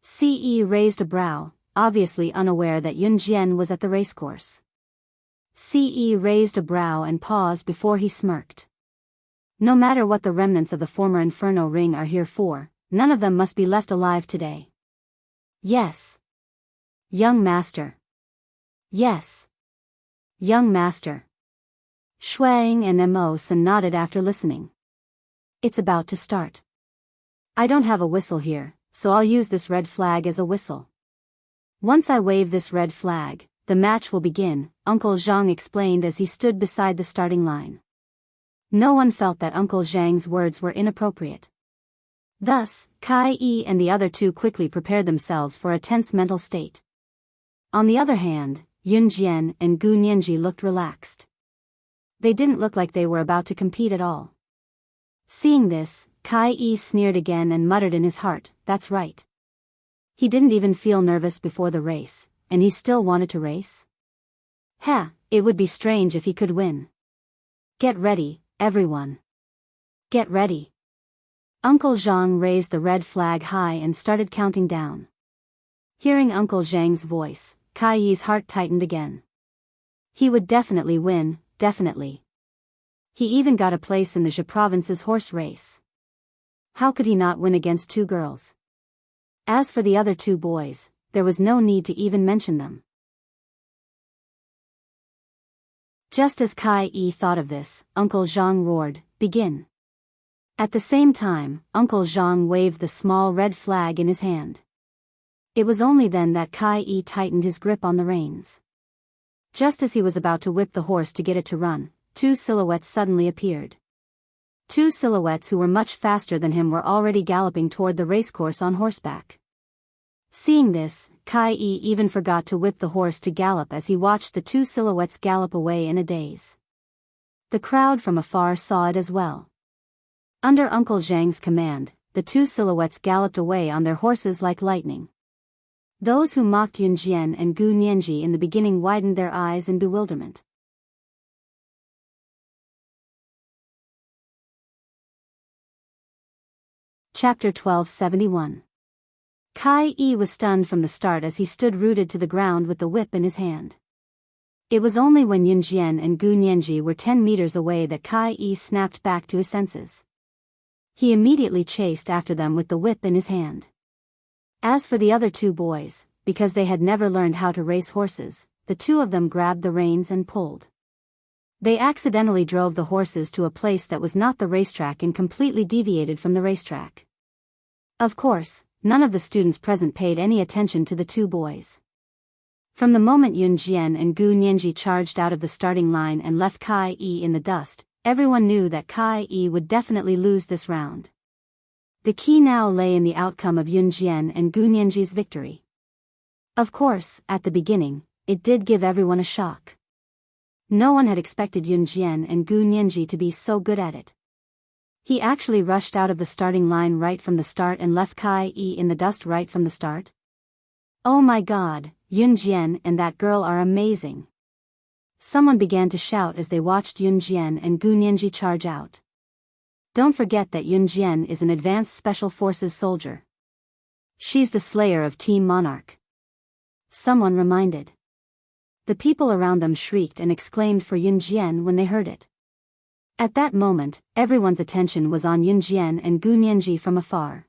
Si Yi raised a brow, obviously unaware that Yun Jian was at the racecourse. Si Yi raised a brow and paused before he smirked. No matter what the remnants of the former Inferno Ring are here for, none of them must be left alive today. Yes. Young master. Yes. Young master. Shuang and Mo Sun nodded after listening. It's about to start. I don't have a whistle here, so I'll use this red flag as a whistle. Once I wave this red flag, the match will begin, Uncle Zhang explained as he stood beside the starting line. No one felt that Uncle Zhang's words were inappropriate. Thus, Kai Yi and the other two quickly prepared themselves for a tense mental state. On the other hand, Yun Jian and Gu Nianji looked relaxed. They didn't look like they were about to compete at all. Seeing this, Kai Yi sneered again and muttered in his heart, that's right. He didn't even feel nervous before the race, and he still wanted to race? It would be strange if he could win. Get ready, everyone. Get ready. Uncle Zhang raised the red flag high and started counting down. Hearing Uncle Zhang's voice, Kai Yi's heart tightened again. He would definitely win, definitely. He even got a place in the Zhe province's horse race. How could he not win against two girls? As for the other two boys, there was no need to even mention them. Just as Kai Yi thought of this, Uncle Zhang roared, begin. At the same time, Uncle Zhang waved the small red flag in his hand. It was only then that Kai Yi tightened his grip on the reins. Just as he was about to whip the horse to get it to run, two silhouettes suddenly appeared. Two silhouettes who were much faster than him were already galloping toward the racecourse on horseback. Seeing this, Kai Yi even forgot to whip the horse to gallop as he watched the two silhouettes gallop away in a daze. The crowd from afar saw it as well. Under Uncle Zhang's command, the two silhouettes galloped away on their horses like lightning. Those who mocked Yun Jian and Gu Nianji in the beginning widened their eyes in bewilderment. Chapter 1271. Kai Yi was stunned from the start as he stood rooted to the ground with the whip in his hand. It was only when Yun Jian and Gu Nianji were 10 meters away that Kai Yi snapped back to his senses. He immediately chased after them with the whip in his hand. As for the other two boys, because they had never learned how to race horses, the two of them grabbed the reins and pulled. They accidentally drove the horses to a place that was not the racetrack and completely deviated from the racetrack. Of course, none of the students present paid any attention to the two boys. From the moment Yun Jian and Gu Nianji charged out of the starting line and left Kai Yi in the dust, everyone knew that Kai Yi would definitely lose this round. The key now lay in the outcome of Yun Jian and Gu Nianji's victory. Of course, at the beginning, it did give everyone a shock. No one had expected Yunjian and Gu Nianji to be so good at it. He actually rushed out of the starting line right from the start and left Kai Yi in the dust right from the start. Oh my god, Yunjian and that girl are amazing. Someone began to shout as they watched Yunjian and Gu Nianji charge out. Don't forget that Yunjian is an advanced special forces soldier. She's the slayer of Team Monarch. Someone reminded. The people around them shrieked and exclaimed for Yunjian when they heard it. At that moment, everyone's attention was on Yunjian and Gu Nianji from afar.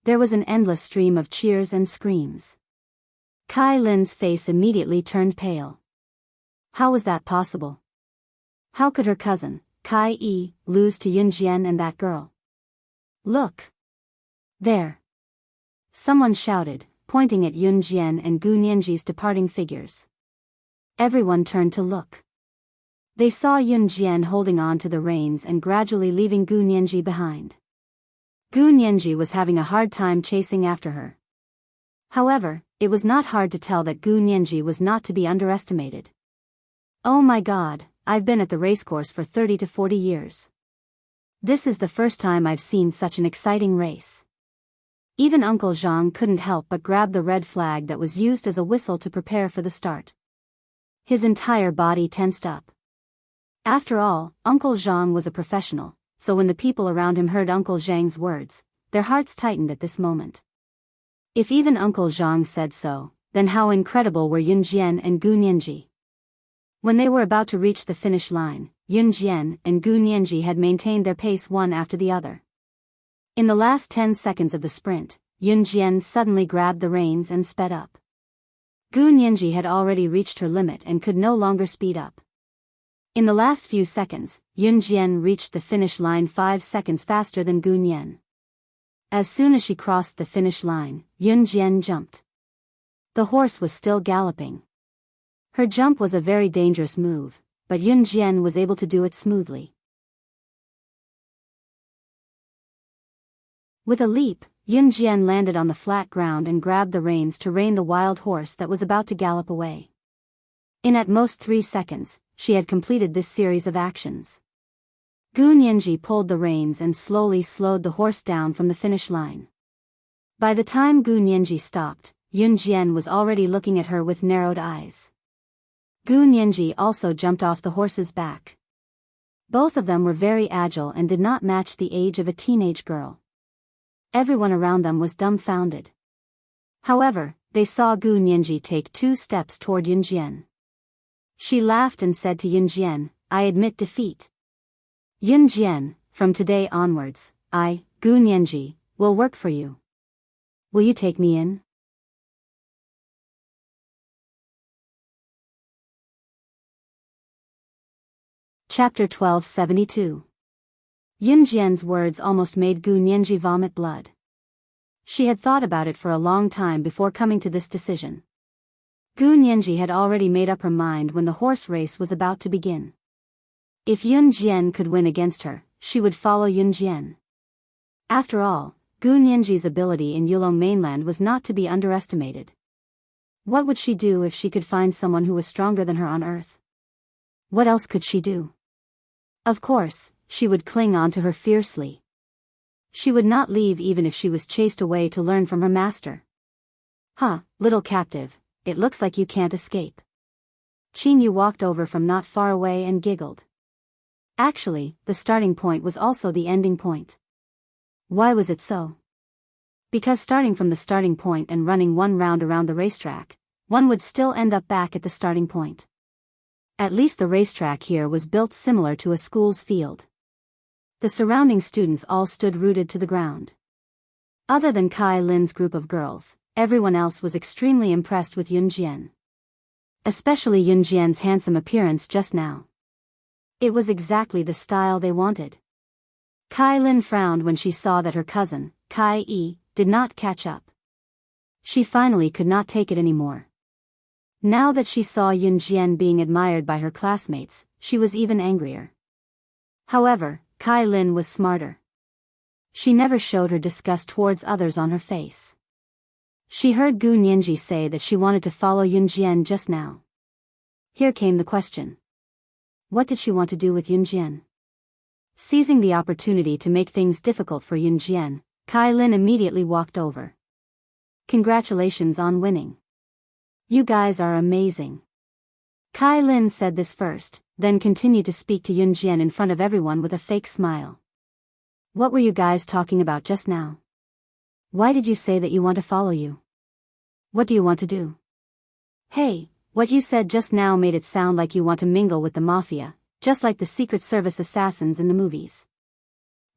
There was an endless stream of cheers and screams. Kai Lin's face immediately turned pale. How was that possible? How could her cousin, Kai Yi, lose to Yunjian and that girl? Look! There! Someone shouted, pointing at Yunjian and Gu Nianji's departing figures. Everyone turned to look. They saw Yunjian holding on to the reins and gradually leaving Gu Nianji behind. Gu Nianji was having a hard time chasing after her. However, it was not hard to tell that Gu Nianji was not to be underestimated. Oh my god, I've been at the racecourse for 30 to 40 years. This is the first time I've seen such an exciting race. Even Uncle Zhang couldn't help but grab the red flag that was used as a whistle to prepare for the start. His entire body tensed up. After all, Uncle Zhang was a professional, so when the people around him heard Uncle Zhang's words, their hearts tightened at this moment. If even Uncle Zhang said so, then how incredible were Yunjian and Gu Nianji. When they were about to reach the finish line, Yunjian and Gu Nianji had maintained their pace one after the other. In the last 10 seconds of the sprint, Yunjian suddenly grabbed the reins and sped up. Gu Nianji had already reached her limit and could no longer speed up. In the last few seconds, Yunjian reached the finish line 5 seconds faster than Gu Nian. As soon as she crossed the finish line, Yunjian jumped. The horse was still galloping. Her jump was a very dangerous move, but Yunjian was able to do it smoothly. With a leap, Yunjian landed on the flat ground and grabbed the reins to rein the wild horse that was about to gallop away. In at most 3 seconds, she had completed this series of actions. Gu Nianji pulled the reins and slowly slowed the horse down from the finish line. By the time Gu Nianji stopped, Yunjian was already looking at her with narrowed eyes. Gu Nianji also jumped off the horse's back. Both of them were very agile and did not match the age of a teenage girl. Everyone around them was dumbfounded. However, they saw Gu Nianji take 2 steps toward Yunjian. She laughed and said to Yunjian, "I admit defeat. Yunjian, from today onwards, I, Gu Nianji, will work for you. Will you take me in?" Chapter 1272. Yunjian's words almost made Gu Nianji vomit blood. She had thought about it for a long time before coming to this decision. Gu Nianji had already made up her mind when the horse race was about to begin. If Yunjian could win against her, she would follow Yunjian. After all, Gu Nianji's ability in Yulong mainland was not to be underestimated. What would she do if she could find someone who was stronger than her on Earth? What else could she do? Of course, she would cling on to her fiercely. She would not leave even if she was chased away to learn from her master. "Huh, little captive, it looks like you can't escape." Qing Yu walked over from not far away and giggled. Actually, the starting point was also the ending point. Why was it so? Because starting from the starting point and running 1 round around the racetrack, one would still end up back at the starting point. At least the racetrack here was built similar to a school's field. The surrounding students all stood rooted to the ground. Other than Kai Lin's group of girls, everyone else was extremely impressed with Yunjian. Especially Yunjian's handsome appearance just now. It was exactly the style they wanted. Kai Lin frowned when she saw that her cousin, Kai Yi, did not catch up. She finally could not take it anymore. Now that she saw Yunjian being admired by her classmates, she was even angrier. However, Kai Lin was smarter. She never showed her disgust towards others on her face. She heard Gu Nianji say that she wanted to follow Yunjian just now. Here came the question. What did she want to do with Yunjian? Seizing the opportunity to make things difficult for Yunjian, Kai Lin immediately walked over. Congratulations on winning. You guys are amazing. Kai Lin said this first, then continued to speak to Yunjian in front of everyone with a fake smile. What were you guys talking about just now? Why did you say that you want to follow you? What do you want to do? Hey, what you said just now made it sound like you want to mingle with the mafia, just like the Secret Service assassins in the movies.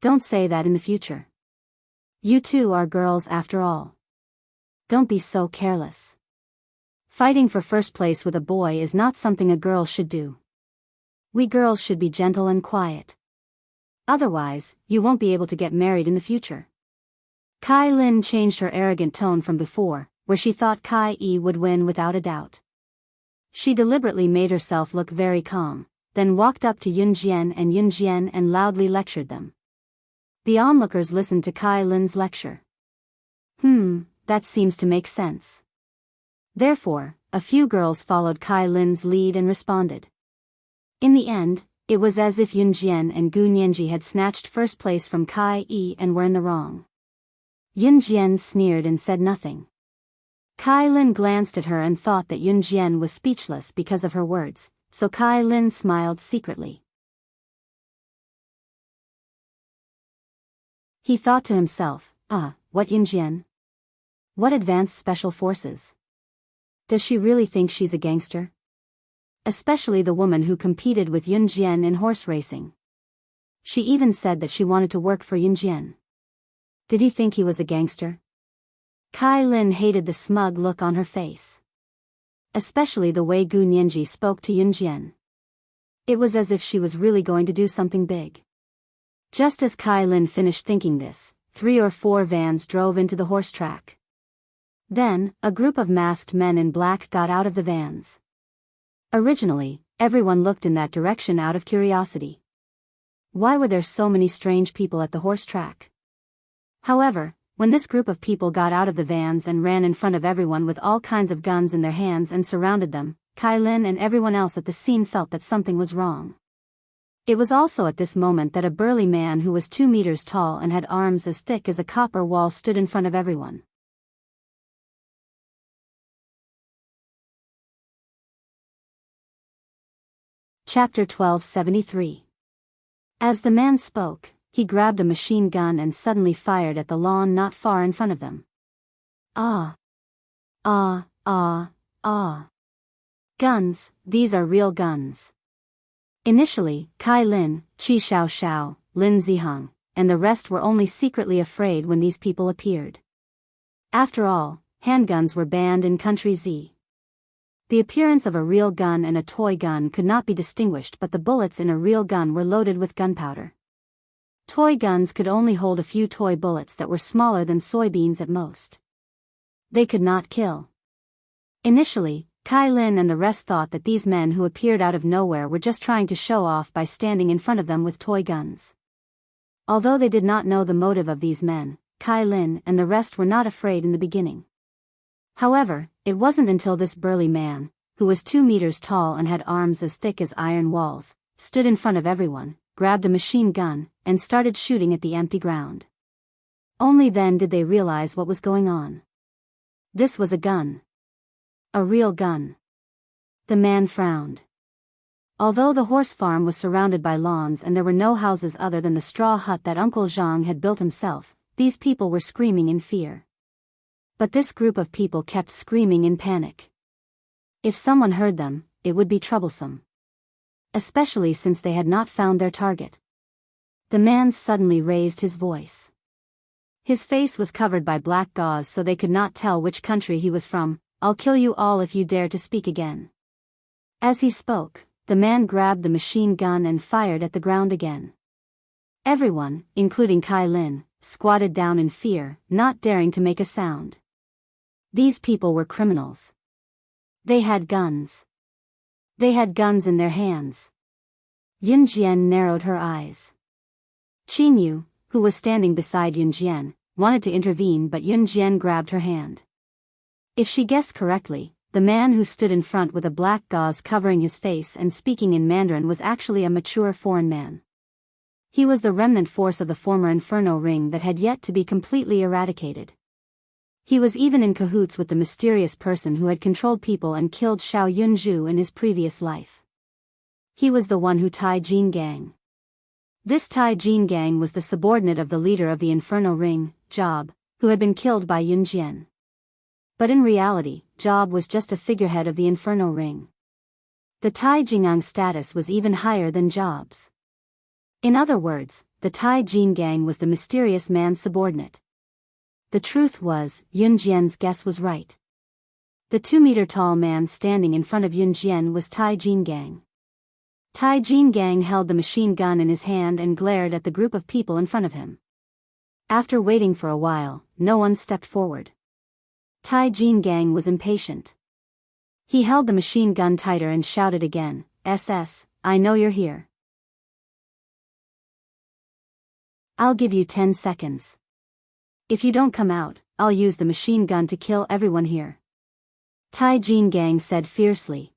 Don't say that in the future. You two are girls after all. Don't be so careless. Fighting for first place with a boy is not something a girl should do. We girls should be gentle and quiet. Otherwise, you won't be able to get married in the future. Kai Lin changed her arrogant tone from before, where she thought Kai Yi would win without a doubt. She deliberately made herself look very calm, then walked up to Yunjian and loudly lectured them. The onlookers listened to Kai Lin's lecture. That seems to make sense. Therefore, a few girls followed Kai Lin's lead and responded. In the end, it was as if Yunjian and Gu Nianji had snatched first place from Kai Yi and were in the wrong. Yunjian sneered and said nothing. Kai Lin glanced at her and thought that Yunjian was speechless because of her words, so Kai Lin smiled secretly. He thought to himself, what Yunjian? What advanced special forces? Does she really think she's a gangster? Especially the woman who competed with Yunjian in horse racing. She even said that she wanted to work for Yunjian. Did he think he was a gangster? Kai Lin hated the smug look on her face. Especially the way Gu Nianji spoke to Yunjian. It was as if she was really going to do something big. Just as Kai Lin finished thinking this, 3 or 4 vans drove into the horse track. Then, a group of masked men in black got out of the vans. Originally, everyone looked in that direction out of curiosity. Why were there so many strange people at the horse track? However, when this group of people got out of the vans and ran in front of everyone with all kinds of guns in their hands and surrounded them, Kai Lin and everyone else at the scene felt that something was wrong. It was also at this moment that a burly man who was 2 meters tall and had arms as thick as a copper wall stood in front of everyone. Chapter 1273. As the man spoke, he grabbed a machine gun and suddenly fired at the lawn not far in front of them. Guns, these are real guns. Initially, Kai Lin, Qi Xiao, Lin Zihang, and the rest were only secretly afraid when these people appeared. After all, handguns were banned in Country Z. The appearance of a real gun and a toy gun could not be distinguished, but the bullets in a real gun were loaded with gunpowder. Toy guns could only hold a few toy bullets that were smaller than soybeans at most. They could not kill. Initially, Kai Lin and the rest thought that these men who appeared out of nowhere were just trying to show off by standing in front of them with toy guns. Although they did not know the motive of these men, Kai Lin and the rest were not afraid in the beginning. However, it wasn't until this burly man, who was 2 meters tall and had arms as thick as iron walls, stood in front of everyone, grabbed a machine gun, and started shooting at the empty ground. Only then did they realize what was going on. This was a gun. A real gun. The man frowned. Although the horse farm was surrounded by lawns and there were no houses other than the straw hut that Uncle Zhang had built himself, these people were screaming in fear. But this group of people kept screaming in panic. If someone heard them, it would be troublesome. Especially since they had not found their target. The man suddenly raised his voice. His face was covered by black gauze so they could not tell which country he was from. I'll kill you all if you dare to speak again. As he spoke, the man grabbed the machine gun and fired at the ground again. Everyone, including Kai Lin, squatted down in fear, not daring to make a sound. These people were criminals. They had guns. They had guns in their hands. Yunjian narrowed her eyes. Qinyu, who was standing beside Yunjian, wanted to intervene, but Yunjian grabbed her hand. If she guessed correctly, the man who stood in front with a black gauze covering his face and speaking in Mandarin was actually a mature foreign man. He was the remnant force of the former Inferno Ring that had yet to be completely eradicated. He was even in cahoots with the mysterious person who had controlled people and killed Xiao Yunzhu in his previous life. He was the one who Tai Jin Gang. This Tai Jin Gang was the subordinate of the leader of the Inferno Ring, Job, who had been killed by Yun Jian. But in reality, Job was just a figurehead of the Inferno Ring. The Tai Jingang status was even higher than Job's. In other words, the Tai Jin Gang was the mysterious man's subordinate. The truth was, Yun Jian's guess was right. The 2-meter-tall man standing in front of Yun Jian was Tai Jin Gang. Tai Jin Gang held the machine gun in his hand and glared at the group of people in front of him. After waiting for a while, no one stepped forward. Tai Jin Gang was impatient. He held the machine gun tighter and shouted again, "SS, I know you're here. I'll give you 10 seconds. If you don't come out, I'll use the machine gun to kill everyone here." Tai Jin Gang said fiercely.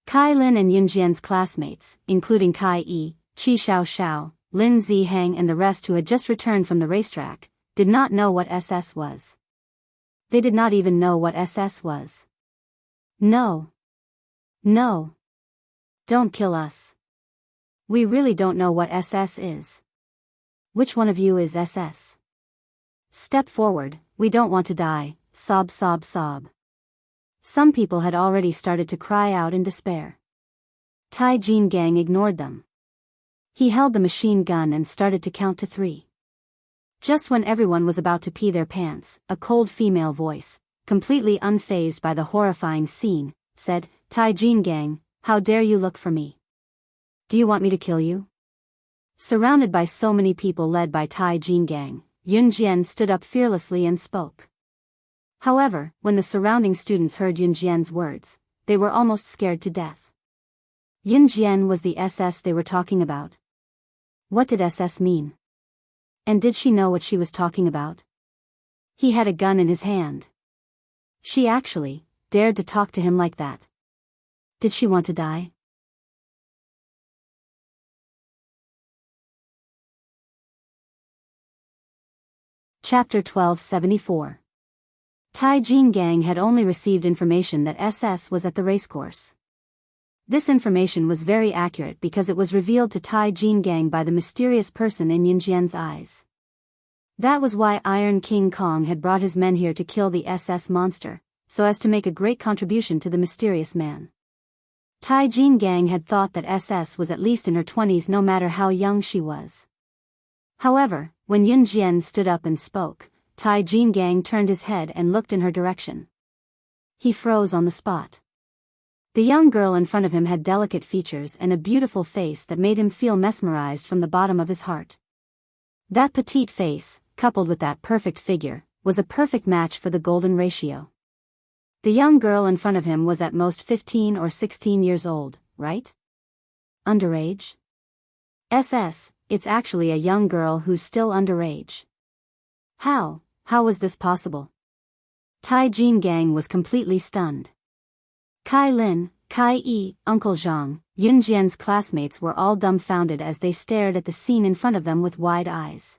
Kai Lin and Yun Jian's classmates, including Kai Yi, Qi Xiao Xiao, Lin Zihang and the rest who had just returned from the racetrack, did not know what SS was. They did not even know what SS was. No. No. Don't kill us. We really don't know what SS is. Which one of you is SS? Step forward, we don't want to die, sob sob sob. Some people had already started to cry out in despair. Tai Jin Gang ignored them. He held the machine gun and started to count to 3. Just when everyone was about to pee their pants, a cold female voice, completely unfazed by the horrifying scene, said, "Tai Jin Gang, how dare you look for me? Do you want me to kill you?" Surrounded by so many people led by Tai Jin Gang, Yun Jian stood up fearlessly and spoke. However, when the surrounding students heard Yun Jian's words, they were almost scared to death. Yun Jian was the SS they were talking about. What did SS mean? And did she know what she was talking about? He had a gun in his hand. She actually dared to talk to him like that. Did she want to die? Chapter 1274. Tai Jin Gang had only received information that SS was at the racecourse. This information was very accurate because it was revealed to Tai Jin Gang by the mysterious person in Yun Jian's eyes. That was why Iron King Kong had brought his men here to kill the SS monster, so as to make a great contribution to the mysterious man. Tai Jin Gang had thought that SS was at least in her 20s no matter how young she was. However, when Yun Jian stood up and spoke, Tai Jin Gang turned his head and looked in her direction. He froze on the spot. The young girl in front of him had delicate features and a beautiful face that made him feel mesmerized from the bottom of his heart. That petite face, coupled with that perfect figure, was a perfect match for the golden ratio. The young girl in front of him was at most 15 or 16 years old, right? Underage? SS, it's actually a young girl who's still underage. How was this possible? Tai Jin Gang was completely stunned. Kai Lin, Kai Yi, Uncle Zhang, Yun Jian's classmates were all dumbfounded as they stared at the scene in front of them with wide eyes.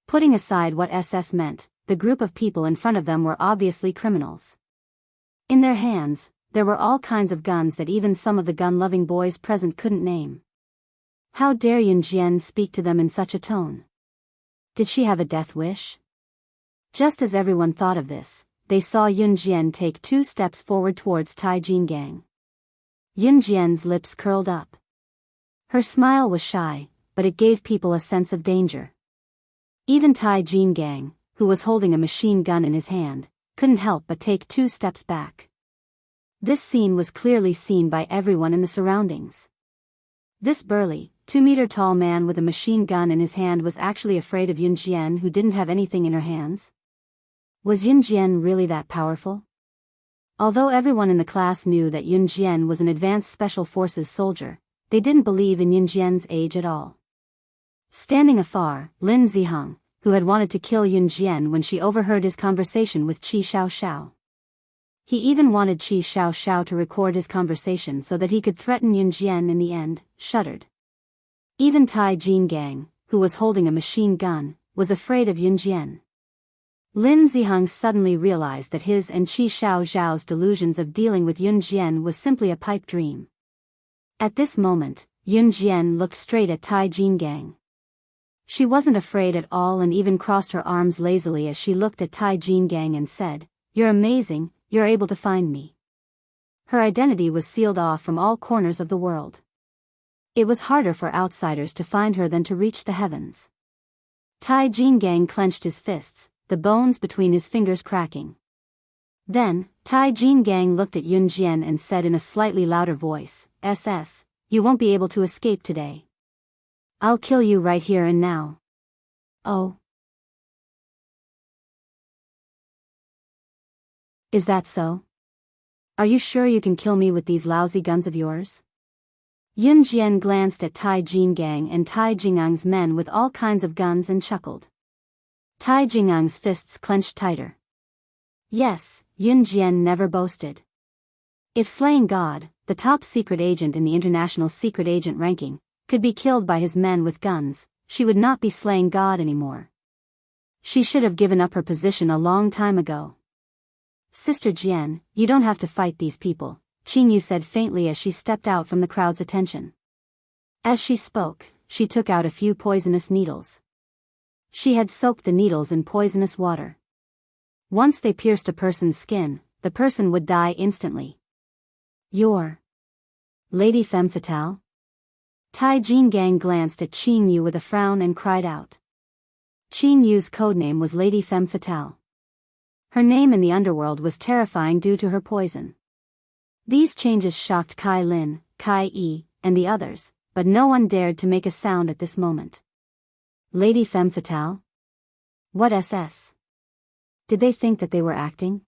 Putting aside what SS meant, the group of people in front of them were obviously criminals. In their hands, there were all kinds of guns that even some of the gun-loving boys present couldn't name. How dare Yun Jian speak to them in such a tone? Did she have a death wish? Just as everyone thought of this, they saw Yun Jian take 2 steps forward towards Tai Jin Gang. Yun Jian's lips curled up. Her smile was shy, but it gave people a sense of danger. Even Tai Jin Gang, who was holding a machine gun in his hand, couldn't help but take 2 steps back. This scene was clearly seen by everyone in the surroundings. This burly, 2-meter-tall man with a machine gun in his hand was actually afraid of Yun Jian, who didn't have anything in her hands. Was Yun Jian really that powerful? Although everyone in the class knew that Yun Jian was an advanced special forces soldier, they didn't believe in Yun Jian's age at all. Standing afar, Lin Zihang, who had wanted to kill Yun Jian when she overheard his conversation with Qi Xiao Xiao. He even wanted Qi Xiao to record his conversation so that he could threaten Yun Jian in the end, shuddered. Even Tai Jinggang, who was holding a machine gun, was afraid of Yun Jian. Lin Ziheng suddenly realized that his and Qi Xiao's delusions of dealing with Yun Jian was simply a pipe dream. At this moment, Yun Jian looked straight at Tai Jinggang. She wasn't afraid at all and even crossed her arms lazily as she looked at Tai Jinggang and said, "You're amazing, you're able to find me." Her identity was sealed off from all corners of the world. It was harder for outsiders to find her than to reach the heavens. Tai Jinggang clenched his fists, the bones between his fingers cracking. Then, Tai Jinggang looked at Yun Jian and said in a slightly louder voice, "SS, you won't be able to escape today. I'll kill you right here and now." "Oh. Is that so? Are you sure you can kill me with these lousy guns of yours?" Yun Jian glanced at Tai Jinggang and Tai Jingang's men with all kinds of guns and chuckled. Tai Jingang's fists clenched tighter. Yes, Yun Jian never boasted. If slaying God, the top secret agent in the international secret agent ranking, could be killed by his men with guns, she would not be slaying God anymore. She should have given up her position a long time ago. "Sister Jian, you don't have to fight these people," Qingyu said faintly as she stepped out from the crowd's attention. As she spoke, she took out a few poisonous needles. She had soaked the needles in poisonous water. Once they pierced a person's skin, the person would die instantly. "You're Lady Femme Fatale?" Tai Jinggang glanced at Qingyu with a frown and cried out. Qingyu's codename was Lady Femme Fatale. Her name in the underworld was terrifying due to her poison. These changes shocked Kai Lin, Kai Yi, and the others, but no one dared to make a sound at this moment. Lady Femme Fatale? What SS? Did they think that they were acting?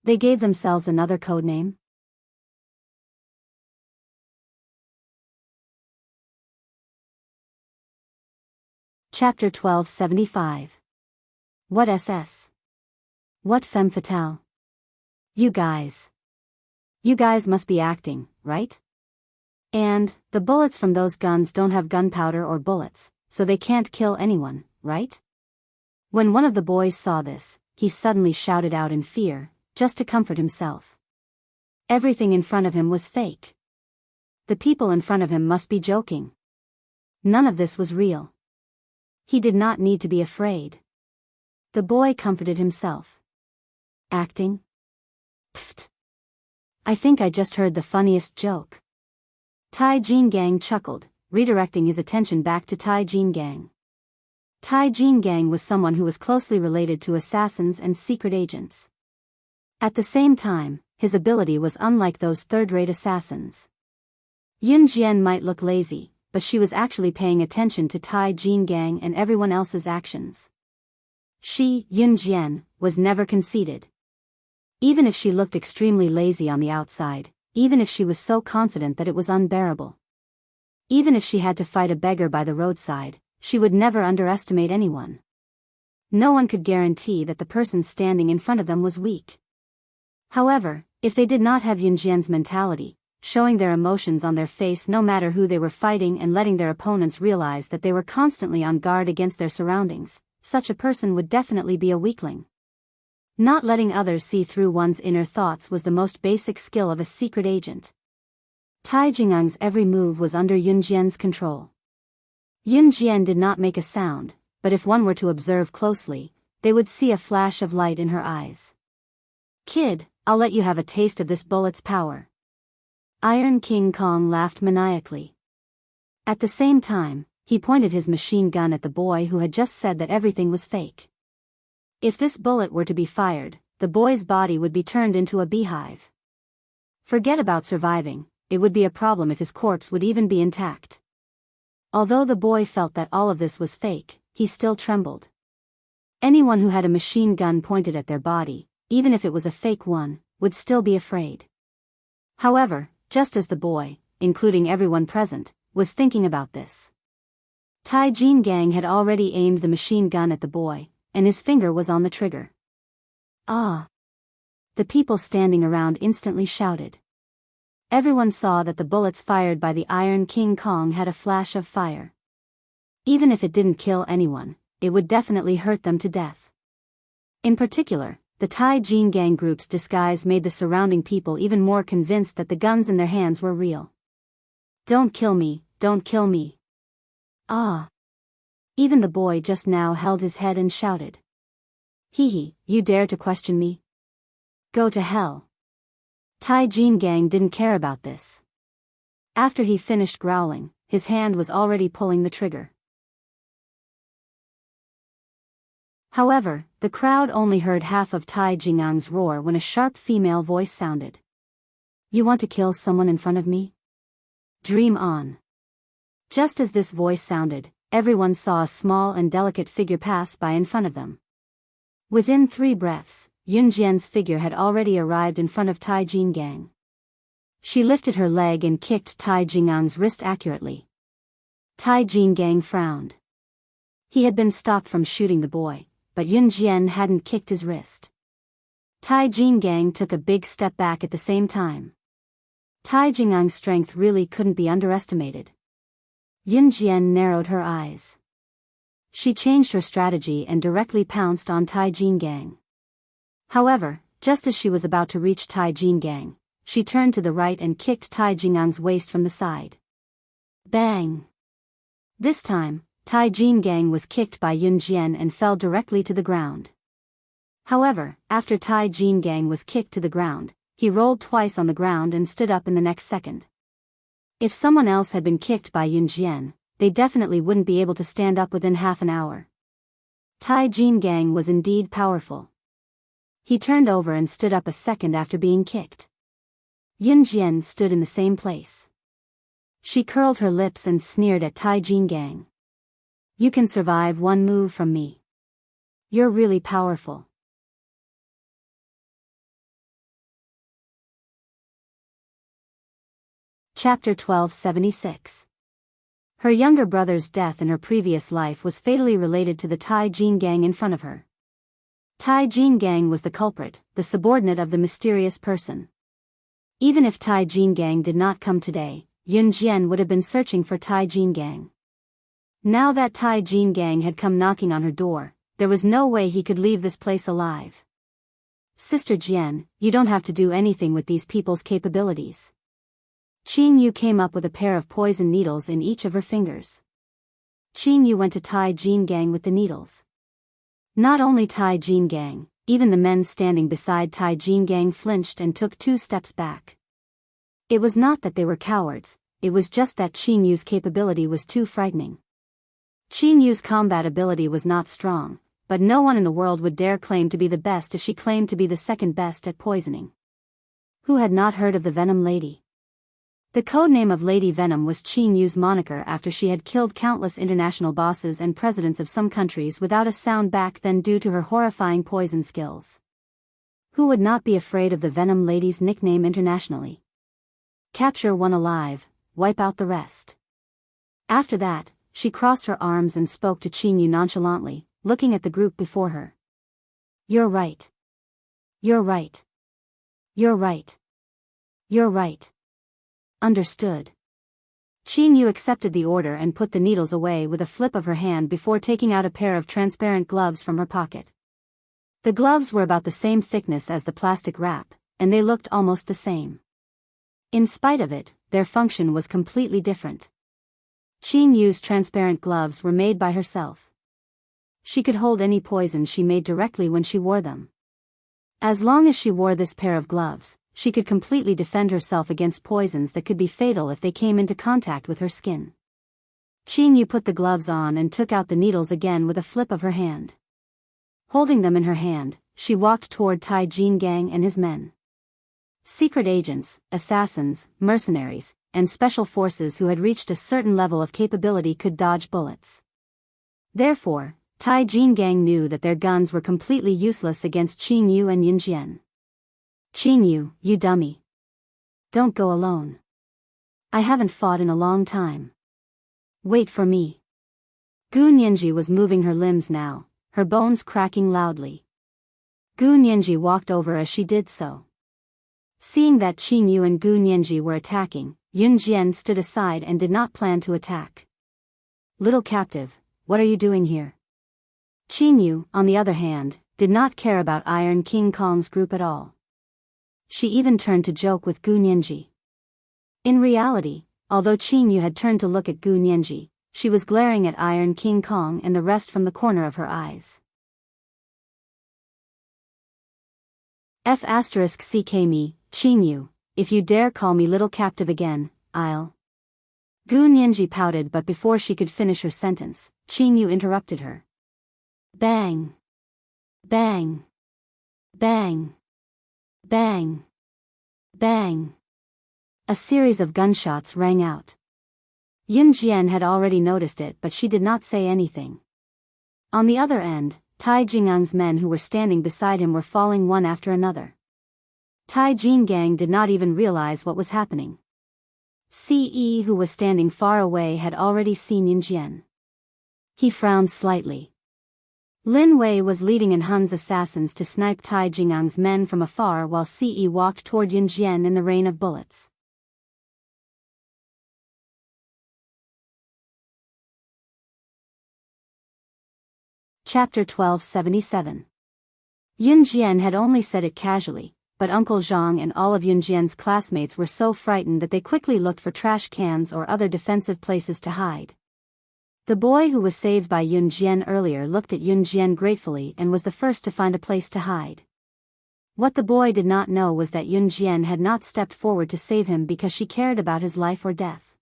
They gave themselves another codename? Chapter 1275. What SS? What Femme Fatale? You guys must be acting, right? And, the bullets from those guns don't have gunpowder or bullets, so they can't kill anyone, right? When one of the boys saw this, he suddenly shouted out in fear, just to comfort himself. Everything in front of him was fake. The people in front of him must be joking. None of this was real. He did not need to be afraid. The boy comforted himself. Acting? Pfft. I think I just heard the funniest joke. Tai Jinggang chuckled, redirecting his attention back to Tai Jinggang. Tai Jinggang was someone who was closely related to assassins and secret agents. At the same time, his ability was unlike those third-rate assassins. Yun Jian might look lazy, but she was actually paying attention to Tai Jinggang and everyone else's actions. She, Yun Jian, was never conceited. Even if she looked extremely lazy on the outside, even if she was so confident that it was unbearable. Even if she had to fight a beggar by the roadside, she would never underestimate anyone. No one could guarantee that the person standing in front of them was weak. However, if they did not have Yun Jian's mentality, showing their emotions on their face no matter who they were fighting and letting their opponents realize that they were constantly on guard against their surroundings, such a person would definitely be a weakling. Not letting others see through one's inner thoughts was the most basic skill of a secret agent. Tai Jingang's every move was under Yun Jian's control. Yun Jian did not make a sound, but if one were to observe closely, they would see a flash of light in her eyes. "Kid, I'll let you have a taste of this bullet's power." Iron King Kong laughed maniacally. At the same time, he pointed his machine gun at the boy who had just said that everything was fake. If this bullet were to be fired, the boy's body would be turned into a beehive. Forget about surviving, it would be a problem if his corpse would even be intact. Although the boy felt that all of this was fake, he still trembled. Anyone who had a machine gun pointed at their body, even if it was a fake one, would still be afraid. However, just as the boy, including everyone present, was thinking about this, Tai Jinggang had already aimed the machine gun at the boy, and his finger was on the trigger. Ah! The people standing around instantly shouted. Everyone saw that the bullets fired by the Iron King Kong had a flash of fire. Even if it didn't kill anyone, it would definitely hurt them to death. In particular, the Tai Jin gang group's disguise made the surrounding people even more convinced that the guns in their hands were real. "Don't kill me, don't kill me." "Ah." Even the boy just now held his head and shouted. "Hee, you dare to question me? Go to hell." Tai Jin gang didn't care about this. After he finished growling, his hand was already pulling the trigger. However, the crowd only heard half of Tai Jingang's roar when a sharp female voice sounded. "You want to kill someone in front of me? Dream on." Just as this voice sounded, everyone saw a small and delicate figure pass by in front of them. Within 3 breaths, Yunjian's figure had already arrived in front of Tai Jin gang. She lifted her leg and kicked Tai Jingang's wrist accurately. Tai Jin gang frowned. He had been stopped from shooting the boy, but Yunjian hadn't kicked his wrist. Tai Jin gang took a big step back at the same time. Tai Jingang's strength really couldn't be underestimated. Yunjian narrowed her eyes. She changed her strategy and directly pounced on Tai Jin gang. However, just as she was about to reach Tai Jin gang, she turned to the right and kicked Tai Jingang's waist from the side. Bang! This time, Tai Jin gang was kicked by Yunjian and fell directly to the ground. However, after Tai Jin gang was kicked to the ground, he rolled twice on the ground and stood up in the next second. If someone else had been kicked by Yunjian, they definitely wouldn't be able to stand up within half an hour. Tai Jin gang was indeed powerful. He turned over and stood up a second after being kicked. Yunjian stood in the same place. She curled her lips and sneered at Tai Jin gang. "You can survive one move from me. You're really powerful." Chapter 1276. Her younger brother's death in her previous life was fatally related to the Tai Jin gang in front of her. Tai Jin gang was the culprit, the subordinate of the mysterious person. Even if Tai Jin gang did not come today, Yunjian would have been searching for Tai Jin gang. Now that Tai Jin gang had come knocking on her door, there was no way he could leave this place alive. "Sister Jian, you don't have to do anything with these people's capabilities." Qing Yu came up with a pair of poison needles in each of her fingers. Qing Yu went to Tai Jin gang with the needles. Not only Tai Jin gang, even the men standing beside Tai Jin gang flinched and took 2 steps back. It was not that they were cowards, it was just that Qing Yu's capability was too frightening. Qing Yu's combat ability was not strong, but no one in the world would dare claim to be the best if she claimed to be the second best at poisoning. Who had not heard of the Venom Lady? The codename of Lady Venom was Qing Yu's moniker after she had killed countless international bosses and presidents of some countries without a sound back then due to her horrifying poison skills. Who would not be afraid of the Venom Lady's nickname internationally? Capture one alive, wipe out the rest. After that, she crossed her arms and spoke to Qing Yu nonchalantly, looking at the group before her. "You're right. You're right. You're right. You're right." Understood. Qing Yu accepted the order and put the needles away with a flip of her hand before taking out a pair of transparent gloves from her pocket. The gloves were about the same thickness as the plastic wrap, and they looked almost the same. In spite of it, their function was completely different. Qing Yu's transparent gloves were made by herself. She could hold any poison she made directly when she wore them. As long as she wore this pair of gloves, she could completely defend herself against poisons that could be fatal if they came into contact with her skin. Qing Yu put the gloves on and took out the needles again with a flip of her hand. Holding them in her hand, she walked toward Tai Jin gang and his men. Secret agents, assassins, mercenaries, and special forces who had reached a certain level of capability could dodge bullets. Therefore, Tai Jin gang knew that their guns were completely useless against Qing Yu and Yunjian. "Qing Yu, you dummy. Don't go alone. I haven't fought in a long time. Wait for me." Gu Nianji was moving her limbs now, her bones cracking loudly. Gu Nianji walked over as she did so. Seeing that Qin Yu and Gu Nianji were attacking, Yun Jian stood aside and did not plan to attack. Little captive, what are you doing here? Qin Yu, on the other hand, did not care about Iron King Kong's group at all. She even turned to joke with Gu Nianji. In reality, although Qin Yu had turned to look at Gu Nianji, she was glaring at Iron King Kong and the rest from the corner of her eyes. F***ck me, Qin Yu, if you dare call me little captive again, I'll... Gu Nianji pouted, but before she could finish her sentence, Qin Yu interrupted her. Bang! Bang! Bang! Bang! Bang! A series of gunshots rang out. Yun Jian had already noticed it, but she did not say anything. On the other end, Tai Jingang's men who were standing beside him were falling one after another. Tai Jinggang did not even realize what was happening. Ce, who was standing far away, had already seen Yun Jian. He frowned slightly. Lin Wei was leading in Hun's assassins to snipe Tai Jingang's men from afar while Ce walked toward Yun Jian in the rain of bullets. Chapter 1277. Yun Jian had only said it casually, but Uncle Zhang and all of Yun Jian's classmates were so frightened that they quickly looked for trash cans or other defensive places to hide. The boy who was saved by Yun Jian earlier looked at Yun Jian gratefully and was the first to find a place to hide. What the boy did not know was that Yun Jian had not stepped forward to save him because she cared about his life or death.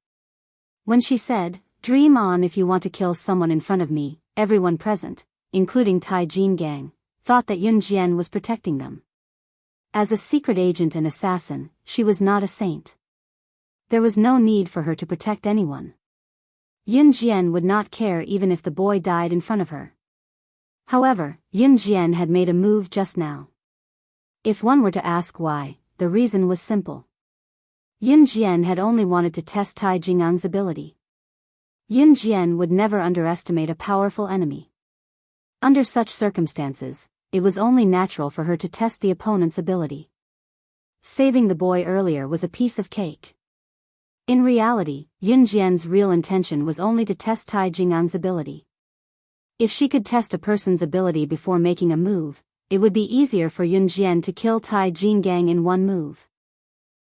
When she said, "Dream on if you want to kill someone in front of me," everyone present, including Tai Jinggang, thought that Yun Jian was protecting them. As a secret agent and assassin, she was not a saint. There was no need for her to protect anyone. Yun Jian would not care even if the boy died in front of her. However, Yun Jian had made a move just now. If one were to ask why, the reason was simple. Yun Jian had only wanted to test Tai Jingang's ability. Yun Jian would never underestimate a powerful enemy. Under such circumstances, it was only natural for her to test the opponent's ability. Saving the boy earlier was a piece of cake. In reality, Yun Jian's real intention was only to test Tai Jingang's ability. If she could test a person's ability before making a move, it would be easier for Yun Jian to kill Tai Jinggang in one move.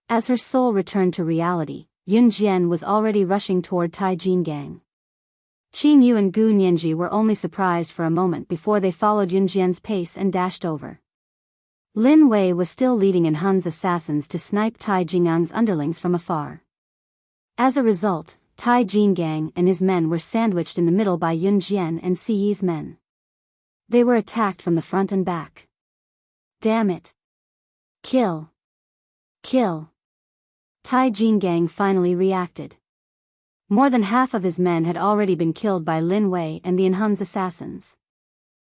As her soul returned to reality, Yun Jian was already rushing toward Tai Jinggang. Qin Yu and Gu Nianji were only surprised for a moment before they followed Yun Jian's pace and dashed over. Lin Wei was still leading in Hun's assassins to snipe Tai Jingang's underlings from afar. As a result, Tai Jinggang and his men were sandwiched in the middle by Yun Jian and Ci's men. They were attacked from the front and back. Damn it! Kill! Kill! Tai Jinggang finally reacted. More than half of his men had already been killed by Lin Wei and the Hun's assassins.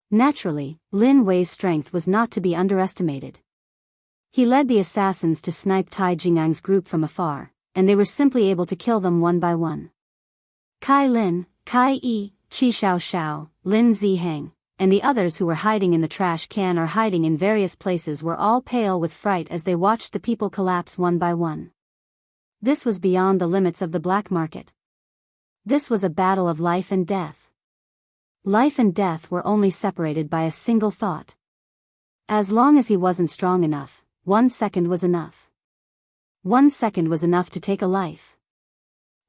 Naturally, Lin Wei's strength was not to be underestimated. He led the assassins to snipe Tai Jingang's group from afar, and they were simply able to kill them one by one. Kai Lin, Kai Yi, Qi Xiao Xiao, Lin Ziheng, and the others who were hiding in the trash can or hiding in various places were all pale with fright as they watched the people collapse one by one. This was beyond the limits of the black market. This was a battle of life and death. Life and death were only separated by a single thought. As long as he wasn't strong enough, 1 second was enough. 1 second was enough to take a life.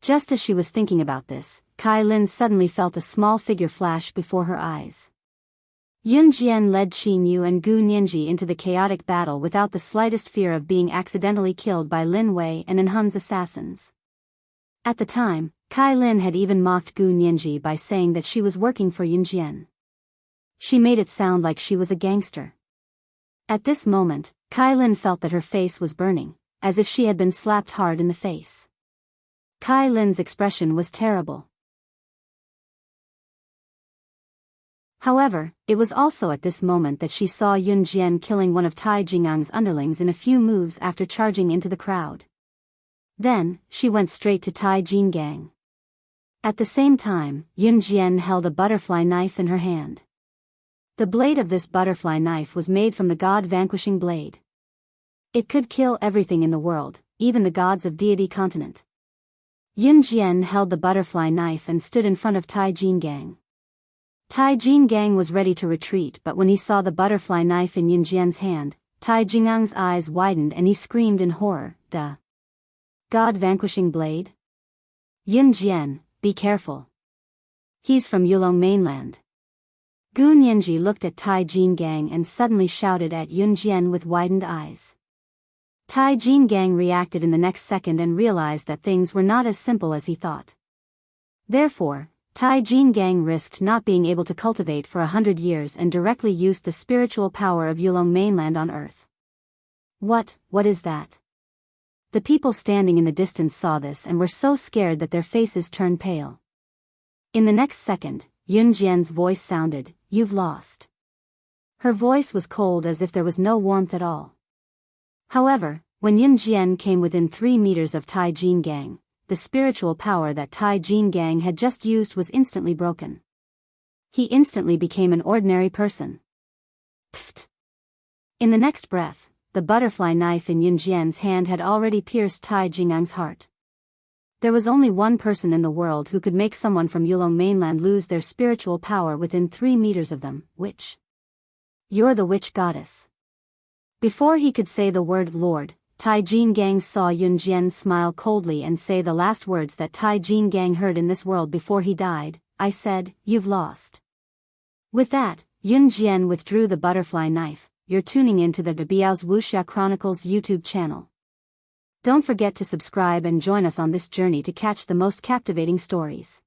Just as she was thinking about this, Kai Lin suddenly felt a small figure flash before her eyes. Yun Jian led Qin Yu and Gu Nianji into the chaotic battle without the slightest fear of being accidentally killed by Lin Wei and Hun's assassins. At the time, Kai Lin had even mocked Gu Nianji by saying that she was working for Yun Jian. She made it sound like she was a gangster. At this moment, Kai Lin felt that her face was burning, as if she had been slapped hard in the face. Kai Lin's expression was terrible. However, it was also at this moment that she saw Yun Jian killing one of Tai Jingang's underlings in a few moves after charging into the crowd. Then, she went straight to Tai Jinggang. At the same time, Yun Jian held a butterfly knife in her hand. The blade of this butterfly knife was made from the god-vanquishing blade. It could kill everything in the world, even the gods of deity continent. Yun Jian held the butterfly knife and stood in front of Tai Jingang. Tai Jingang was ready to retreat, but when he saw the butterfly knife in Yun Jian's hand, Tai Jingang's eyes widened and he screamed in horror, "Duh! God-vanquishing blade? Yun Jian, be careful. He's from Yulong mainland." Gun Yanji looked at Tai Jingang and suddenly shouted at Yun Jian with widened eyes. Tai Jingang reacted in the next second and realized that things were not as simple as he thought. Therefore, Tai Jingang risked not being able to cultivate for 100 years and directly used the spiritual power of Yulong mainland on earth. What is that? The people standing in the distance saw this and were so scared that their faces turned pale. In the next second, Yun Jian's voice sounded, "You've lost." Her voice was cold as if there was no warmth at all. However, when Yun Jian came within 3 meters of Tai Jingang, the spiritual power that Tai Jingang had just used was instantly broken. He instantly became an ordinary person. Pfft! In the next breath, the butterfly knife in Yun Jian's hand had already pierced Tai Jingang's heart. There was only one person in the world who could make someone from Yulong mainland lose their spiritual power within 3 meters of them, witch. You're the witch goddess. Before he could say the word Lord, Tai Jingang saw Yun Jian smile coldly and say the last words that Tai Jingang heard in this world before he died. "I said, you've lost." With that, Yun Jian withdrew the butterfly knife. You're tuning into the Biyao's Wuxia Chronicles YouTube channel. Don't forget to subscribe and join us on this journey to catch the most captivating stories.